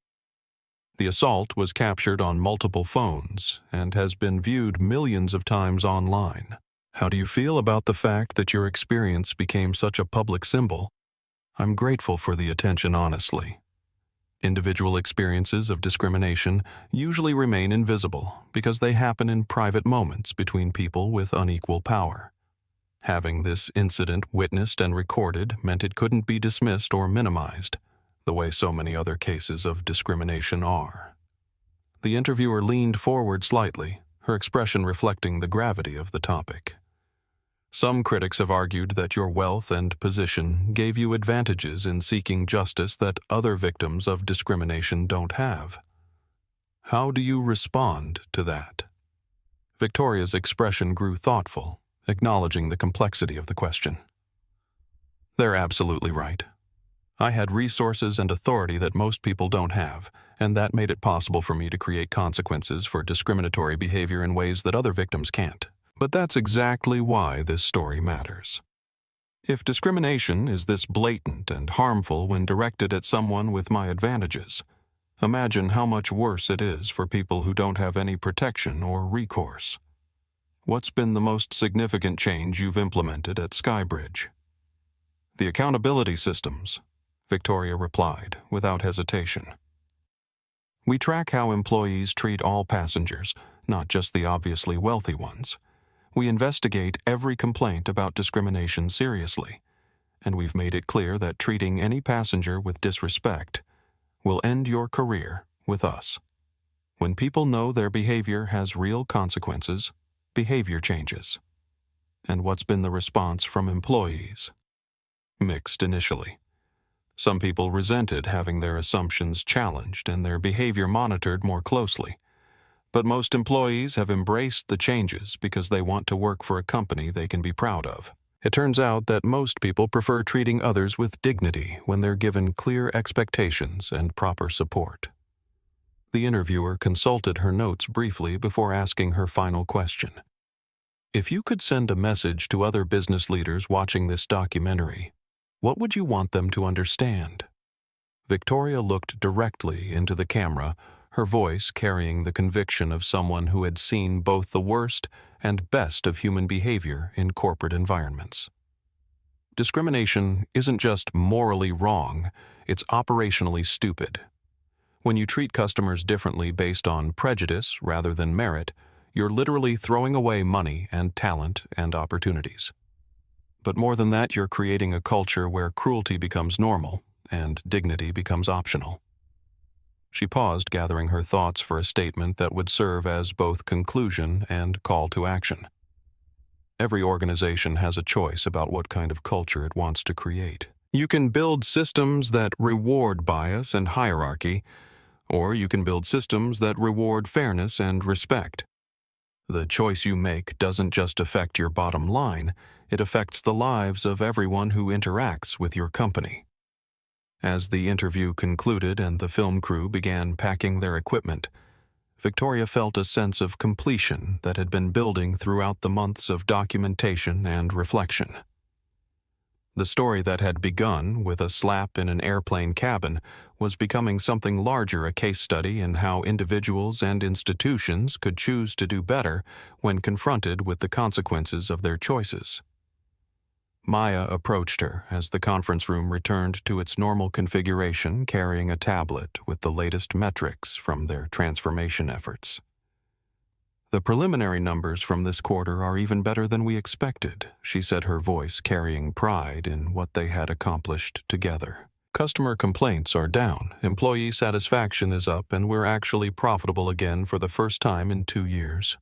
The assault was captured on multiple phones and has been viewed millions of times online. "How do you feel about the fact that your experience became such a public symbol?" "I'm grateful for the attention, honestly. Individual experiences of discrimination usually remain invisible because they happen in private moments between people with unequal power. Having this incident witnessed and recorded meant it couldn't be dismissed or minimized, the way so many other cases of discrimination are." The interviewer leaned forward slightly, her expression reflecting the gravity of the topic. "Some critics have argued that your wealth and position gave you advantages in seeking justice that other victims of discrimination don't have. How do you respond to that?" Victoria's expression grew thoughtful, acknowledging the complexity of the question. "They're absolutely right. I had resources and authority that most people don't have, and that made it possible for me to create consequences for discriminatory behavior in ways that other victims can't. But that's exactly why this story matters. If discrimination is this blatant and harmful when directed at someone with my advantages, imagine how much worse it is for people who don't have any protection or recourse. What's been the most significant change you've implemented at Skybridge? The accountability systems, Victoria replied, without hesitation. We track how employees treat all passengers, not just the obviously wealthy ones. We investigate every complaint about discrimination seriously, and we've made it clear that treating any passenger with disrespect will end your career with us. When people know their behavior has real consequences, behavior changes. And what's been the response from employees? Mixed initially. Some people resented having their assumptions challenged and their behavior monitored more closely. But most employees have embraced the changes because they want to work for a company they can be proud of. It turns out that most people prefer treating others with dignity when they're given clear expectations and proper support. The interviewer consulted her notes briefly before asking her final question. If you could send a message to other business leaders watching this documentary, what would you want them to understand? Victoria looked directly into the camera, her voice carrying the conviction of someone who had seen both the worst and best of human behavior in corporate environments. Discrimination isn't just morally wrong, it's operationally stupid. When you treat customers differently based on prejudice rather than merit, you're literally throwing away money and talent and opportunities. But more than that, you're creating a culture where cruelty becomes normal and dignity becomes optional. She paused, gathering her thoughts for a statement that would serve as both conclusion and call to action. Every organization has a choice about what kind of culture it wants to create. You can build systems that reward bias and hierarchy, or you can build systems that reward fairness and respect. The choice you make doesn't just affect your bottom line, it affects the lives of everyone who interacts with your company. As the interview concluded and the film crew began packing their equipment, Victoria felt a sense of completion that had been building throughout the months of documentation and reflection. The story that had begun with a slap in an airplane cabin was becoming something larger, a case study in how individuals and institutions could choose to do better when confronted with the consequences of their choices. Maya approached her as the conference room returned to its normal configuration, carrying a tablet with the latest metrics from their transformation efforts. The preliminary numbers from this quarter are even better than we expected, she said, her voice carrying pride in what they had accomplished together. Customer complaints are down, employee satisfaction is up, and we're actually profitable again for the first time in 2 years.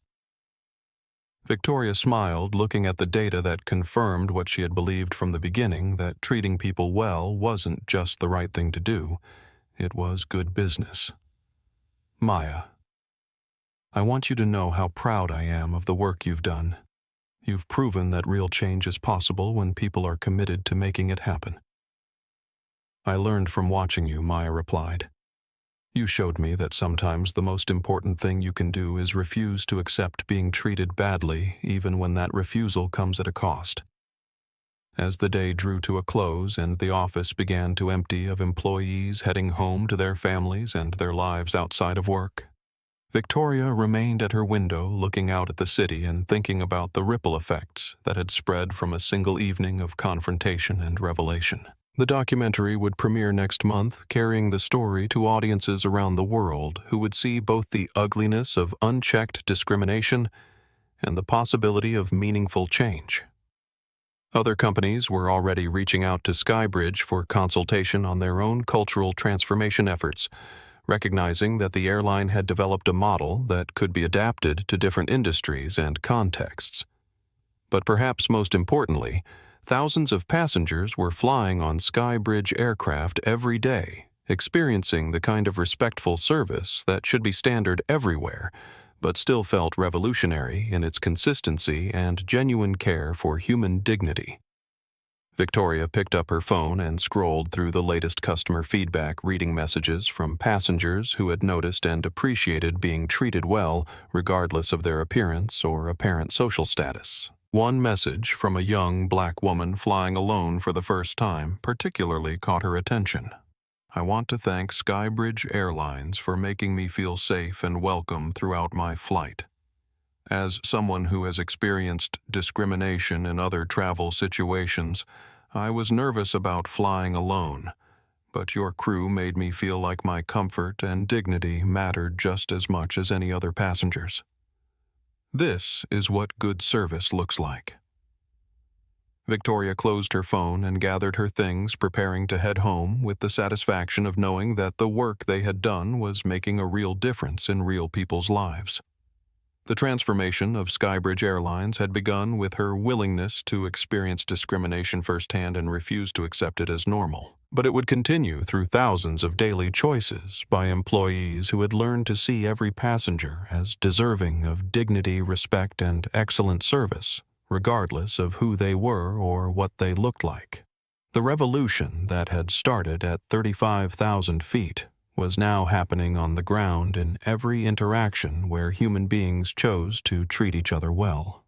Victoria smiled, looking at the data that confirmed what she had believed from the beginning, that treating people well wasn't just the right thing to do, it was good business. Maya, I want you to know how proud I am of the work you've done. You've proven that real change is possible when people are committed to making it happen. I learned from watching you, Maya replied. You showed me that sometimes the most important thing you can do is refuse to accept being treated badly, even when that refusal comes at a cost. As the day drew to a close and the office began to empty of employees heading home to their families and their lives outside of work, Victoria remained at her window looking out at the city and thinking about the ripple effects that had spread from a single evening of confrontation and revelation. The documentary would premiere next month, carrying the story to audiences around the world who would see both the ugliness of unchecked discrimination and the possibility of meaningful change. Other companies were already reaching out to Skybridge for consultation on their own cultural transformation efforts, recognizing that the airline had developed a model that could be adapted to different industries and contexts. But perhaps most importantly, thousands of passengers were flying on Skybridge aircraft every day, experiencing the kind of respectful service that should be standard everywhere, but still felt revolutionary in its consistency and genuine care for human dignity. Victoria picked up her phone and scrolled through the latest customer feedback, reading messages from passengers who had noticed and appreciated being treated well, regardless of their appearance or apparent social status. One message from a young black woman flying alone for the first time particularly caught her attention. "I want to thank Skybridge Airlines for making me feel safe and welcome throughout my flight. As someone who has experienced discrimination in other travel situations, I was nervous about flying alone, but your crew made me feel like my comfort and dignity mattered just as much as any other passengers. This is what good service looks like." Victoria closed her phone and gathered her things, preparing to head home with the satisfaction of knowing that the work they had done was making a real difference in real people's lives. The transformation of Skybridge Airlines had begun with her willingness to experience discrimination firsthand and refuse to accept it as normal. But it would continue through thousands of daily choices by employees who had learned to see every passenger as deserving of dignity, respect, and excellent service, regardless of who they were or what they looked like. The revolution that had started at 35,000 feet was now happening on the ground in every interaction where human beings chose to treat each other well.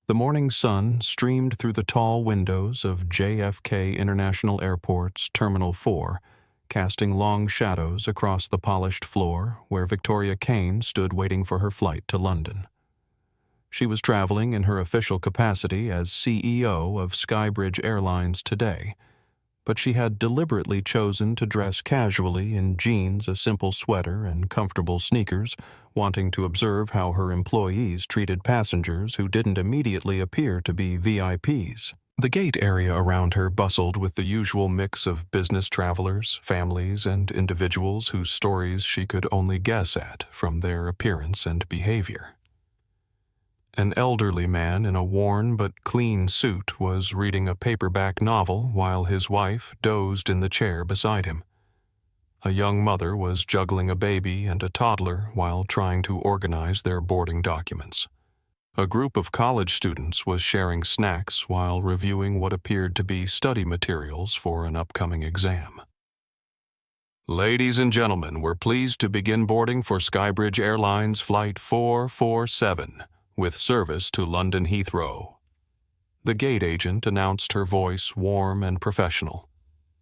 The morning sun streamed through the tall windows of JFK International Airport's Terminal 4, casting long shadows across the polished floor where Victoria Kane stood waiting for her flight to London. She was traveling in her official capacity as CEO of Skybridge Airlines today, but she had deliberately chosen to dress casually in jeans, a simple sweater, and comfortable sneakers, wanting to observe how her employees treated passengers who didn't immediately appear to be VIPs. The gate area around her bustled with the usual mix of business travelers, families, and individuals whose stories she could only guess at from their appearance and behavior. An elderly man in a worn but clean suit was reading a paperback novel while his wife dozed in the chair beside him. A young mother was juggling a baby and a toddler while trying to organize their boarding documents. A group of college students was sharing snacks while reviewing what appeared to be study materials for an upcoming exam. "Ladies and gentlemen, we're pleased to begin boarding for Skybridge Airlines Flight 447. With service to London Heathrow." The gate agent announced, her voice warm and professional.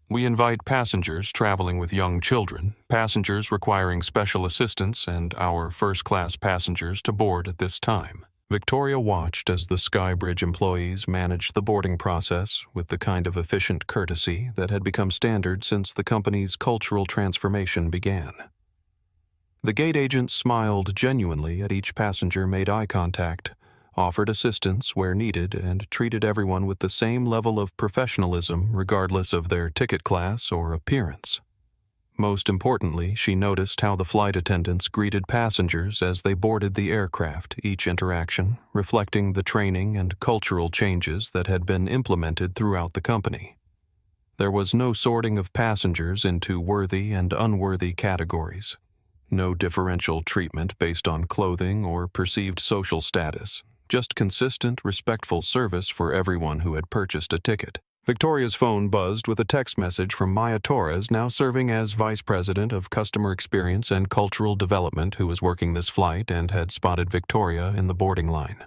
"We invite passengers traveling with young children, passengers requiring special assistance, and our first-class passengers to board at this time." Victoria watched as the Skybridge employees managed the boarding process with the kind of efficient courtesy that had become standard since the company's cultural transformation began. The gate agent smiled genuinely at each passenger, made eye contact, offered assistance where needed, and treated everyone with the same level of professionalism regardless of their ticket class or appearance. Most importantly, she noticed how the flight attendants greeted passengers as they boarded the aircraft, each interaction reflecting the training and cultural changes that had been implemented throughout the company. There was no sorting of passengers into worthy and unworthy categories. No differential treatment based on clothing or perceived social status, just consistent, respectful service for everyone who had purchased a ticket. Victoria's phone buzzed with a text message from Maya Torres, now serving as Vice President of Customer Experience and Cultural Development, who was working this flight and had spotted Victoria in the boarding line.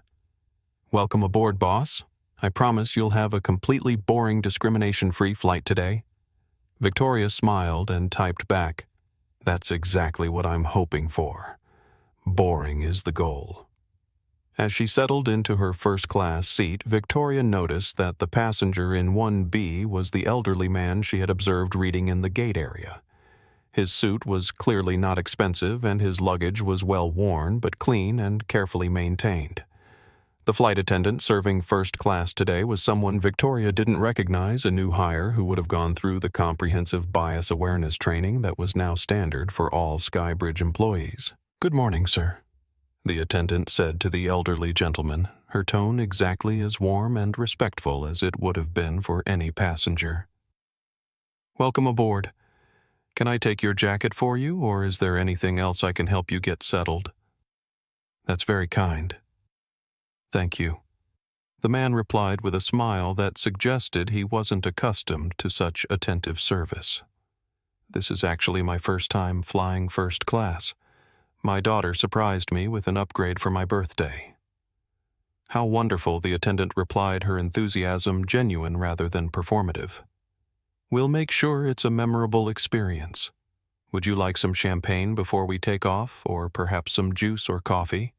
"Welcome aboard, boss. I promise you'll have a completely boring, discrimination-free flight today." Victoria smiled and typed back, "That's exactly what I'm hoping for. Boring is the goal." As she settled into her first-class seat, Victoria noticed that the passenger in 1B was the elderly man she had observed reading in the gate area. His suit was clearly not expensive, and his luggage was well worn but clean and carefully maintained. The flight attendant serving first class today was someone Victoria didn't recognize, a new hire who would have gone through the comprehensive bias awareness training that was now standard for all Skybridge employees. "Good morning, sir," the attendant said to the elderly gentleman, her tone exactly as warm and respectful as it would have been for any passenger. "Welcome aboard. Can I take your jacket for you, or is there anything else I can help you get settled?" "That's very kind. Thank you." The man replied with a smile that suggested he wasn't accustomed to such attentive service. "This is actually my first time flying first class. My daughter surprised me with an upgrade for my birthday." "How wonderful," the attendant replied, her enthusiasm genuine rather than performative. "We'll make sure it's a memorable experience. Would you like some champagne before we take off, or perhaps some juice or coffee?"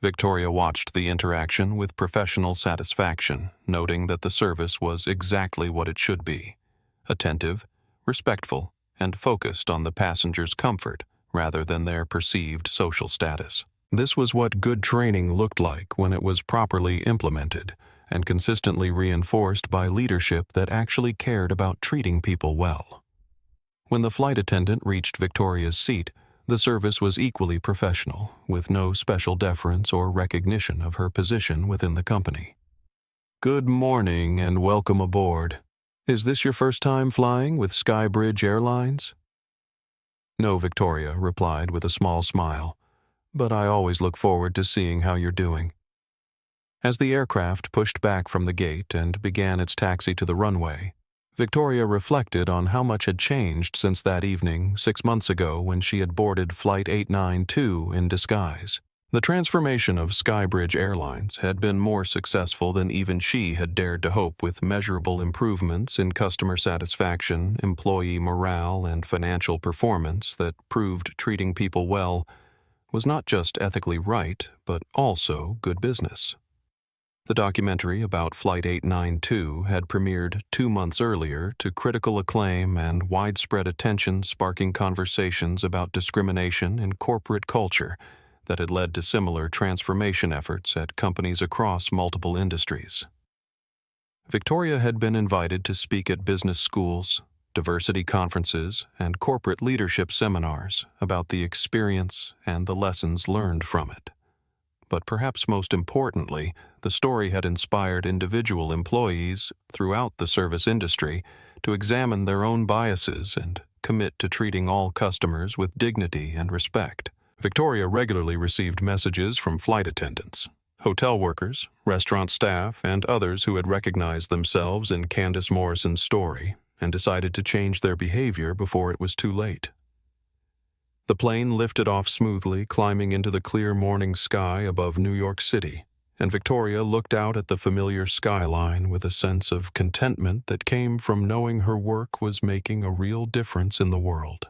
Victoria watched the interaction with professional satisfaction, noting that the service was exactly what it should be: attentive, respectful, and focused on the passengers' comfort rather than their perceived social status. This was what good training looked like when it was properly implemented and consistently reinforced by leadership that actually cared about treating people well. When the flight attendant reached Victoria's seat, the service was equally professional, with no special deference or recognition of her position within the company. "Good morning and welcome aboard. Is this your first time flying with Skybridge Airlines?" "No," Victoria replied with a small smile, "but I always look forward to seeing how you're doing." As the aircraft pushed back from the gate and began its taxi to the runway, Victoria reflected on how much had changed since that evening 6 months ago when she had boarded Flight 892 in disguise. The transformation of Skybridge Airlines had been more successful than even she had dared to hope, with measurable improvements in customer satisfaction, employee morale, and financial performance that proved treating people well was not just ethically right, but also good business. The documentary about Flight 892 had premiered 2 months earlier to critical acclaim and widespread attention, sparking conversations about discrimination in corporate culture that had led to similar transformation efforts at companies across multiple industries. Victoria had been invited to speak at business schools, diversity conferences, and corporate leadership seminars about the experience and the lessons learned from it. But perhaps most importantly, the story had inspired individual employees throughout the service industry to examine their own biases and commit to treating all customers with dignity and respect. Victoria regularly received messages from flight attendants, hotel workers, restaurant staff, and others who had recognized themselves in Candice Morrison's story and decided to change their behavior before it was too late. The plane lifted off smoothly, climbing into the clear morning sky above New York City, and Victoria looked out at the familiar skyline with a sense of contentment that came from knowing her work was making a real difference in the world.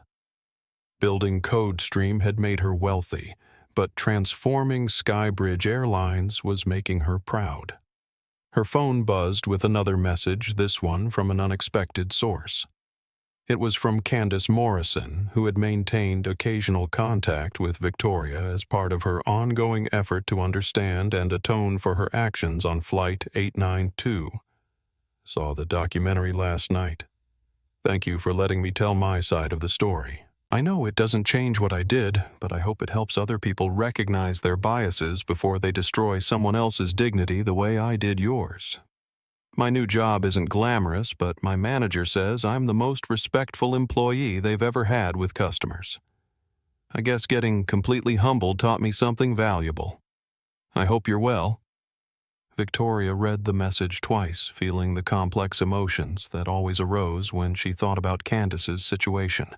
Building CodeStream had made her wealthy, but transforming Skybridge Airlines was making her proud. Her phone buzzed with another message, this one from an unexpected source. It was from Candice Morrison, who had maintained occasional contact with Victoria as part of her ongoing effort to understand and atone for her actions on Flight 892. "Saw the documentary last night. Thank you for letting me tell my side of the story. I know it doesn't change what I did, but I hope it helps other people recognize their biases before they destroy someone else's dignity the way I did yours. My new job isn't glamorous, but my manager says I'm the most respectful employee they've ever had with customers. I guess getting completely humbled taught me something valuable. I hope you're well." Victoria read the message twice, feeling the complex emotions that always arose when she thought about Candice's situation.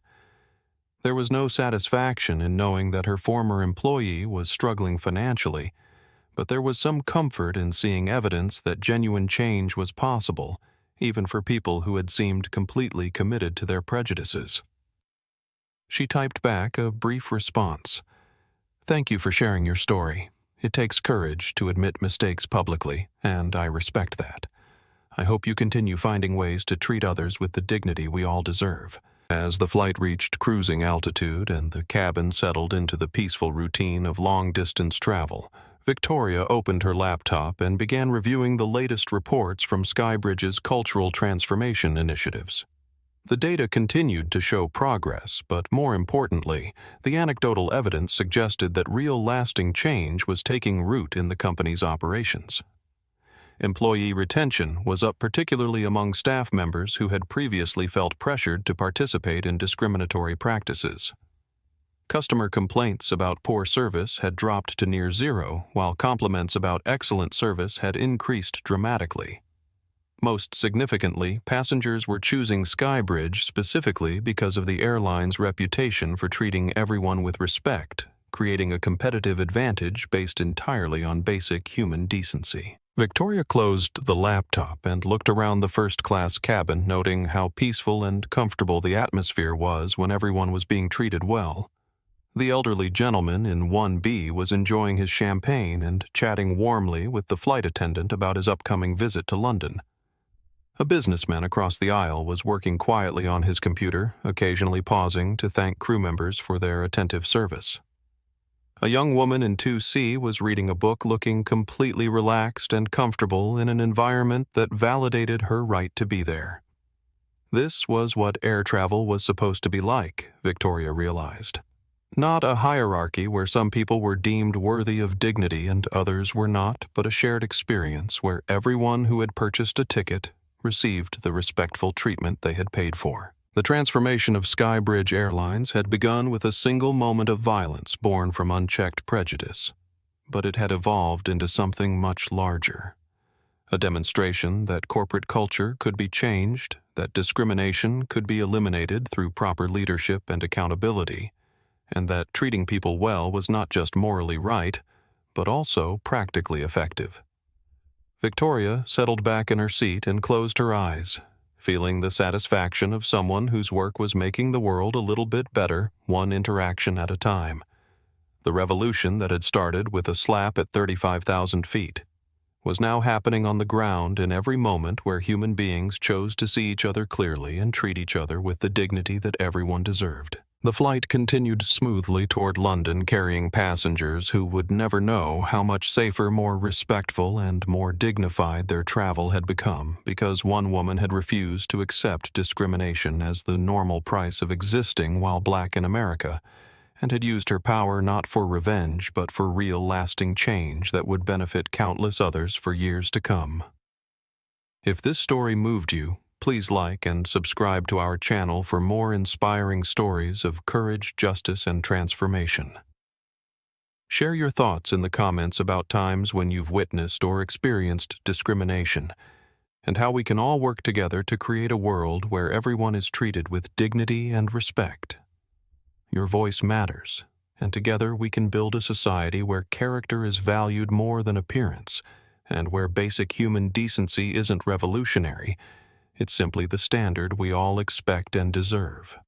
There was no satisfaction in knowing that her former employee was struggling financially, but there was some comfort in seeing evidence that genuine change was possible, even for people who had seemed completely committed to their prejudices. She typed back a brief response. "Thank you for sharing your story. It takes courage to admit mistakes publicly, and I respect that. I hope you continue finding ways to treat others with the dignity we all deserve." As the flight reached cruising altitude and the cabin settled into the peaceful routine of long-distance travel, Victoria opened her laptop and began reviewing the latest reports from Skybridge's cultural transformation initiatives. The data continued to show progress, but more importantly, the anecdotal evidence suggested that real lasting change was taking root in the company's operations. Employee retention was up particularly among staff members who had previously felt pressured to participate in discriminatory practices. Customer complaints about poor service had dropped to near zero, while compliments about excellent service had increased dramatically. Most significantly, passengers were choosing Skybridge specifically because of the airline's reputation for treating everyone with respect, creating a competitive advantage based entirely on basic human decency. Victoria closed the laptop and looked around the first-class cabin, noting how peaceful and comfortable the atmosphere was when everyone was being treated well. The elderly gentleman in 1B was enjoying his champagne and chatting warmly with the flight attendant about his upcoming visit to London. A businessman across the aisle was working quietly on his computer, occasionally pausing to thank crew members for their attentive service. A young woman in 2C was reading a book, looking completely relaxed and comfortable in an environment that validated her right to be there. This was what air travel was supposed to be like, Victoria realized. Not a hierarchy where some people were deemed worthy of dignity and others were not, but a shared experience where everyone who had purchased a ticket received the respectful treatment they had paid for. The transformation of Skybridge Airlines had begun with a single moment of violence born from unchecked prejudice, but it had evolved into something much larger. A demonstration that corporate culture could be changed, that discrimination could be eliminated through proper leadership and accountability, and that treating people well was not just morally right, but also practically effective. Victoria settled back in her seat and closed her eyes, feeling the satisfaction of someone whose work was making the world a little bit better, one interaction at a time. The revolution that had started with a slap at 35,000 feet was now happening on the ground in every moment where human beings chose to see each other clearly and treat each other with the dignity that everyone deserved. The flight continued smoothly toward London, carrying passengers who would never know how much safer, more respectful, and more dignified their travel had become because one woman had refused to accept discrimination as the normal price of existing while black in America, and had used her power not for revenge but for real lasting change that would benefit countless others for years to come. If this story moved you, please like and subscribe to our channel for more inspiring stories of courage, justice, and transformation. Share your thoughts in the comments about times when you've witnessed or experienced discrimination, and how we can all work together to create a world where everyone is treated with dignity and respect. Your voice matters, and together we can build a society where character is valued more than appearance, and where basic human decency isn't revolutionary. It's simply the standard we all expect and deserve.